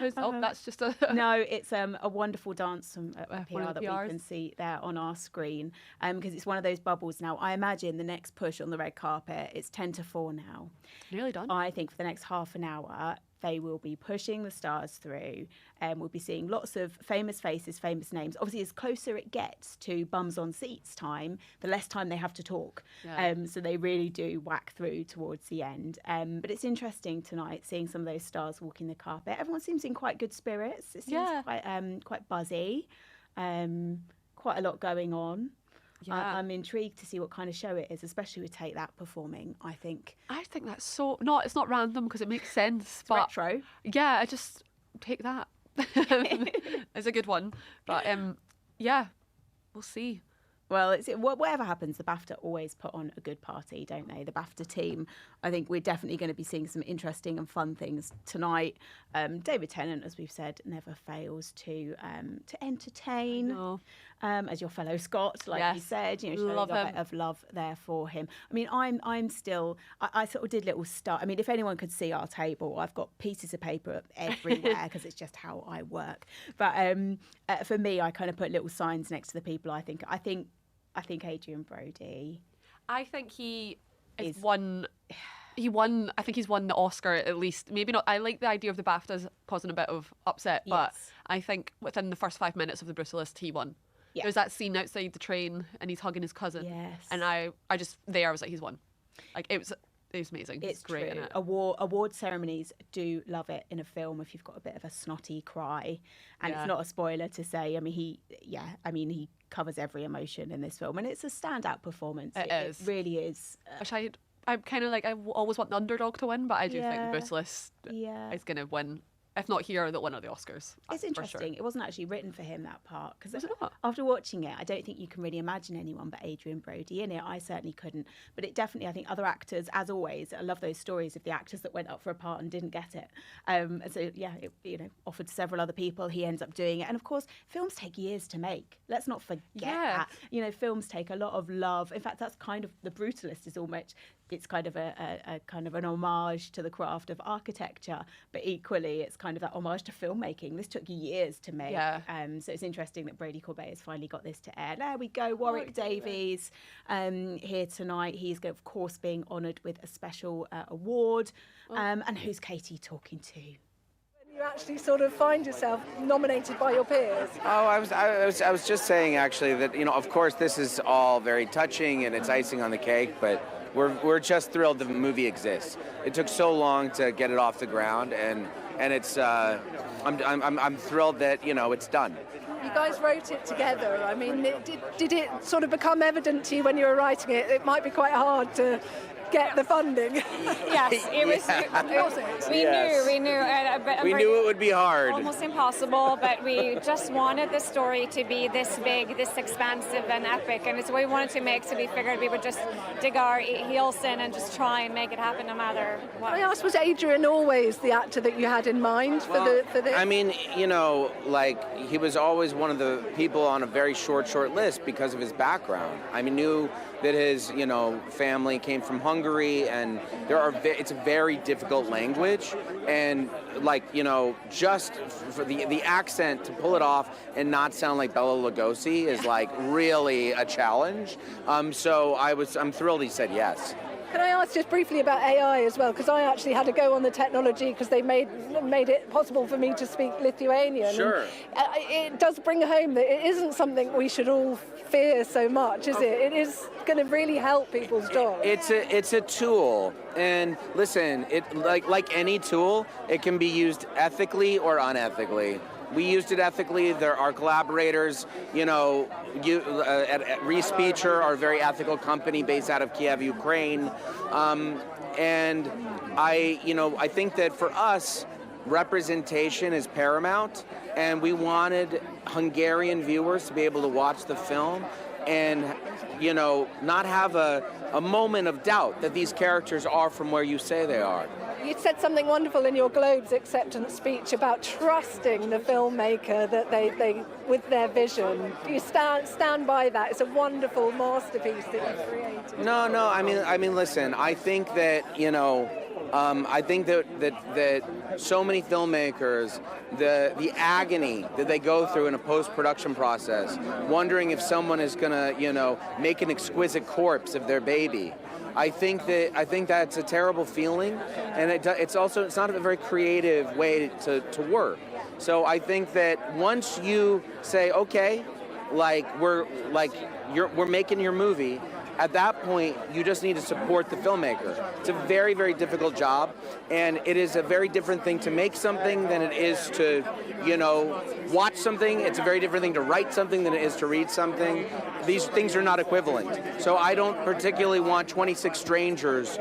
Speaker 3: That's just a...
Speaker 1: No, it's a wonderful dance from PR that we can see there on our screen, because it's one of those bubbles now. I imagine the next push on the red carpet, it's 10 to 4 now.
Speaker 3: Nearly done.
Speaker 1: I think for the next half an hour, they will be pushing the stars through, and we'll be seeing lots of famous faces, famous names. Obviously, as closer it gets to bums on seats time, the less time they have to talk.
Speaker 3: Yeah.
Speaker 1: So they really do whack through towards the end. But it's interesting tonight seeing some of those stars walking the carpet. Everyone seems in quite good spirits. It seems quite buzzy. Quite a lot going on.
Speaker 3: Yeah.
Speaker 1: I'm intrigued to see what kind of show it is, especially with Take That performing. I think
Speaker 3: that's so... No, it's not random because it makes sense. But
Speaker 1: retro.
Speaker 3: Yeah, I just Take That. It's a good one. But we'll see.
Speaker 1: Well, whatever happens, the BAFTA always put on a good party, don't they? The BAFTA team. I think we're definitely going to be seeing some interesting and fun things tonight. David Tennant, as we've said, never fails to entertain. As your fellow Scot, like you said, showing a bit of love there for him. I mean, I'm still. I sort of did little stuff. I mean, if anyone could see our table, I've got pieces of paper everywhere because it's just how I work. But for me, I kind of put little signs next to the people. I think Adrian Brody.
Speaker 3: I think he is won. He won. I think he's won the Oscar at least. Maybe not. I like the idea of the BAFTAs causing a bit of upset, but I think within the first 5 minutes of The Brutalist, he won. Yeah. There's that scene outside the train, and he's hugging his cousin. Yes. And I was like, he's won. Like it was amazing.
Speaker 1: It's
Speaker 3: great.
Speaker 1: True. Award ceremonies do love it in a film if you've got a bit of a snotty cry, and it's not a spoiler to say. I mean, he covers every emotion in this film, and it's a standout performance. It really is.
Speaker 3: I'm kind of like, I always want the underdog to win, but I do think The Brutalist is going to win. If not here, they'll win at the Oscars.
Speaker 1: It's interesting. Sure. It wasn't actually written for him, that part. Because
Speaker 3: after
Speaker 1: watching it, I don't think you can really imagine anyone but Adrian Brody in it. I certainly couldn't. But it definitely, I think other actors, as always, I love those stories of the actors that went up for a part and didn't get it. And so, it offered several other people. He ends up doing it. And of course, films take years to make. Let's not forget that. Films take a lot of love. In fact, that's kind of, The Brutalist is almost... It's kind of a kind of an homage to the craft of architecture, but equally it's kind of that homage to filmmaking. This took years to make. Yeah. So it's interesting that Brady Corbet has finally got this to air. There we go, Warwick Davies here tonight. He's, of course, being honoured with a special award. And who's Katie talking to?
Speaker 2: You actually sort of find yourself nominated by your peers.
Speaker 8: Oh, I was just saying actually that, of course this is all very touching and it's icing on the cake, but we're just thrilled the movie exists. It took so long to get it off the ground, and it's I'm thrilled that it's done.
Speaker 2: You guys wrote it together. I mean, did it sort of become evident to you when you were writing it? It might be quite hard to get the funding.
Speaker 9: Yes, it was. We knew.
Speaker 8: We knew it would be hard.
Speaker 9: Almost impossible, but we just wanted the story to be this big, this expansive and epic, and it's what we wanted to make. So we figured we would just dig our heels in and just try and make it happen, no matter what.
Speaker 2: I asked, was Adrian always the actor that you had in mind for this?
Speaker 8: I mean, he was always one of the people on a very short list because of his background. I mean, knew that his, family came from Hungary, and it's a very difficult language, and just for the accent to pull it off and not sound like Bela Lugosi is really a challenge. So I'm thrilled he said yes.
Speaker 2: Can I ask just briefly about AI as well? Because I actually had to go on the technology because they made it possible for me to speak Lithuanian.
Speaker 8: Sure.
Speaker 2: And it does bring home that it isn't something we should all fear so much, is it? It is going to really help people's jobs.
Speaker 8: It's a tool, and listen, it like any tool, it can be used ethically or unethically. We used it ethically. Our collaborators, at Respeecher, our very ethical company based out of Kiev, Ukraine, and I think that for us, representation is paramount, and we wanted Hungarian viewers to be able to watch the film and not have a moment of doubt that these characters are from where you say they are.
Speaker 2: You said something wonderful in your Globe's acceptance speech about trusting the filmmaker that they with their vision. Do you stand by that? It's a wonderful masterpiece that you've created.
Speaker 8: No. I mean, listen. I think that I think that so many filmmakers, the agony that they go through in a post-production process, wondering if someone is gonna make an exquisite corpse of their baby. I think that's a terrible feeling, and it's not a very creative way to work. So I think that once you say, okay, we're making your movie, at that point you just need to support the filmmaker. It's a very, very difficult job, and it is a very different thing to make something than it is to watch something. It's a very different thing to write something than it is to read something. These things are not equivalent. So I don't particularly want 26 strangers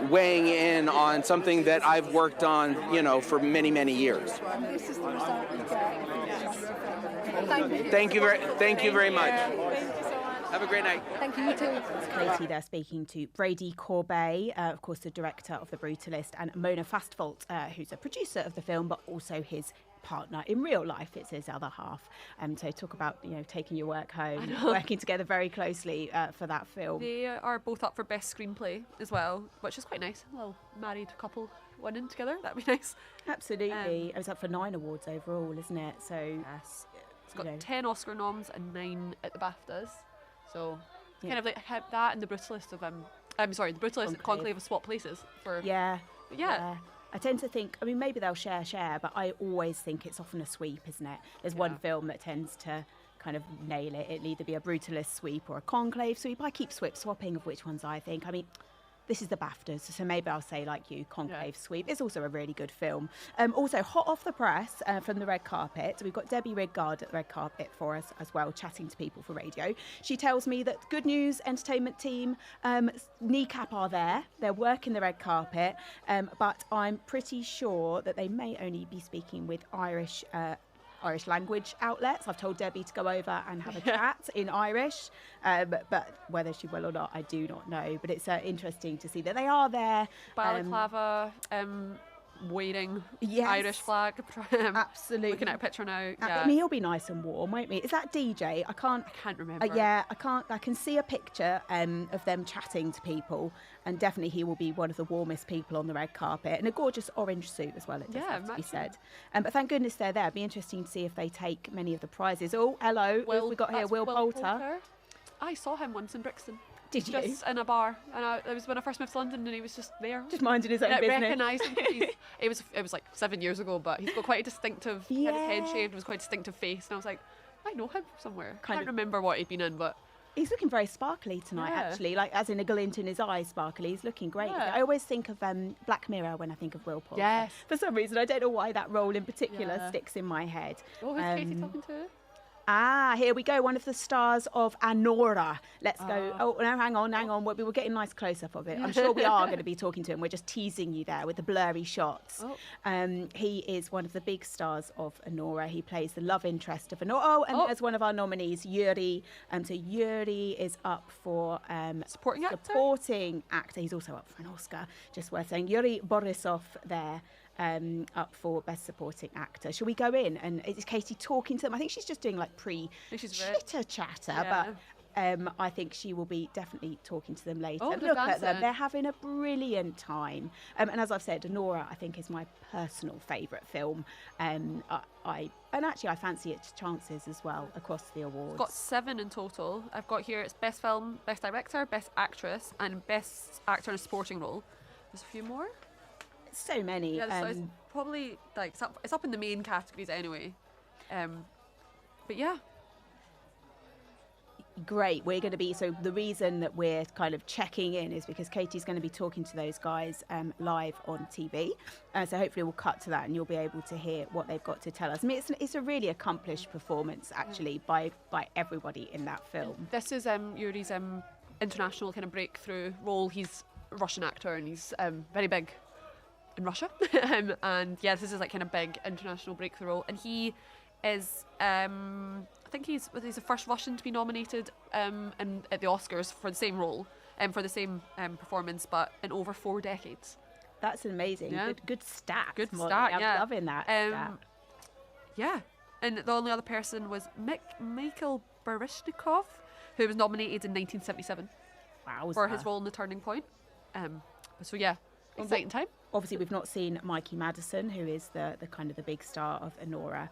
Speaker 8: weighing in on something that I've worked on, for many, many years.
Speaker 2: This is the result you get.
Speaker 8: Thank you very much.
Speaker 9: Thank you so much.
Speaker 6: Have a great night.
Speaker 2: Thank you, you too.
Speaker 1: It's Katie there speaking to Brady Corbet, of course, the director of The Brutalist, and Mona Fastvolt, who's a producer of the film, but also his partner in real life. It's his other half. So talk about, taking your work home, working together very closely for that film.
Speaker 3: They are both up for Best Screenplay as well, which is quite nice. A little married couple winning together. That'd be nice.
Speaker 1: Absolutely. It was up for 9 awards overall, isn't it? So
Speaker 3: yes. It's got 10 Oscar noms and 9 at the BAFTAs. So kind of like that and The Brutalist of The Brutalist and Conclave have swapped places for.
Speaker 1: Yeah.
Speaker 3: Yeah.
Speaker 1: I tend to think, maybe they'll share, but I always think it's often a sweep, isn't it? There's one film that tends to kind of nail it. It'll either be a Brutalist sweep or a Conclave sweep. I keep swapping of which ones I think. This is the BAFTAs, so maybe I'll say, like you, Conclave sweep. It's also a really good film. Also, hot off the press from the red carpet, we've got Debbie Rigard at the red carpet for us as well, chatting to people for radio. She tells me that Good News Entertainment team, Kneecap are there. They're working the red carpet, but I'm pretty sure that they may only be speaking with Irish language outlets. I've told Debbie to go over and have a chat in Irish, but whether she will or not, I do not know. But it's interesting to see that they are there.
Speaker 3: Balaclava, waving Irish flag.
Speaker 1: Absolutely.
Speaker 3: Looking at a picture now.
Speaker 1: He'll be nice and warm, won't he? Is that DJ? I can't
Speaker 3: remember.
Speaker 1: I can see a picture of them chatting to people, and definitely he will be one of the warmest people on the red carpet, and a gorgeous orange suit as well, it does have to be said. But thank goodness they're there. It'd be interesting to see if they take many of the prizes. Oh, hello. Who have we got here? Will Poulter.
Speaker 3: I saw him once in Brixton.
Speaker 1: Did you?
Speaker 3: Just in a bar, and it was when I first moved to London, and he was just there,
Speaker 1: just minding his own business.
Speaker 3: I recognised him. It was like 7 years ago, but he's got quite a distinctive. He had his head shaved, was quite a distinctive face, and I was like, I know him from somewhere. Can't remember what he'd been in, but
Speaker 1: he's looking very sparkly tonight, actually, like as in a glint in his eyes, sparkly. He's looking great. I always think of Black Mirror when I think of Will Poulter.
Speaker 3: Yes.
Speaker 1: For some reason, I don't know why that role in particular sticks in my head.
Speaker 3: Oh, who's Katie talking to?
Speaker 1: Here we go. One of the stars of Anora. Let's go. Oh, no, hang on. We're getting a nice close-up of it. I'm sure we are going to be talking to him. We're just teasing you there with the blurry shots. He is one of the big stars of Anora. He plays the love interest of Anora. As one of our nominees, Yuri. So Yuri is up for
Speaker 3: supporting actor.
Speaker 1: He's also up for an Oscar. Just worth saying. Yuri Borisov there. Up for Best Supporting Actor. Shall we go in? And is Katie talking to them? I think she's just doing like chitter-chatter, but I think she will be definitely talking to them later. Look at them. They're having a brilliant time. And as I've said, Anora, I think, is my personal favourite film. I fancy its chances as well across the awards.
Speaker 3: It's got 7 in total. I've got here, it's Best Film, Best Director, Best Actress, and Best Actor in a Supporting Role. There's a few more.
Speaker 1: So many.
Speaker 3: Yeah, so it's probably like it's up in the main categories anyway. But yeah.
Speaker 1: Great. We're going to be, so the reason that we're kind of checking in is because Katie's going to be talking to those guys live on TV. So hopefully we'll cut to that and you'll be able to hear what they've got to tell us. It's a really accomplished performance actually by everybody in that film.
Speaker 3: This is Yuri's international kind of breakthrough role. He's a Russian actor and he's very big in Russia. And yeah, this is like kind of big international breakthrough role. And he is, I think he's the first Russian to be nominated at the Oscars for the same role, for the same performance, but in over 4 decades.
Speaker 1: That's amazing.
Speaker 3: Yeah.
Speaker 1: Good stat.
Speaker 3: Good
Speaker 1: Molly.
Speaker 3: stat,
Speaker 1: I'm
Speaker 3: yeah.
Speaker 1: loving that stat.
Speaker 3: Yeah. And the only other person was Mikhail Baryshnikov, who was nominated in 1977 for his role in The Turning Point. So yeah, exciting time.
Speaker 1: Obviously, we've not seen Mikey Madison, who is the kind of the big star of Anora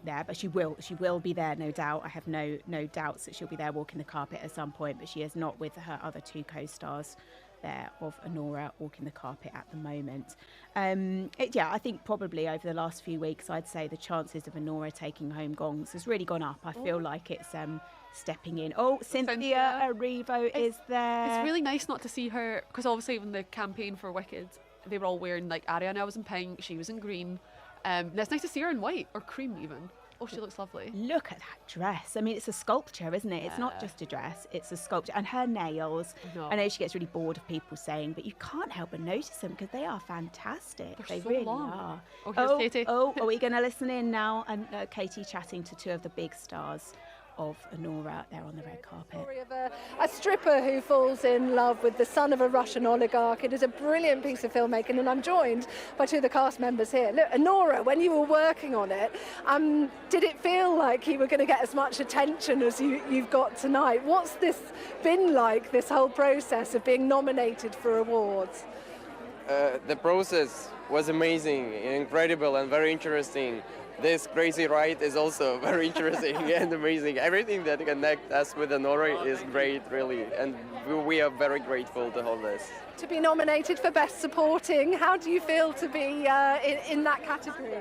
Speaker 1: there, but she will be there, no doubt. I have no doubts that she'll be there walking the carpet at some point, but she is not with her other 2 co-stars there of Anora walking the carpet at the moment. I think probably over the last few weeks, I'd say the chances of Anora taking home gongs has really gone up. I feel like it's stepping in. Cynthia Erivo is there.
Speaker 3: It's really nice not to see her, because obviously when the campaign for Wicked, they were all wearing, like, Ariana was in pink, she was in green. And it's nice to see her in white, or cream even. Oh, she looks lovely.
Speaker 1: Look at that dress. I mean, it's a sculpture, isn't it? It's not just a dress, it's a sculpture. And her nails, I know she gets really bored of people saying, but you can't help but notice them because they are fantastic.
Speaker 3: They're so
Speaker 1: really
Speaker 3: long.
Speaker 1: are.
Speaker 3: Oh, here's Katie.
Speaker 1: Are we going to listen in now? And Katie chatting to 2 of the big stars of Anora there on the red carpet.
Speaker 2: Story of a stripper who falls in love with the son of a Russian oligarch. It is a brilliant piece of filmmaking, and I'm joined by two of the cast members here. Look, Anora, when you were working on it, did it feel like you were going to get as much attention as you've got tonight? What's this been like, this whole process of being nominated for awards?
Speaker 10: The process was amazing, incredible, and very interesting. This crazy ride is also very interesting and amazing. Everything that connects us with Anora is great, really, and we are very grateful to hold this.
Speaker 2: To be nominated for Best Supporting, how do you feel to be in that category?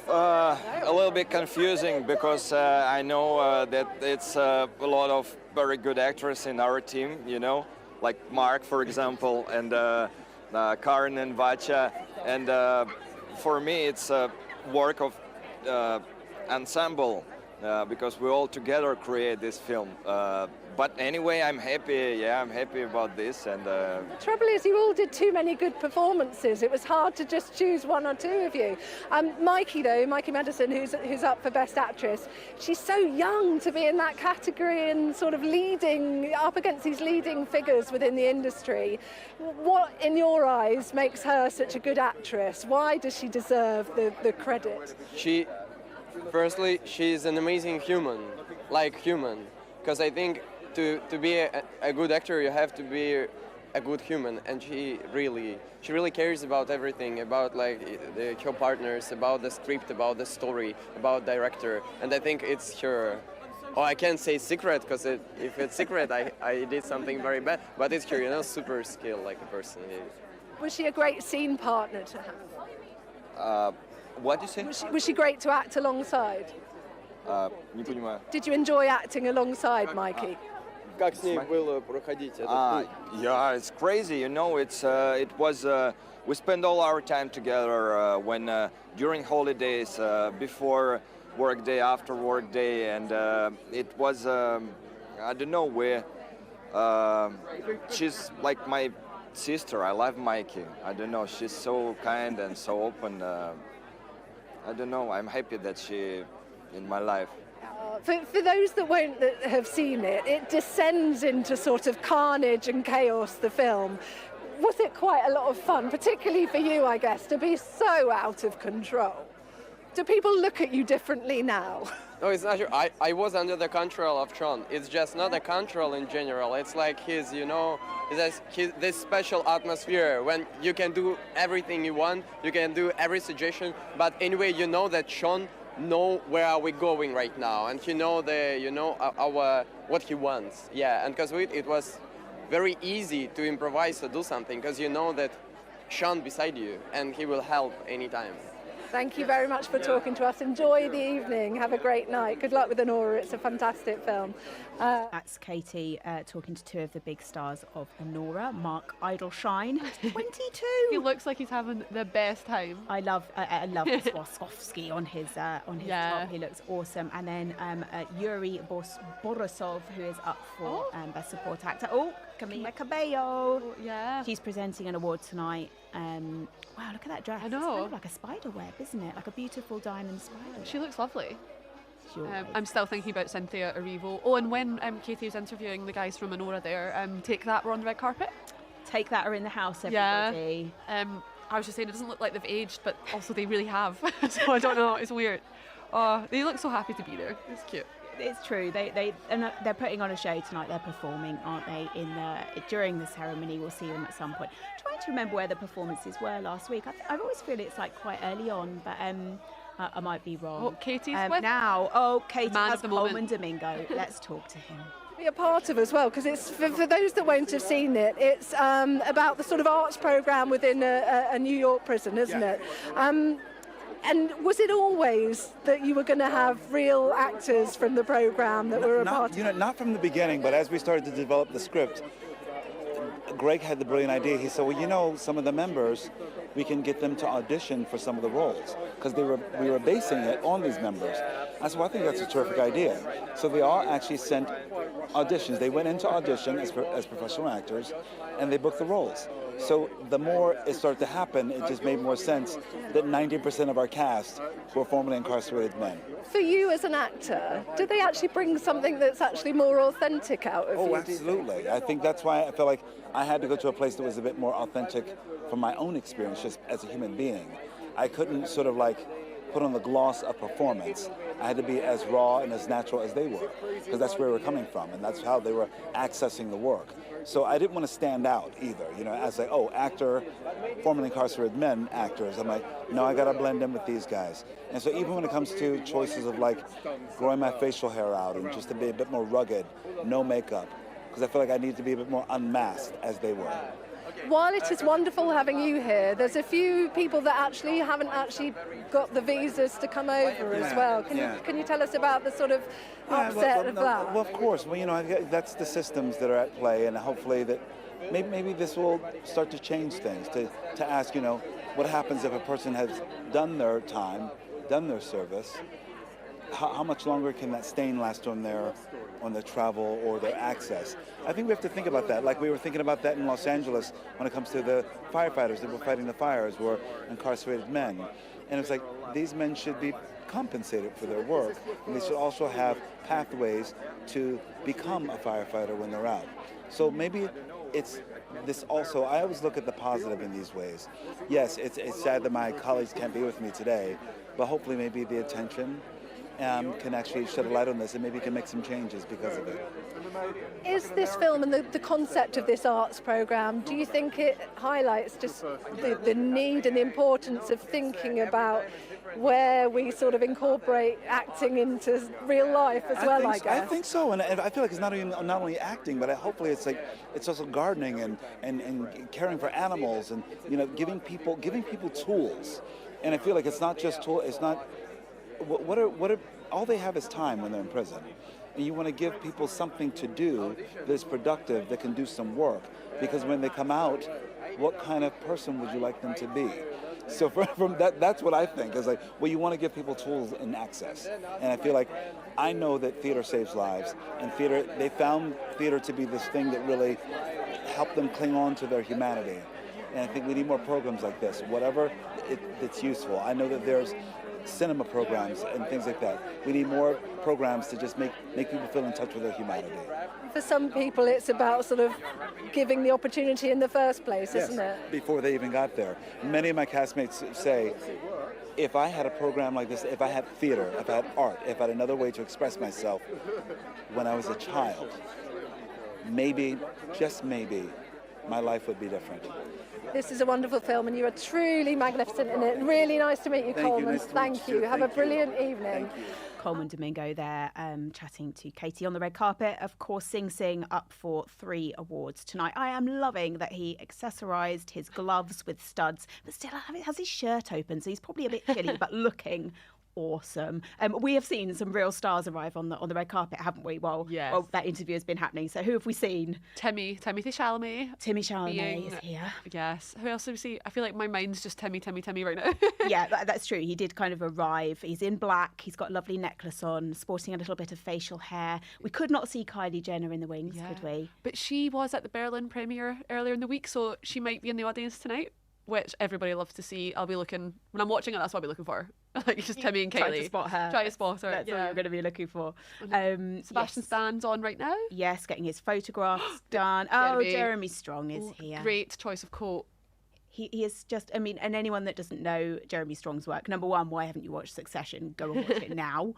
Speaker 11: A little bit confusing because I know that it's a lot of very good actors in our team, you know, like Mark, for example, and Karen and Vacha, and for me it's a work of ensemble because we all together create this film. But anyway, I'm happy. Yeah, I'm happy about this. And
Speaker 2: the trouble is, you all did too many good performances. It was hard to just choose one or two of you. Mikey, though, Mikey Madison, who's up for Best Actress, she's so young to be in that category and sort of leading up against these leading figures within the industry. What, in your eyes, makes her such a good actress? Why does she deserve the credit?
Speaker 10: Firstly, she's an amazing human, because I think to be a good actor, you have to be a good human, and she really cares about everything, about her partners, about the script, about the story, about director, and I think it's her. Oh, I can't say secret, because if it's secret, I did something very bad, but it's her, you know, super skill like a person.
Speaker 2: Was she a great scene partner to have?
Speaker 11: What do you say?
Speaker 2: Was she great to act alongside?
Speaker 11: Не понимаю.
Speaker 2: Did you enjoy acting alongside Mikey?
Speaker 10: Как с ней было проходить этот путь?
Speaker 11: Yeah, it's crazy. You know, it was. We spend all our time together when during holidays, before work day, after work day, and it was. I don't know where. She's like my sister. I love Mikey. I don't know. She's so kind and so open. I don't know. I'm happy that she in my life.
Speaker 2: For those that have seen it, it descends into sort of carnage and chaos, the film. Was it quite a lot of fun, particularly for you, I guess, to be so out of control? Do people look at you differently now?
Speaker 10: No, it's not true. I was under the control of Sean. It's just not a control in general. It's like his, you know, this special atmosphere when you can do everything you want, you can do every suggestion, but anyway, you know that Sean know where are we going right now, and he know our what he wants. Yeah, and because it was very easy to improvise or do something because you know that Sean beside you and he will help anytime.
Speaker 2: Thank you very much for talking to us. Enjoy the evening. Have a great night. Good luck with Anora. It's a fantastic film.
Speaker 1: That's Katie talking to two of the big stars of Anora. Mark Idleshine, 22.
Speaker 3: He looks like he's having the best time.
Speaker 1: I love Swaskovsky on his top. He looks awesome. And then Yuri Borisov, who is up for Best Support Actor. Oh, Camila Cabello.
Speaker 3: Yeah.
Speaker 1: She's presenting an award tonight. Wow, look at that dress.
Speaker 3: I know.
Speaker 1: It's kind of like a spider web, isn't it? Like a beautiful diamond spider.
Speaker 3: She looks lovely. I'm still thinking about Cynthia Erivo. Oh, and when Katie was interviewing the guys from Anora there, Take That were on the red carpet.
Speaker 1: Take That are in the house, everybody.
Speaker 3: Yeah. I was just saying, it doesn't look like they've aged, but also they really have. So I don't know, it's weird. They look so happy to be there. It's cute.
Speaker 1: It's true. They're putting on a show tonight. They're performing, aren't they? During the ceremony, we'll see them at some point. I'm trying to remember where the performances were last week. I always feel it's like quite early on, but I might be wrong.
Speaker 3: Oh, Katie's with
Speaker 1: now. Oh, Katie has
Speaker 3: Coleman
Speaker 1: Coleman Domingo. Let's talk to him.
Speaker 2: Be a part of as well, because it's for those that won't have seen it. It's about the sort of arts program within a New York prison, isn't it? And was it always that you were going to have real actors from the program that were a part of it?
Speaker 23: Not from the beginning, but as we started to develop the script, Greg had the brilliant idea. He said, well, some of the members we can get them to audition for some of the roles, because we were basing it on these members. I said, well, I think that's a terrific idea. So they all actually sent auditions. They went into audition as professional actors, and they booked the roles. So the more it started to happen, it just made more sense that 90% of our cast were formerly incarcerated men.
Speaker 2: For you as an actor, did they actually bring something that's actually more authentic out of you?
Speaker 23: Oh, absolutely. I think that's why I felt like I had to go to a place that was a bit more authentic from my own experience just as a human being. I couldn't sort of like put on the gloss of performance. I had to be as raw and as natural as they were, because that's where we were coming from, and that's how they were accessing the work. So I didn't want to stand out either, you know, as like, oh, actor, formerly incarcerated men actors. I'm like, no, I got to blend in with these guys. And so even when it comes to choices of like growing my facial hair out and just to be a bit more rugged, no makeup, because I feel like I need to be a bit more unmasked as they were.
Speaker 2: While it is wonderful having you here, there's a few people that actually haven't actually got the visas to come over as well. Can you tell us about the sort of upset of that?
Speaker 23: Well, of course. Well, you know, that's the systems that are at play, and hopefully that maybe this will start to change things, to ask, you know, what happens if a person has done their time, done their service, how much longer can that stain last on their travel or their access? I think we have to think about that. Like we were thinking about that in Los Angeles when it comes to the firefighters that were fighting the fires were incarcerated men. And it's like, these men should be compensated for their work, and they should also have pathways to become a firefighter when they're out. So maybe it's this also, I always look at the positive in these ways. Yes, it's sad that my colleagues can't be with me today, but hopefully maybe the attention can actually shed a light on this, and maybe can make some changes because of it.
Speaker 2: Is this film and the concept of this arts programme, do you think it highlights just the need and the importance of thinking about where we sort of incorporate acting into real life as well, I guess?
Speaker 23: I think so, and I feel like it's not only acting, but hopefully it's also gardening and caring for animals, and you know, giving people tools. And I feel like it's not just tool. It's not. What are all they have is time when they're in prison, and you want to give people something to do that is productive, that can do some work, because when they come out, what kind of person would you like them to be? So from that's what I think is like, well, you want to give people tools and access, and I feel like I know that theater saves lives, and they found theater to be this thing that really helped them cling on to their humanity, and I think we need more programs like this, whatever it's useful. I know that there's cinema programs and things like that. We need more programs to just make people feel in touch with their humanity.
Speaker 2: For some people, it's about sort of giving the opportunity in the first place, isn't it?
Speaker 23: Before they even got there. Many of my castmates say, if I had a program like this, if I had theater, if I had art, if I had another way to express myself when I was a child, maybe, just maybe, my life would be different.
Speaker 2: This is a wonderful film, and you are truly magnificent in it. Really nice to meet you, Coleman. Thank you. Have a brilliant evening.
Speaker 1: Coleman Domingo there, chatting to Katie on the red carpet. Of course, Sing Sing up for 3 awards tonight. I am loving that he accessorised his gloves with studs, but still has his shirt open, so he's probably a bit chilly, but looking awesome. We have seen some real stars arrive on the red carpet, haven't we? Well, that interview has been happening. So who have we seen?
Speaker 3: Timothy Chalamet.
Speaker 1: Timmy Chalamet is here.
Speaker 3: Yes. Who else have we seen? I feel like my mind's just Timmy right now.
Speaker 1: Yeah, that's true. He did kind of arrive. He's in black. He's got a lovely necklace on, sporting a little bit of facial hair. We could not see Kylie Jenner in the wings, could we?
Speaker 3: But she was at the Berlin premiere earlier in the week, so she might be in the audience tonight, which everybody loves to see. I'll be looking, when I'm watching it, that's what I'll be looking for. Like just Timmy and Kaylee.
Speaker 1: Try to spot her.
Speaker 3: Try to spot her.
Speaker 1: That's what you're going to be looking for.
Speaker 3: Sebastian Stan's on right now.
Speaker 1: Yes, getting his photographs done. Jeremy Strong is here.
Speaker 3: Great choice of coat.
Speaker 1: He is just, I mean, and anyone that doesn't know Jeremy Strong's work, number one, why haven't you watched Succession? Go and watch it now.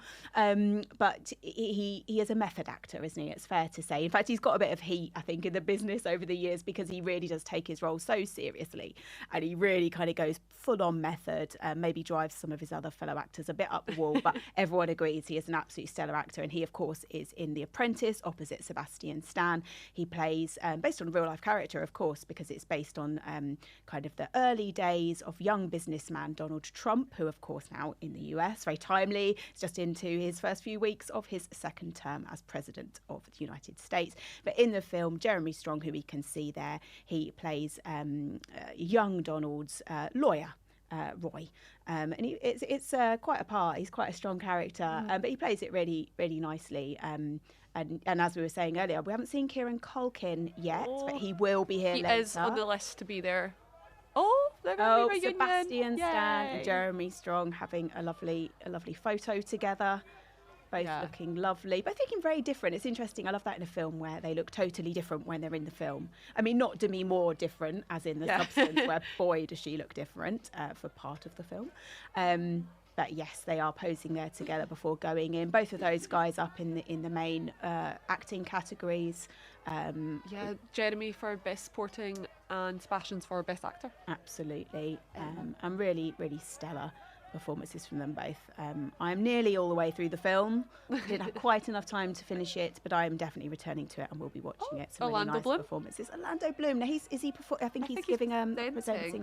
Speaker 1: But he is a method actor, isn't he? It's fair to say. In fact, he's got a bit of heat, I think, in the business over the years, because he really does take his role so seriously, and he really kind of goes full-on method, maybe drives some of his other fellow actors a bit up the wall, but everyone agrees he is an absolutely stellar actor, and he, of course, is in The Apprentice opposite Sebastian Stan. He plays, based on a real-life character, of course, because it's based on kind of of the early days of young businessman Donald Trump, who of course now in the US, very timely, is just into his first few weeks of his second term as president of the United States. But in the film, Jeremy Strong, who we can see there, he plays young Donald's lawyer. Roy, and it's quite a part. He's quite a strong character, but he plays it really, really nicely. And as we were saying earlier, we haven't seen Kieran Culkin yet, but he will be here later.
Speaker 3: He is on the list to be there. Oh, they're going to be reunion.
Speaker 1: Sebastian Stan and Jeremy Strong having a lovely photo together. Both looking lovely, both looking very different. It's interesting. I love that in a film where they look totally different when they're in the film. I mean, not Demi Moore different, as in the substance, where boy does she look different for part of the film. But yes, they are posing there together before going in. Both of those guys up in the main acting categories.
Speaker 3: Jeremy for Best Supporting and Sebastian's for Best Actor.
Speaker 1: Absolutely, and really, really stellar performances from them both. I'm nearly all the way through the film. Didn't have quite enough time to finish it, but I am definitely returning to it and will be watching it. Some really nice performances. Orlando Bloom. Now I think he's presenting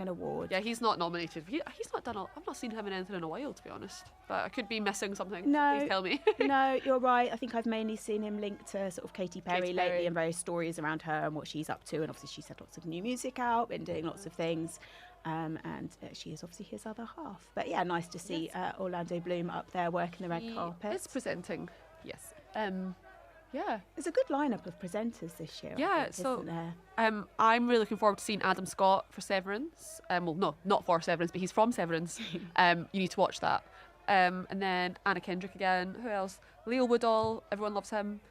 Speaker 1: an award.
Speaker 3: Yeah, he's not nominated. He's not done. I've not seen him in anything in a while, to be honest. But I could be missing something.
Speaker 1: No,
Speaker 3: please tell me.
Speaker 1: No, you're right. I think I've mainly seen him linked to sort of Katy Perry lately and various stories around her and what she's up to. And obviously she's had lots of new music out, been doing lots of things. And she is obviously his other half. But yeah, nice to see Orlando Bloom up there working the red carpet.
Speaker 3: It's presenting, yes.
Speaker 1: There's a good lineup of presenters this year.
Speaker 3: So I'm really looking forward to seeing Adam Scott for Severance. Well, no, not for Severance, but he's from Severance. You need to watch that. And then Anna Kendrick again. Who else? Leo Woodall. Everyone loves him.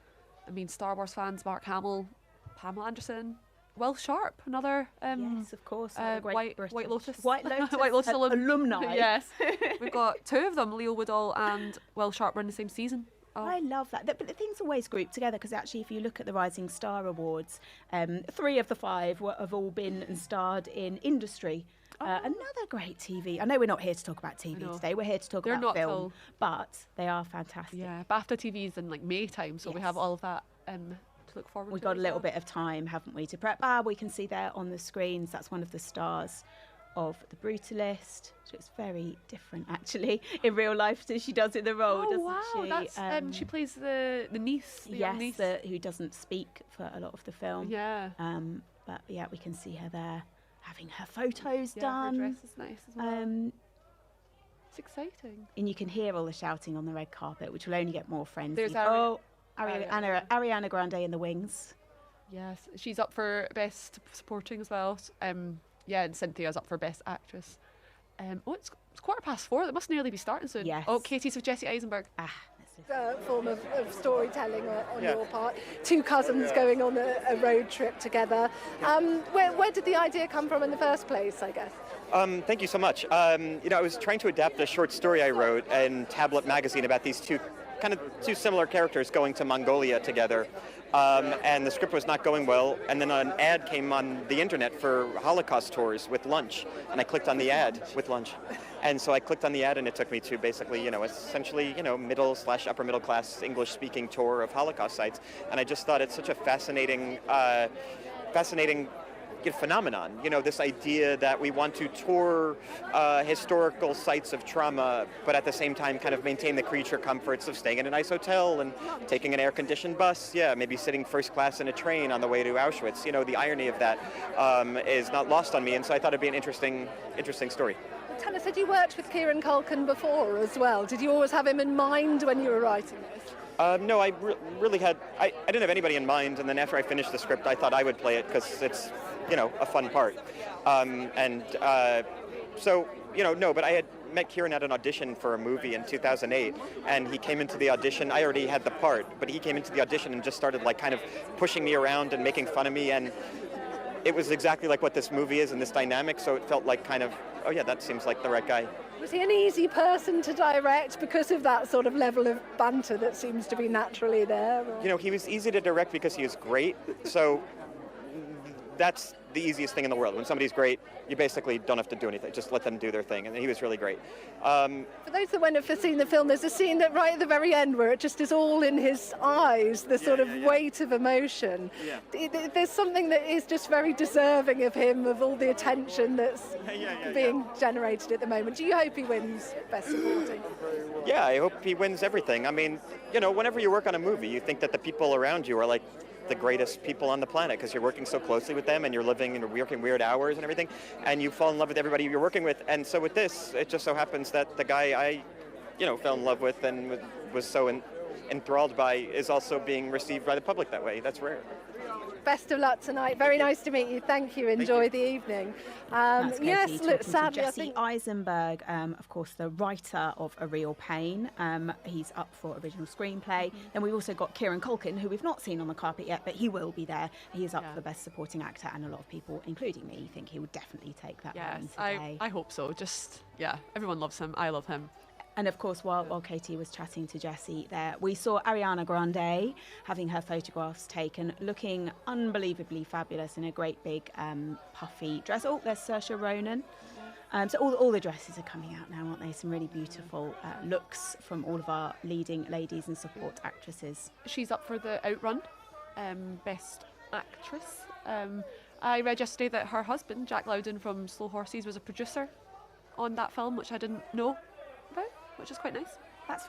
Speaker 3: I mean, Star Wars fans. Mark Hamill, Pamela Anderson. Will Sharp, another
Speaker 1: yes, of course,
Speaker 3: White Lotus
Speaker 1: alumni.
Speaker 3: Yes, we've got two of them, Leo Woodall and Will Sharp, were in the same season.
Speaker 1: I love that. But the things always group together because actually, if you look at the Rising Star Awards, 3 of the 5 have all been and starred in industry. Another great TV. I know we're not here to talk about TV today. We're here to talk about film, but they are fantastic.
Speaker 3: Yeah, BAFTA TV is in like May time, so we have all of that. Look forward
Speaker 1: We've got a little bit of time, haven't we, to prep. We can see there on the screens, that's one of the stars of The Brutalist. So it's very different, actually, in real life as she does in the role, doesn't she?
Speaker 3: That's, she plays the niece, the young niece.
Speaker 1: Who doesn't speak for a lot of the film.
Speaker 3: Yeah.
Speaker 1: But yeah, we can see her there having her photos done.
Speaker 3: Her dress is nice as well. It's exciting.
Speaker 1: And you can hear all the shouting on the red carpet, which will only get more frenzy.
Speaker 3: There's
Speaker 1: Ariana Grande in the wings.
Speaker 3: Yes, she's up for Best Supporting as well. And Cynthia's up for Best Actress. It's 4:15. It must nearly be starting soon.
Speaker 1: Yes.
Speaker 3: Oh, Katie's with Jesse Eisenberg.
Speaker 2: Form of storytelling on your part. 2 cousins going on a road trip together. Where did the idea come from in the first place, I guess?
Speaker 12: Thank you so much. I was trying to adapt a short story I wrote in Tablet magazine about these two similar characters going to Mongolia together. And the script was not going well, and then an ad came on the internet for Holocaust tours with lunch, and I clicked on the ad with lunch. And so I clicked on the ad, and it took me to basically, essentially, middle/upper middle class English-speaking tour of Holocaust sites. And I just thought it's such a fascinating phenomenon, this idea that we want to tour historical sites of trauma, but at the same time kind of maintain the creature comforts of staying in a nice hotel and taking an air-conditioned bus, maybe sitting first class in a train on the way to Auschwitz. The irony of that is not lost on me, and so I thought it'd be an interesting story.
Speaker 2: Tennant said you worked with Kieran Culkin before as well. Did you always have him in mind when you were writing this?
Speaker 12: No, I really had, I didn't have anybody in mind, and then after I finished the script, I thought I would play it because it's, a fun part. But I had met Kieran at an audition for a movie in 2008, and he came into the audition. I already had the part, but he came into the audition and just started kind of pushing me around and making fun of me, and it was exactly like what this movie is and this dynamic, so it felt like kind of, oh yeah, that seems like the right guy.
Speaker 2: Was he an easy person to direct because of that sort of level of banter that seems to be naturally there?
Speaker 12: He was easy to direct because he was great. So that's the easiest thing in the world. When somebody's great, you basically don't have to do anything. Just let them do their thing. And he was really great.
Speaker 2: For those that won't have seen the film, there's a scene that right at the very end where it just is all in his eyes, the sort of weight of emotion. Yeah. There's something that is just very deserving of him, of all the attention that's being generated at the moment. Do you hope he wins Best Supporting?
Speaker 12: Yeah, I hope he wins everything. I mean, you know, whenever you work on a movie, you think that the people around you are like the greatest people on the planet because you're working so closely with them and you're living and working weird hours and everything, and you fall in love with everybody you're working with. And so with this, it just so happens that the guy I, fell in love with and was so enthralled by is also being received by the public that way. That's rare.
Speaker 2: Best of luck tonight. Very nice to meet you. Thank you. Enjoy the evening. Yes, look, sadly, I think
Speaker 1: Eisenberg, of course, the writer of A Real Pain. He's up for original screenplay. Then we've also got Kieran Culkin, who we've not seen on the carpet yet, but he will be there. He is up for the Best Supporting Actor, and a lot of people, including me, think he would definitely take that one today.
Speaker 3: I hope so. Everyone loves him. I love him.
Speaker 1: And of course, while Katie was chatting to Jessie there, we saw Ariana Grande having her photographs taken, looking unbelievably fabulous in a great big puffy dress. Oh, there's Saoirse Ronan. So all the dresses are coming out now, aren't they? Some really beautiful looks from all of our leading ladies and support actresses.
Speaker 3: She's up for the Outrun Best Actress. I read yesterday that her husband, Jack Lowden from Slow Horses, was a producer on that film, which I didn't know about, which is quite nice.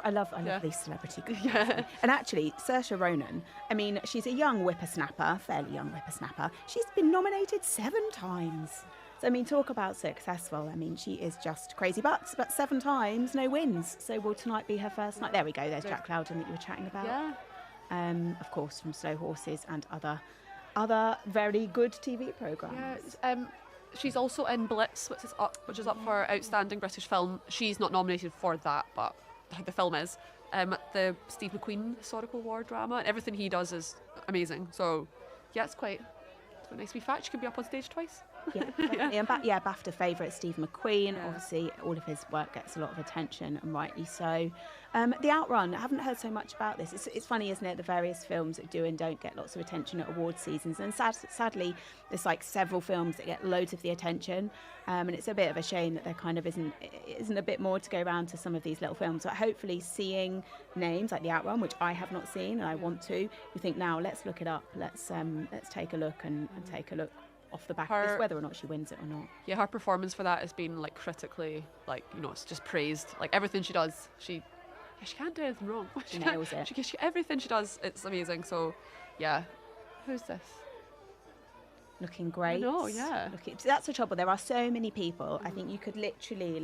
Speaker 1: I love these celebrity careers. And actually, Saoirse Ronan, I mean, she's a young whippersnapper, fairly young whippersnapper. She's been nominated 7 times. So, I mean, talk about successful. I mean, she is just crazy. But 7 times, no wins. So will tonight be her first night? There we go. There's Jack Lowden that you were chatting about.
Speaker 3: Yeah.
Speaker 1: Of course, from Slow Horses and other very good TV programmes.
Speaker 3: Yeah, she's also in Blitz, which is up for Outstanding British Film. She's not nominated for that, but the film is. The Steve McQueen historical war drama, and everything he does is amazing. So, yeah, it's quite nice to be fact. She could be up on stage twice.
Speaker 1: Yeah, BAFTA favourite Steve McQueen. Obviously, all of his work gets a lot of attention, and rightly so. The Outrun, I haven't heard so much about this. It's funny, isn't it? The various films that do and don't get lots of attention at award seasons, and sadly, there's like several films that get loads of the attention, and it's a bit of a shame that there kind of isn't a bit more to go around to some of these little films. But hopefully, seeing names like The Outrun, which I have not seen and I want to, you think now let's look it up. Let's take a look and take a look off the back of this, whether or not she wins it or not.
Speaker 3: Yeah, her performance for that has been critically, it's just praised. Like everything she does, she can't do anything wrong.
Speaker 1: She nails it.
Speaker 3: Everything she does, it's amazing. So, yeah. Who's this?
Speaker 1: Looking great.
Speaker 3: No, yeah.
Speaker 1: That's the trouble. There are so many people. I think you could literally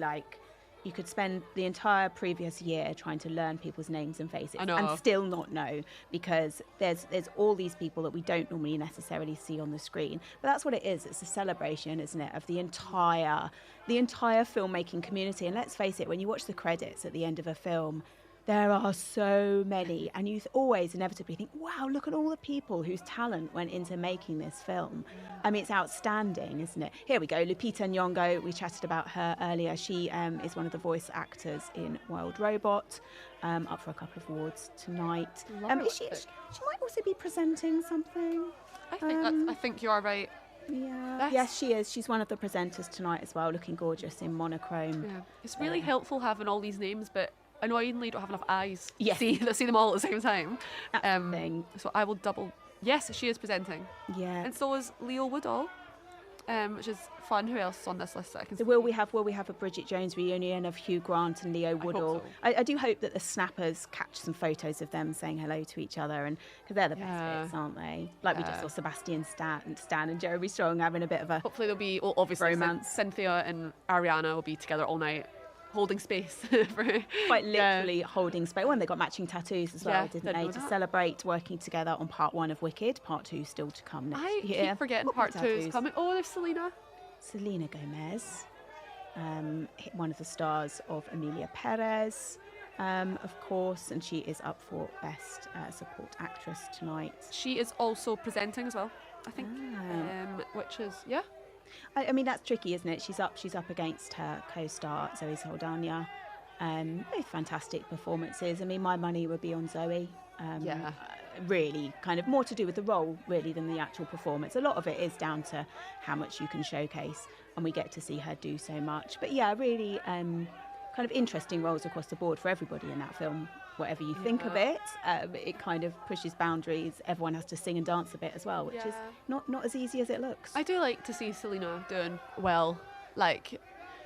Speaker 1: you could spend the entire previous year trying to learn people's names and faces and still not know, because there's all these people that we don't normally necessarily see on the screen. But that's what it is. It's a celebration, isn't it, of the entire filmmaking community. And let's face it, when you watch the credits at the end of a film, there are so many, and you always inevitably think, wow, look at all the people whose talent went into making this film. I mean, it's outstanding, isn't it? Here we go, Lupita Nyong'o, we chatted about her earlier. She is one of the voice actors in Wild Robot, up for a couple of awards tonight. She might also be presenting something.
Speaker 3: I think you are right.
Speaker 1: Yeah. Yes, she is. She's one of the presenters tonight as well, looking gorgeous in monochrome.
Speaker 3: Yeah. It's really helpful having all these names, but annoyingly don't have enough eyes to see them all at the same time. So I will double. Yes, she is presenting.
Speaker 1: Yeah.
Speaker 3: And so is Leo Woodall, which is fun. Who else is on this list that I can see?
Speaker 1: Will we have a Bridget Jones reunion of Hugh Grant and Leo Woodall? I do hope that the snappers catch some photos of them saying hello to each other, and because they're the best bits, aren't they? Like we just saw Sebastian Stan and Jeremy Strong having a bit of a
Speaker 3: hopefully there'll be obviously romance. Cynthia and Ariana will be together all night, holding space.
Speaker 1: Quite literally holding space. Well, and they got matching tattoos as well, didn't they? To celebrate working together on part 1 of Wicked. Part 2 still to come next year.
Speaker 3: I keep forgetting part 2 is coming. Oh, there's
Speaker 1: Selena Gomez, one of the stars of Emilia Perez, of course, and she is up for Best Support Actress tonight.
Speaker 3: She is also presenting as well, I think, which is,
Speaker 1: I mean, that's tricky, isn't it? She's up against her co-star Zoe Saldana. Both fantastic performances. I mean, my money would be on Zoe. really kind of more to do with the role really than the actual performance. A lot of it is down to how much you can showcase, and we get to see her do so much. But yeah, really kind of interesting roles across the board for everybody in that film. Whatever you think of it, it kind of pushes boundaries. Everyone has to sing and dance a bit as well, which is not as easy as it looks.
Speaker 3: I do like to see Selena doing well. Like,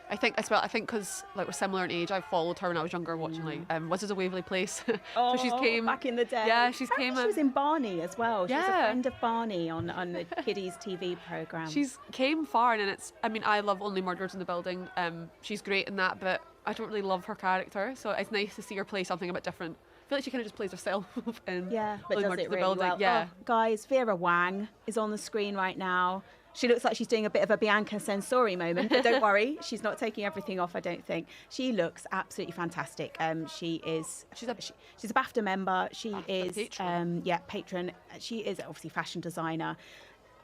Speaker 3: I think because like we're similar in age, I followed her when I was younger, watching like Wizards of Waverly Place.
Speaker 1: Oh,
Speaker 3: so she's came
Speaker 1: back in the day.
Speaker 3: Yeah, she's came.
Speaker 1: She was in Barney as well. She was a
Speaker 3: Yeah.
Speaker 1: friend of Barney on the kiddies TV program.
Speaker 3: She's came far, and it's. I mean, I love Only Murders in the Building. She's great in that, but I don't really love her character. So it's nice to see her play something a bit different. I feel like she kind of just plays herself in
Speaker 1: but
Speaker 3: Only
Speaker 1: does
Speaker 3: Murders
Speaker 1: it
Speaker 3: in the
Speaker 1: really
Speaker 3: Building.
Speaker 1: well.
Speaker 3: Yeah.
Speaker 1: Oh, guys, Vera Wang is on the screen right now. She looks like she's doing a bit of a Bianca Censori moment, but don't worry, she's not taking everything off, I don't think. She looks absolutely fantastic. She's a BAFTA member. She is patron. She is obviously fashion designer.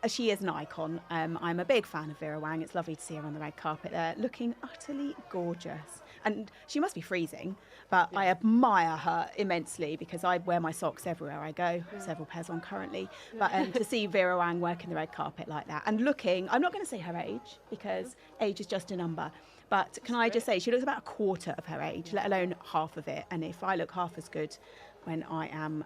Speaker 1: She is an icon. I'm a big fan of Vera Wang. It's lovely to see her on the red carpet there, looking utterly gorgeous. And she must be freezing, but I admire her immensely because I wear my socks everywhere I go, several pairs on currently. But to see Vera Wang working the red carpet like that and looking, I'm not going to say her age because age is just a number, but can I just say she looks about a quarter of her age, let alone half of it. And if I look half as good when I am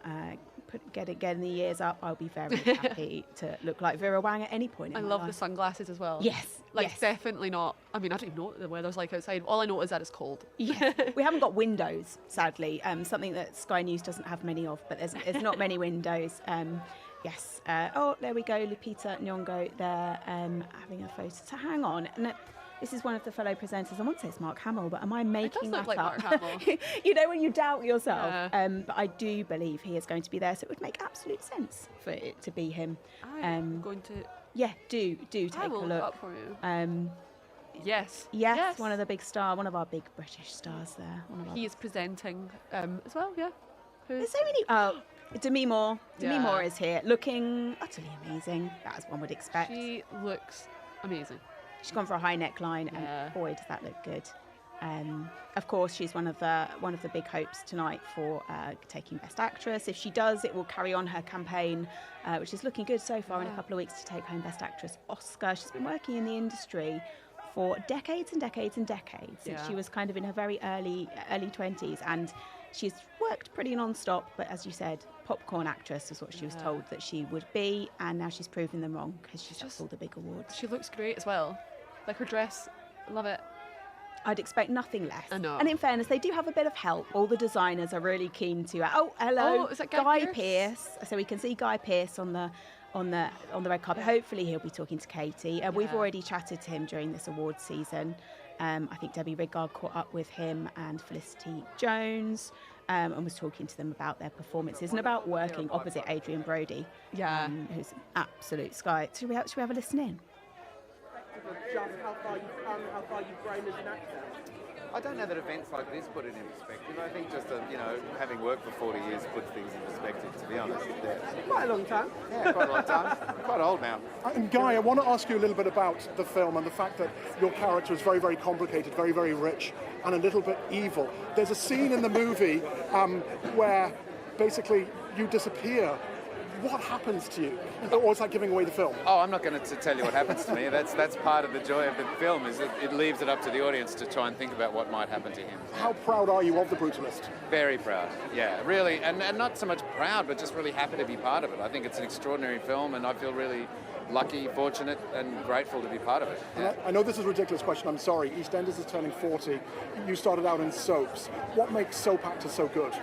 Speaker 1: getting the years up, I'll be very happy to look like Vera Wang at any point in
Speaker 3: I
Speaker 1: my
Speaker 3: love
Speaker 1: life.
Speaker 3: the sunglasses as well.
Speaker 1: Yes,
Speaker 3: Like,
Speaker 1: yes.
Speaker 3: definitely not. I mean, I don't even know what the weather's like outside. All I know is that it's cold.
Speaker 1: Yeah, we haven't got windows, sadly. Something that Sky News doesn't have many of, but there's not many windows. Yes. There we go. Lupita Nyong'o there having a photo. So hang on. No, this is one of the fellow presenters. I want to say it's Mark Hamill, but am I making
Speaker 3: look
Speaker 1: that
Speaker 3: like
Speaker 1: up?
Speaker 3: Mark Hamill.
Speaker 1: You know when you doubt yourself.
Speaker 3: Yeah.
Speaker 1: But I do believe he is going to be there, so it would make absolute sense for it to be him.
Speaker 3: I'm going to...
Speaker 1: Yeah, do take
Speaker 3: I will
Speaker 1: a
Speaker 3: look
Speaker 1: look.
Speaker 3: up for you. Yes.
Speaker 1: Yes, one of our big British stars there.
Speaker 3: He is presenting as well, yeah.
Speaker 1: There's so many... Demi Moore. Demi
Speaker 3: Yeah.
Speaker 1: Moore is here, looking utterly amazing, as one would expect.
Speaker 3: She looks amazing.
Speaker 1: She's gone for a high neckline, and boy, does that look good. Of course, she's one of the big hopes tonight for taking Best Actress. If she does, it will carry on her campaign, which is looking good so far in a couple of weeks to take home Best Actress Oscar. She's been working in the industry for decades and decades and decades. Since she was kind of in her very early 20s, and she's worked pretty non-stop. But as you said, popcorn actress was what she was told that she would be, and now she's proven them wrong because she's just all the big awards.
Speaker 3: She looks great as well. Like her dress, love it.
Speaker 1: I'd expect nothing less.
Speaker 3: I know.
Speaker 1: And in fairness, they do have a bit of help. All the designers are really keen to. Oh, hello,
Speaker 3: is that Guy
Speaker 1: Pearce? So we can see Guy Pearce on the red carpet. Hopefully, he'll be talking to Katie. We've already chatted to him during this award season. I think Debbie Riggard caught up with him and Felicity Jones, and was talking to them about their performances and about working opposite Adrian Brody. Who's an absolute sky. Should we have a listen in?
Speaker 13: Just how far you've grown as an actor?
Speaker 14: I don't know that events like this put it in perspective. I think just, having worked for 40 years puts things in perspective, to be honest. Yeah.
Speaker 13: Quite a long time.
Speaker 14: Yeah, quite a long time. Quite old now.
Speaker 13: And Guy, I want to ask you a little bit about the film and the fact that your character is very, very complicated, very, very rich, and a little bit evil. There's a scene in the movie where basically you disappear. What happens to you? Or is that giving away the film?
Speaker 14: Oh, I'm not going to tell you what happens to me. That's part of the joy of the film, is that it leaves it up to the audience to try and think about what might happen to him.
Speaker 13: How proud are you of The Brutalist?
Speaker 14: Very proud, yeah, really. And not so much proud, but just really happy to be part of it. I think it's an extraordinary film, and I feel really lucky, fortunate, and grateful to be part of it. Yeah.
Speaker 13: I know this is a ridiculous question, I'm sorry. EastEnders is turning 40. You started out in soaps. What makes soap actors so good?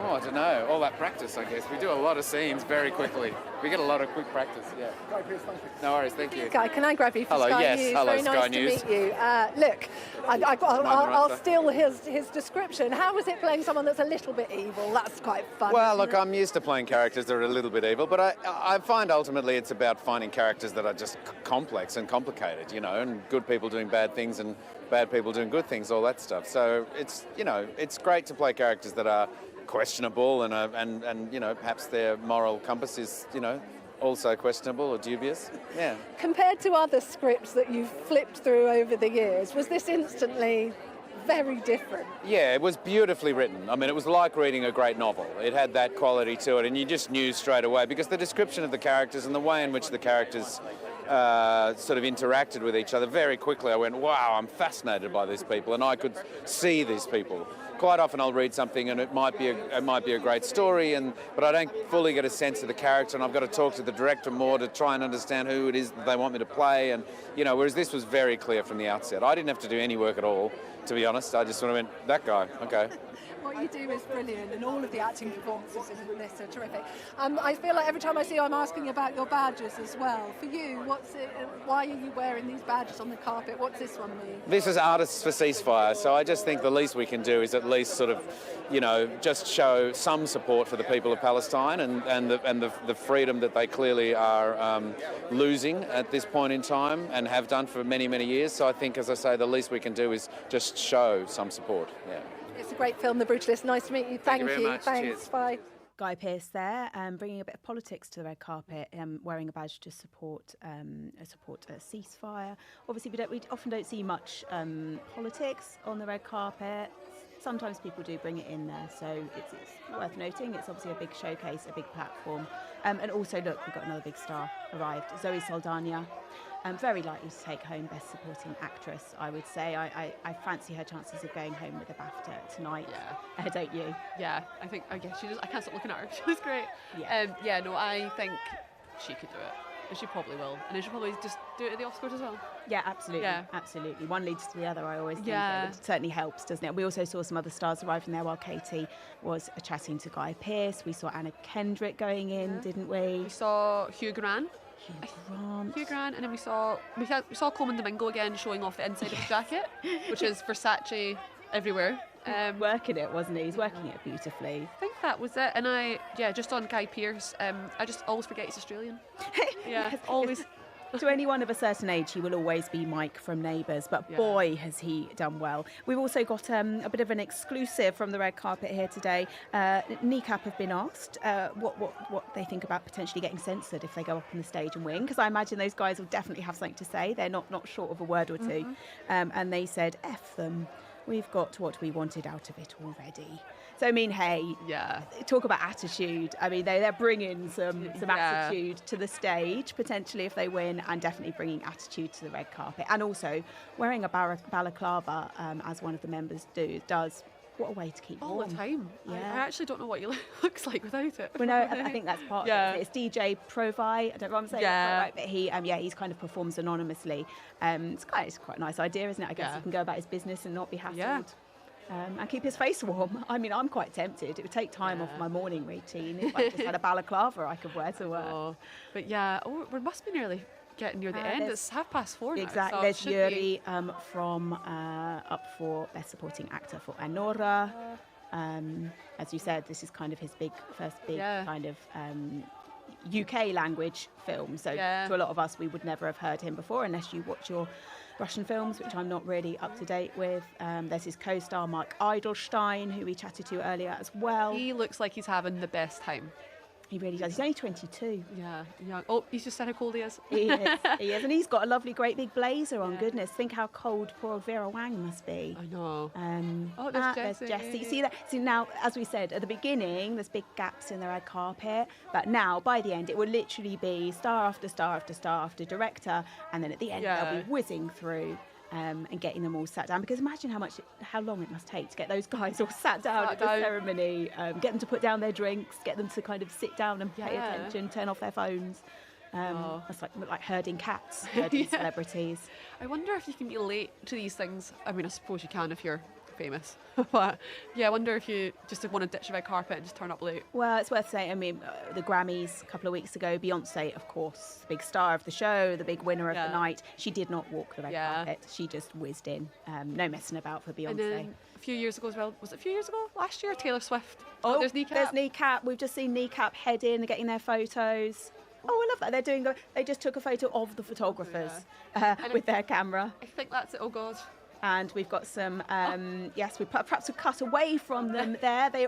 Speaker 14: Oh, I don't know. All that practice, I guess. We do a lot of scenes very quickly. We get a lot of quick practice, yeah.
Speaker 13: Guy Pearce, thank you.
Speaker 14: No worries, thank you.
Speaker 2: Guy, can I grab you for
Speaker 14: Hello,
Speaker 2: Sky
Speaker 14: yes.
Speaker 2: News?
Speaker 14: Hello,
Speaker 2: Very nice
Speaker 14: Sky
Speaker 2: to
Speaker 14: News.
Speaker 2: meet you. Look, I'll steal his description. How was it playing someone that's a little bit evil? That's quite fun.
Speaker 14: Well, look,
Speaker 2: isn't it?
Speaker 14: I'm used to playing characters that are a little bit evil, but I find ultimately it's about finding characters that are just complex and complicated, and good people doing bad things and bad people doing good things, all that stuff. So it's great to play characters that are questionable and perhaps their moral compass is also questionable or dubious. Yeah.
Speaker 2: Compared to other scripts that you've flipped through over the years, was this instantly very different.
Speaker 14: Yeah, it was beautifully written. I mean, it was like reading a great novel. It had that quality to it, and you just knew straight away, because the description of the characters and the way in which the characters sort of interacted with each other, very quickly I went, wow, I'm fascinated by these people, and I could see these people. Quite often I'll read something and it might be a great story, but I don't fully get a sense of the character, and I've got to talk to the director more to try and understand who it is that they want me to play, and whereas this was very clear from the outset. I didn't have to do any work at all, to be honest. I just sort of went, that guy, okay.
Speaker 2: What you do is brilliant, and all of the acting performances in this are terrific. I feel like every time I see you, I'm asking about your badges as well. For you, why are you wearing these badges on the carpet? What's this one mean?
Speaker 14: This is Artists for Ceasefire, so I just think the least we can do is at least sort of, just show some support for the people of Palestine and the freedom that they clearly are losing at this point in time and have done for many, many years. So I think, as I say, the least we can do is just show some support. Yeah.
Speaker 2: It's a great film, The Brutalist. Nice to meet you. Thank
Speaker 14: you very much.
Speaker 2: Thanks.
Speaker 14: Cheers.
Speaker 2: Bye.
Speaker 1: Guy Pearce there, bringing a bit of politics to the red carpet, wearing a badge to support a ceasefire. Obviously, we often don't see much politics on the red carpet. Sometimes people do bring it in there, so it's worth noting. It's obviously a big showcase, a big platform. And also, look, we've got another big star arrived, Zoe Saldana. Very likely to take home Best Supporting Actress, I would say. I fancy her chances of going home with a BAFTA tonight. Yeah. Don't you?
Speaker 3: Yeah, I think, I can't stop looking at her. She's great.
Speaker 1: Yeah.
Speaker 3: I think she could do it. And she probably will. And then she'll probably just do it at the Oscars as well.
Speaker 1: Yeah, absolutely.
Speaker 3: Yeah.
Speaker 1: Absolutely. One leads to the other, I always think.
Speaker 3: Yeah.
Speaker 1: It certainly helps, doesn't it? We also saw some other stars arriving there while Katie was chatting to Guy Pearce. We saw Anna Kendrick going in, didn't we?
Speaker 3: We saw Hugh Grant.
Speaker 1: Hugh
Speaker 3: Grant, and then we saw Coleman Domingo again showing off the inside of his jacket, which is Versace everywhere.
Speaker 1: Working it, wasn't he? He's working it beautifully.
Speaker 3: I think that was it. And just on Guy Pearce, I just always forget he's Australian. Yeah, always.
Speaker 1: To anyone of a certain age, he will always be Mike from Neighbours, but boy, has he done well. We've also got a bit of an exclusive from the red carpet here today. Kneecap have been asked what they think about potentially getting censored if they go up on the stage and win, because I imagine those guys will definitely have something to say. They're not short of a word or two. And they said, F them. We've got what we wanted out of it already. So, I mean, hey, talk about attitude. I mean, they're bringing some attitude to the stage, potentially, if they win, and definitely bringing attitude to the red carpet. And also, wearing a balaclava, as one of the members does, what a way to keep warm.
Speaker 3: All the time.
Speaker 1: Yeah.
Speaker 3: I actually don't know what he looks like without it.
Speaker 1: Well, no, I think that's part of it. It's DJ Provi. I don't know what I'm saying.
Speaker 3: Yeah.
Speaker 1: Right, but he's kind of performs anonymously. It's quite a nice idea, isn't it? I guess he can go about his business and not be hassled. Yeah. And keep his face warm. I mean, I'm quite tempted. It would take time off my morning routine if I just had a balaclava I could wear to work.
Speaker 3: But we must be nearly getting near the end. It's 4:30 now.
Speaker 1: Exactly.
Speaker 3: So
Speaker 1: there's Yuri from up for Best Supporting Actor for Anora. As you said, this is kind of his first big kind of UK language film. So to a lot of us, we would never have heard him before unless you watch your Russian films, which I'm not really up to date with. There's his co-star Mark Eidelstein, who we chatted to earlier as well.
Speaker 3: He looks like he's having the best time.
Speaker 1: He really does. He's only 22.
Speaker 3: Yeah, young. Oh, he's just said how cold he is.
Speaker 1: He is. And he's got a lovely, great big blazer on. Goodness, think how cold poor old Vera Wang must be.
Speaker 3: I know.
Speaker 1: There's Jessie. See, now, as we said at the beginning, there's big gaps in the red carpet. But now, by the end, it will literally be star after star after star after director. And then at the end, they'll be whizzing through. And getting them all sat down, because imagine how long it must take to get those guys all sat down at the ceremony, get them to put down their drinks, get them to kind of sit down and pay attention, turn off their phones. It's like herding cats, herding celebrities.
Speaker 3: I wonder if you can be late to these things. I mean, I suppose you can if you're famous, but I wonder if you just want to ditch the red carpet and just turn up late.
Speaker 1: Well, it's worth saying, I mean, the Grammys a couple of weeks ago, Beyonce, of course, the big star of the show, the big winner of the night, she did not walk the red carpet. She just whizzed in. No messing about for Beyonce. And
Speaker 3: then a few years ago as well, was it a few years ago? Last year, Taylor Swift. Oh, there's Kneecap.
Speaker 1: There's Kneecap. We've just seen Kneecap head in and getting their photos. Oh, I love that. They just took a photo of the photographers with their camera.
Speaker 3: I think that's it. Oh, God.
Speaker 1: And we've got some, perhaps we've cut away from them there. They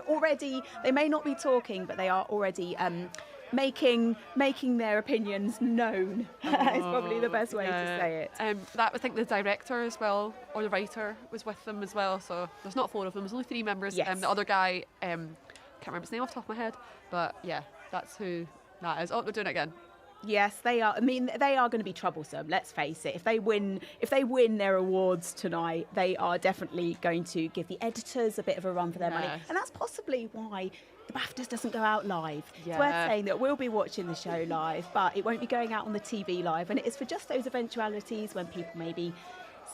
Speaker 1: may not be talking, but they are already making their opinions known is probably the best way to say it.
Speaker 3: That I think the director as well, or the writer, was with them as well. So there's not 4 of them. There's only 3 members.
Speaker 1: Yes.
Speaker 3: The other guy, can't remember his name off the top of my head, but yeah, that's who that is. Oh, they're doing it again.
Speaker 1: Yes, they are. I mean, they are going to be troublesome. Let's face it. If they win their awards tonight, they are definitely going to give the editors a bit of a run for their money, and that's possibly why the BAFTAs doesn't go out live. It's worth saying that we'll be watching the show live, but it won't be going out on the TV live, and it is for just those eventualities when people maybe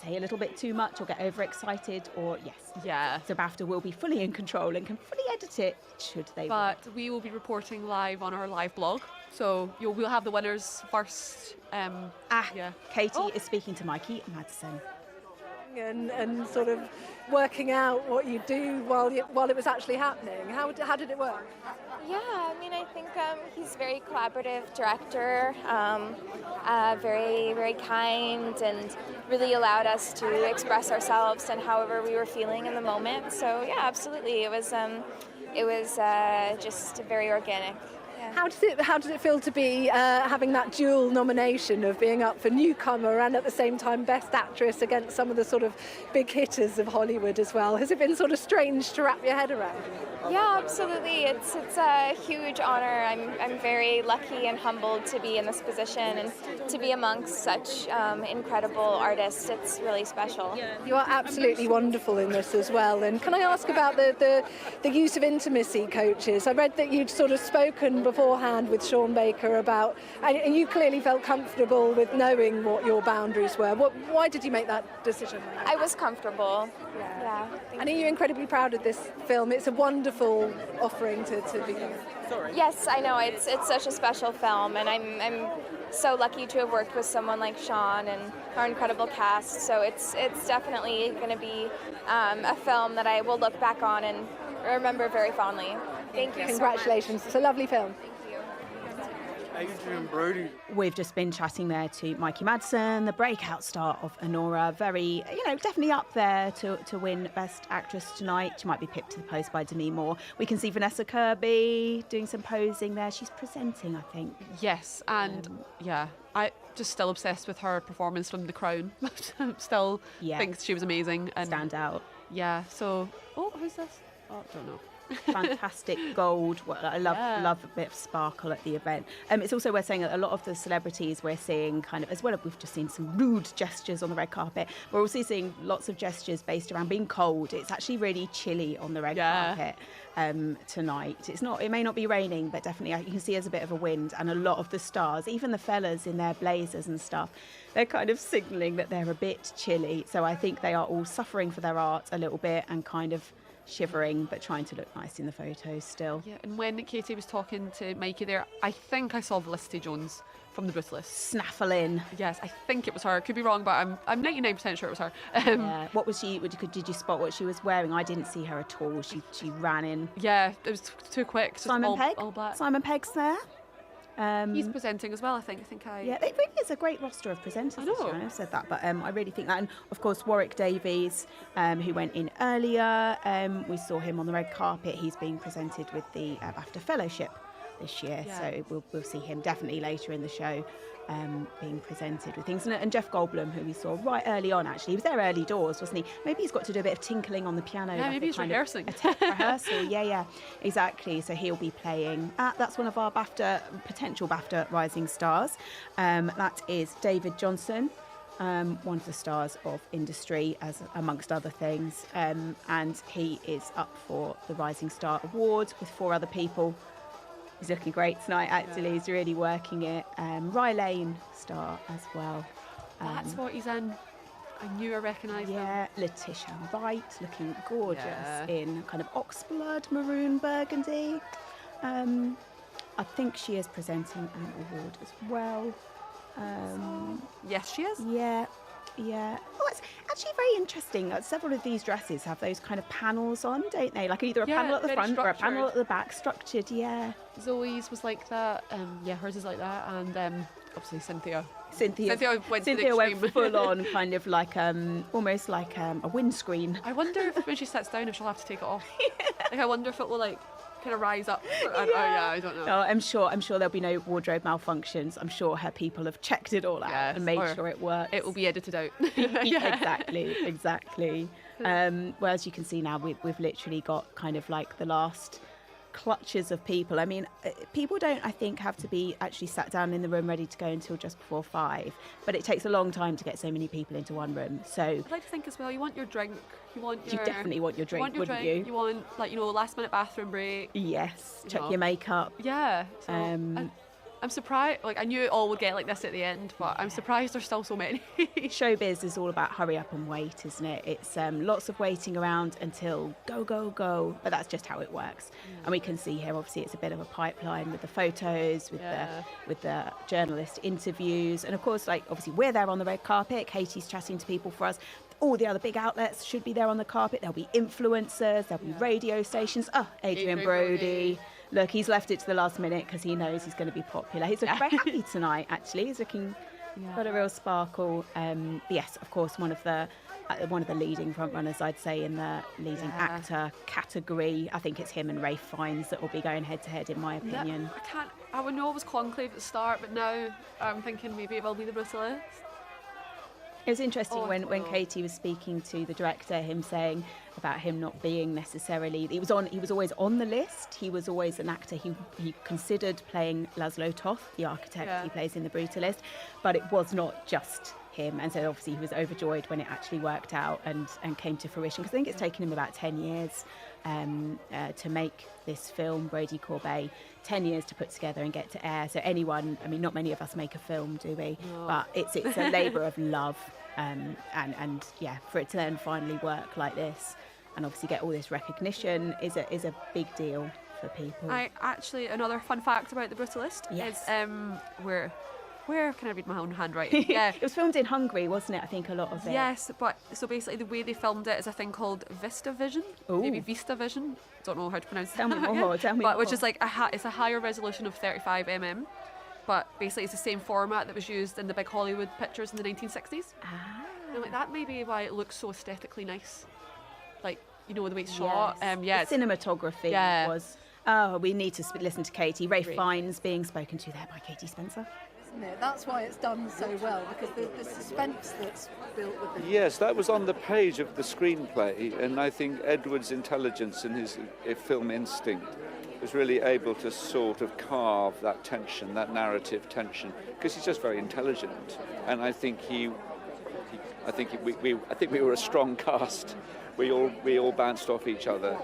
Speaker 1: say a little bit too much or get overexcited, or so BAFTA will be fully in control and can fully edit it should they.
Speaker 3: But we will be reporting live on our live blog, so we'll have the winners first.
Speaker 1: Katie is speaking to Mikey Madsen.
Speaker 2: And sort of working out what you do while it was actually happening. How did it work?
Speaker 15: Yeah, I mean, I think he's a very collaborative director, very, very kind, and really allowed us to express ourselves and however we were feeling in the moment. So yeah, absolutely, it was just very organic.
Speaker 2: How does it feel to be having that dual nomination of being up for newcomer and at the same time best actress against some of the sort of big hitters of Hollywood as well? Has it been sort of strange to wrap your head around?
Speaker 15: Yeah, absolutely. It's a huge honor. I'm very lucky and humbled to be in this position and to be amongst such incredible artists. It's really special.
Speaker 2: You are absolutely wonderful in this as well. And can I ask about the use of intimacy coaches? I read that you'd sort of spoken beforehand with Sean Baker about, and you clearly felt comfortable with knowing what your boundaries were. Why did you make that decision?
Speaker 15: I was comfortable. Yeah.
Speaker 2: And are you incredibly proud of this film? It's a wonderful offering to be.
Speaker 15: Yes, I know. It's such a special film, and I'm so lucky to have worked with someone like Sean and our incredible cast. So it's definitely going to be a film that I will look back on and remember very fondly. Thank you.
Speaker 2: Congratulations. It's a lovely film.
Speaker 16: Adrian Brody.
Speaker 1: We've just been chatting there to Mikey Madsen, the breakout star of Anora. Very, definitely up there to win Best Actress tonight. She might be pipped to the post by Demi Moore. We can see Vanessa Kirby doing some posing there. She's presenting, I think.
Speaker 3: Yes, and I just still obsessed with her performance from The Crown. Still think she was amazing. And
Speaker 1: stand out.
Speaker 3: Yeah, so, who's this? Oh, I don't know.
Speaker 1: Fantastic gold. I love a bit of sparkle at the event. It's also worth saying that a lot of the celebrities we're seeing kind of, as well, we've just seen some rude gestures on the red carpet. We're also seeing lots of gestures based around being cold. It's actually really chilly on the red carpet tonight. It may not be raining, but definitely you can see there's a bit of a wind, and a lot of the stars, even the fellas in their blazers and stuff, they're kind of signalling that they're a bit chilly. So I think they are all suffering for their art a little bit and kind of shivering, but trying to look nice in the photos still.
Speaker 3: Yeah, and when Katie was talking to Mikey there, I think I saw Felicity Jones from The Brutalist
Speaker 1: snaffling.
Speaker 3: Yes, I think it was her. Could be wrong, but I'm 99% sure it was her.
Speaker 1: What was she? Did you spot what she was wearing? I didn't see her at all. She ran in.
Speaker 3: Yeah, it was too quick.
Speaker 1: Simon Pegg.
Speaker 3: All black.
Speaker 1: Simon Pegg's there.
Speaker 3: He's presenting as well, I think.
Speaker 1: Yeah, it really is a great roster of presenters. I know. I've said that, but I really think that. And of course, Warwick Davies, who went in earlier, we saw him on the red carpet. He's being presented with the BAFTA Fellowship this year, so we'll see him definitely later in the show being presented with things. And Jeff Goldblum, who we saw right early on, actually, he was there early doors, wasn't he? Maybe he's got to do a bit of tinkling on the piano.
Speaker 3: Yeah, maybe he's rehearsing.
Speaker 1: Rehearsal, yeah, exactly. So he'll be playing. That's one of our potential BAFTA rising stars. That is David Johnson. One of the stars of industry, as amongst other things, and he is up for the Rising Star Award with 4 other people. He's looking great tonight, actually. He's really working it. Rye Lane star as well.
Speaker 3: That's what he's in. I knew I recognised him.
Speaker 1: Yeah, Letitia Wright, looking gorgeous in kind of oxblood, maroon burgundy. I think she is presenting an award as well.
Speaker 3: Yes, she is.
Speaker 1: Yeah. Oh, it's actually very interesting. Several of these dresses have those kind of panels on, don't they? Like either a panel at the front or a panel at the back, structured,
Speaker 3: Zoe's was like that. Hers is like that. And obviously Cynthia
Speaker 1: went full on, kind of like almost like a windscreen.
Speaker 3: I wonder if when she sits down if she'll have to take it off. Like I wonder if it will kind of rise up. I don't know.
Speaker 1: No, I'm sure there'll be no wardrobe malfunctions. I'm sure her people have checked it all out and made sure it works.
Speaker 3: It will be edited out.
Speaker 1: Exactly. Well, as you can see now, we've literally got kind of like the last clutches of people. I mean, people don't, I think, have to be actually sat down in the room ready to go until just before 5, but it takes a long time to get so many people into one room. So
Speaker 3: I'd like to think as well, you want your drink, you
Speaker 1: definitely want your drink, wouldn't you?
Speaker 3: You want, like, last minute bathroom break.
Speaker 1: Yes, check your makeup.
Speaker 3: Yeah. So, I'm surprised, like, I knew it all would get like this at the end, but I'm surprised there's still so many.
Speaker 1: Showbiz is all about hurry up and wait, isn't it? It's lots of waiting around until go, but that's just how it works. And we can see here, obviously, it's a bit of a pipeline with the photos, with the journalist interviews, and of course, like, obviously, we're there on the red carpet. Katie's chatting to people for us. All the other big outlets should be there on the carpet. There'll be influencers, there'll be radio stations. Adrian Brody. Look, he's left it to the last minute because he knows he's going to be popular. He's looking very happy tonight, actually. He's looking, got a real sparkle. Yes, of course, one of the leading front runners, I'd say, in the leading actor category. I think it's him and Ralph Fiennes that will be going head to head, in my opinion.
Speaker 3: I would know it was Conclave at the start, but now I'm thinking maybe it will be the Brutalist.
Speaker 1: It was interesting when Katie was speaking to the director, him saying about him not being necessarily, he was always on the list. He was always an actor. He considered playing Laszlo Toth, the architect he plays in The Brutalist, but it was not just him. And so obviously he was overjoyed when it actually worked out and came to fruition, because I think it's taken him about 10 years to make this film, Brady Corbet, 10 years to put together and get to air. So anyone, I mean, not many of us make a film, do we? No. But it's a labour of love, and for it to then finally work like this and obviously get all this recognition is a big deal for people.
Speaker 3: Another fun fact about The Brutalist is where can I read my own handwriting? Yeah,
Speaker 1: it was filmed in Hungary, wasn't it? I think a lot of it.
Speaker 3: Yes, but so basically the way they filmed it is a thing called VistaVision. Maybe VistaVision. Don't know how to pronounce it.
Speaker 1: Tell me more.
Speaker 3: Which is like it's a higher resolution of 35 mm. But basically it's the same format that was used in the big Hollywood pictures in the 1960s. And like that may be why it looks so aesthetically nice. Like, the way it's shot.
Speaker 1: The cinematography was. Oh, we need to listen to Katie. Ralph Fiennes being spoken to there by Katie Spencer.
Speaker 2: Isn't it? That's why it's done so well, because the suspense that's built with it.
Speaker 16: Yes, that was on the page of the screenplay, and I think Edward's intelligence and his film instinct was really able to sort of carve that tension, that narrative tension, because he's just very intelligent, and I think we were a strong cast. We all bounced off each other,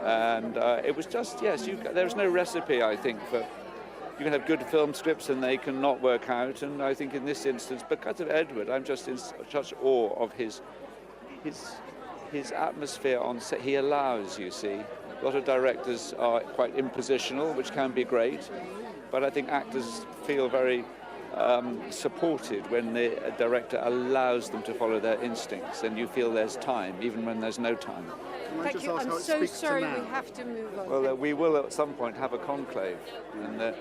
Speaker 16: and it was just there's no recipe, I think, for. You can have good film scripts and they can not work out, and I think in this instance, because of Edward, I'm just in such awe of his atmosphere on set. He allows, you see, a lot of directors are quite impositional, which can be great, but I think actors feel very supported when the director allows them to follow their instincts, and you feel there's time, even when there's no time.
Speaker 2: Thank you. I'm so sorry, we have to move on.
Speaker 16: Well, we will at some point have a conclave, and the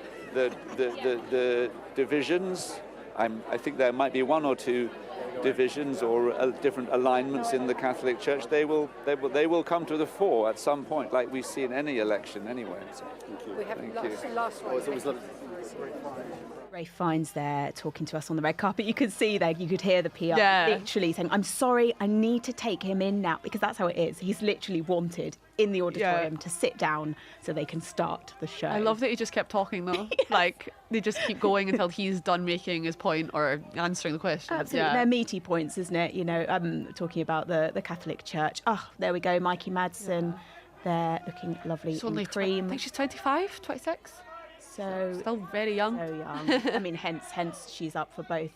Speaker 16: divisions. I think there might be one or two divisions or different alignments in the Catholic Church. They will come to the fore at some point, like we see in any election, anyway. So, thank you.
Speaker 2: We have the last one.
Speaker 1: Ralph Fiennes there talking to us on the red carpet. You could see there, you could hear the PR literally saying, "I'm sorry, I need to take him in now," because that's how it is. He's literally wanted in the auditorium to sit down so they can start the show.
Speaker 3: I love that he just kept talking though. Like they just keep going until he's done making his point or answering the question.
Speaker 1: Absolutely, they're meaty points, isn't it? Talking about the Catholic Church. There we go, Mikey Madsen. They're looking lovely in cream.
Speaker 3: I think she's 25, 26.
Speaker 1: So
Speaker 3: still very young.
Speaker 1: So young. I mean, hence she's up for both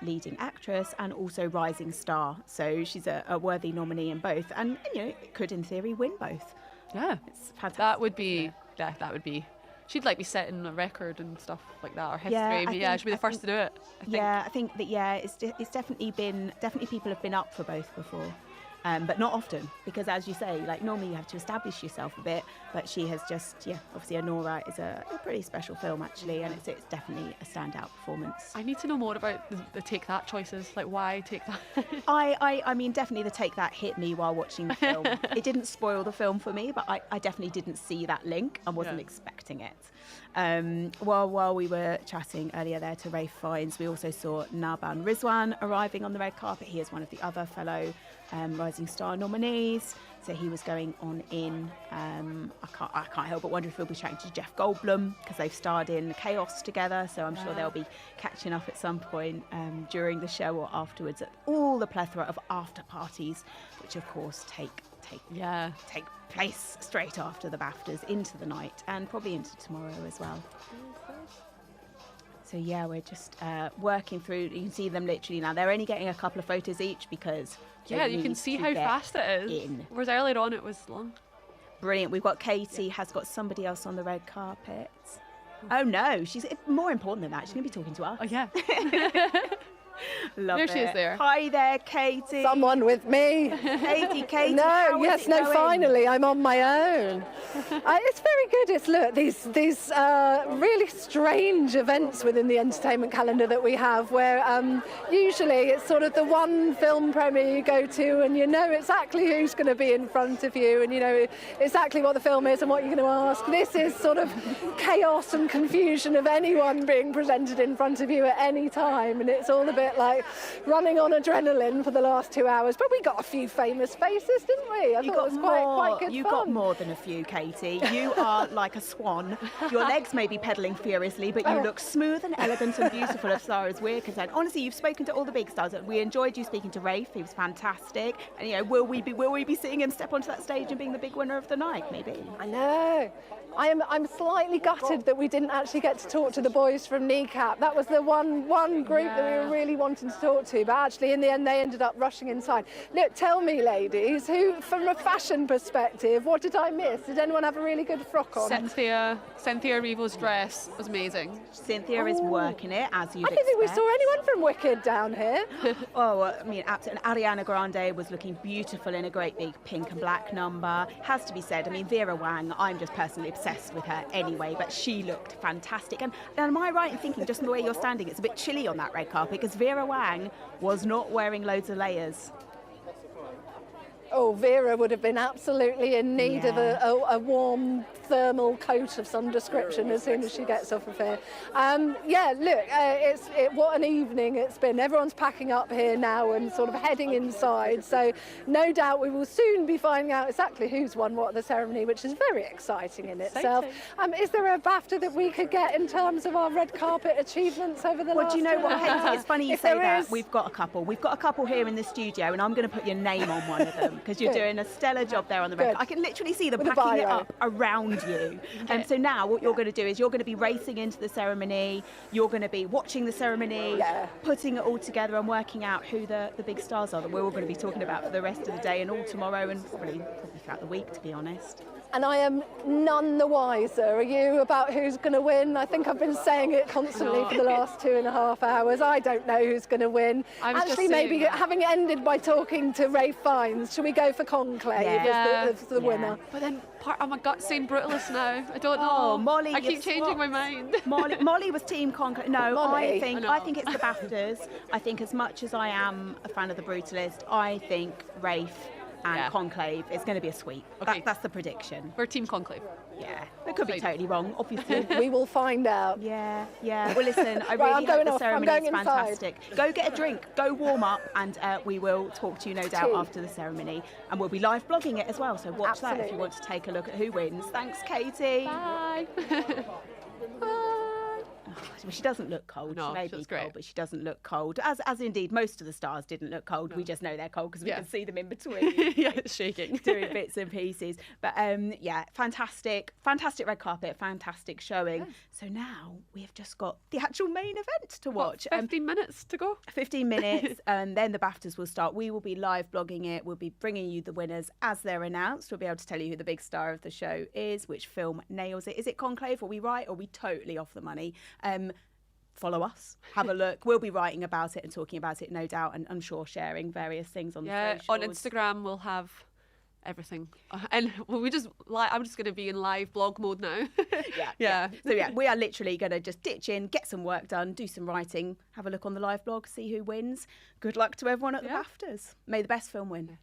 Speaker 1: leading actress and also rising star. So she's a worthy nominee in both, and could in theory win both.
Speaker 3: Yeah,
Speaker 1: it's fantastic.
Speaker 3: That would be. She'd be setting a record and stuff like that, or history. She'd be the first to do it.
Speaker 1: I think that it's definitely people have been up for both before. but not often, because as you say, like normally you have to establish yourself a bit, but she has just, obviously Anora is a pretty special film actually, and it's definitely a standout performance.
Speaker 3: I need to know more about the Take That choices, like why Take That?
Speaker 1: I mean, definitely the Take That hit me while watching the film. It didn't spoil the film for me, but I definitely didn't see that link and wasn't expecting it. While we were chatting earlier there to Rafe Fiennes, we also saw Naban Rizwan arriving on the red carpet. He is one of the other fellow Rising Star nominees, so he was going on in. I can't help but wonder if he'll be chatting to Jeff Goldblum, because they've starred in Chaos together, so I'm sure they'll be catching up at some point during the show or afterwards at all the plethora of after parties, which of course take place straight after the BAFTAs into the night and probably into tomorrow as well. So yeah, we're just working through. You can see them literally now. They're only getting a couple of photos each because
Speaker 3: you can see how fast it is. Whereas earlier on it was long.
Speaker 1: Brilliant. We've got Katie has got somebody else on the red carpet. Oh no, she's more important than that. She's going to be talking to us.
Speaker 3: Oh yeah.
Speaker 1: Love
Speaker 3: there
Speaker 1: it.
Speaker 3: she is there.
Speaker 1: Hi there, Katie.
Speaker 2: Someone with me.
Speaker 1: Katie.
Speaker 2: No, finally, I'm on my own. It's very good. It's these really strange events within the entertainment calendar that we have, where usually it's sort of the one film premiere you go to, and you know exactly who's going to be in front of you, and you know exactly what the film is and what you're going to ask. This is sort of chaos and confusion of anyone being presented in front of you at any time, and it's all a bit like running on adrenaline for the last 2 hours. But we got a few famous faces, didn't we? I thought it was quite good
Speaker 1: You
Speaker 2: fun.
Speaker 1: got more than a few, Katie. You are like a swan. Your legs may be pedaling furiously, but you look smooth and elegant and beautiful as far as we're concerned. Honestly, you've spoken to all the big stars. We enjoyed you speaking to Rafe. He was fantastic. And will we be seeing him step onto that stage and being the big winner of the night? Maybe.
Speaker 2: I know. I'm slightly gutted that we didn't actually get to talk to the boys from Kneecap. That was the one group that we were really wanting to talk to, but actually in the end they ended up rushing inside. Look, tell me, ladies, who, from a fashion perspective, what did I miss? Did anyone have a really good frock on?
Speaker 3: Cynthia Erivo's dress was amazing.
Speaker 1: Cynthia is working it, as you'd
Speaker 2: I don't think we saw anyone from Wicked down here.
Speaker 1: I mean, absolutely. Ariana Grande was looking beautiful in a great big pink and black number. Has to be said, I mean, Vera Wang, I'm just personally obsessed with her anyway, but she looked fantastic. And am I right in thinking, just in the way you're standing, it's a bit chilly on that red carpet, because Vera Wang was not wearing loads of layers.
Speaker 2: Oh, Vera would have been absolutely in need of a warm thermal coat of some description as soon as she gets off of here. What an evening it's been. Everyone's packing up here now and sort of heading inside. So no doubt we will soon be finding out exactly who's won what at the ceremony, which is very exciting in itself. Is there a BAFTA that we could get in terms of our red carpet achievements over the last
Speaker 1: Well, do you know what, Katie? It's funny you say that.
Speaker 2: Is...
Speaker 1: We've got a couple. We've got a couple here in the studio, and I'm going to put your name on one of them, because you're doing a stellar job there on the red. I can literally see them packing it up around you. And so now what you're going to do is you're going to be racing into the ceremony, you're going to be watching the ceremony, putting it all together and working out who the big stars are that we're all going to be talking about for the rest of the day and all tomorrow and probably throughout the week, to be honest.
Speaker 2: And I am none the wiser. Are you about who's going to win? I think I've been saying it constantly for the last 2.5 hours. I don't know who's going to win. Actually, maybe having ended by talking to Rafe Fiennes, should we go for Conclave as the winner?
Speaker 3: But then oh my God, saying Brutalist now. I don't know.
Speaker 1: Oh, Molly,
Speaker 3: I keep changing my mind.
Speaker 1: Molly was team Conclave. No,
Speaker 2: Molly.
Speaker 1: I think it's the BAFTAs. I think as much as I am a fan of the Brutalist, I think Rafe and Conclave is going to be a sweep. Okay. That's the prediction.
Speaker 3: We're team Conclave.
Speaker 1: Yeah, it could be totally wrong, obviously.
Speaker 2: We will find out.
Speaker 1: Yeah. Well, listen, I really hope the ceremony is fantastic. Go get a drink, go warm up, and we will talk to you, no doubt, after the ceremony. And we'll be live blogging it as well, so watch that if you want to take a look at who wins. Thanks, Katie.
Speaker 3: Bye.
Speaker 1: She doesn't look cold.
Speaker 3: No,
Speaker 1: she may be cold, but she doesn't look cold. As indeed most of the stars didn't look cold. No. We just know they're cold because we can see them in between.
Speaker 3: It's shaking.
Speaker 1: Doing bits and pieces. But fantastic red carpet, fantastic showing. Yeah. So now we have just got the actual main event to watch.
Speaker 3: 15 minutes to go.
Speaker 1: 15 minutes, and then the BAFTAs will start. We will be live blogging it. We'll be bringing you the winners as they're announced. We'll be able to tell you who the big star of the show is, which film nails it. Is it Conclave? Are we right? Or are we totally off the money? follow us, have a look. We'll be writing about it and talking about it, no doubt, and I'm sure sharing various things on the socials.
Speaker 3: On Instagram we'll have everything, and I'm just going to be in live blog mode now.
Speaker 1: yeah. So we are literally going to just ditch in, get some work done, do some writing, have a look on the live blog, see who wins. Good luck to everyone at the BAFTAs. May the best film win.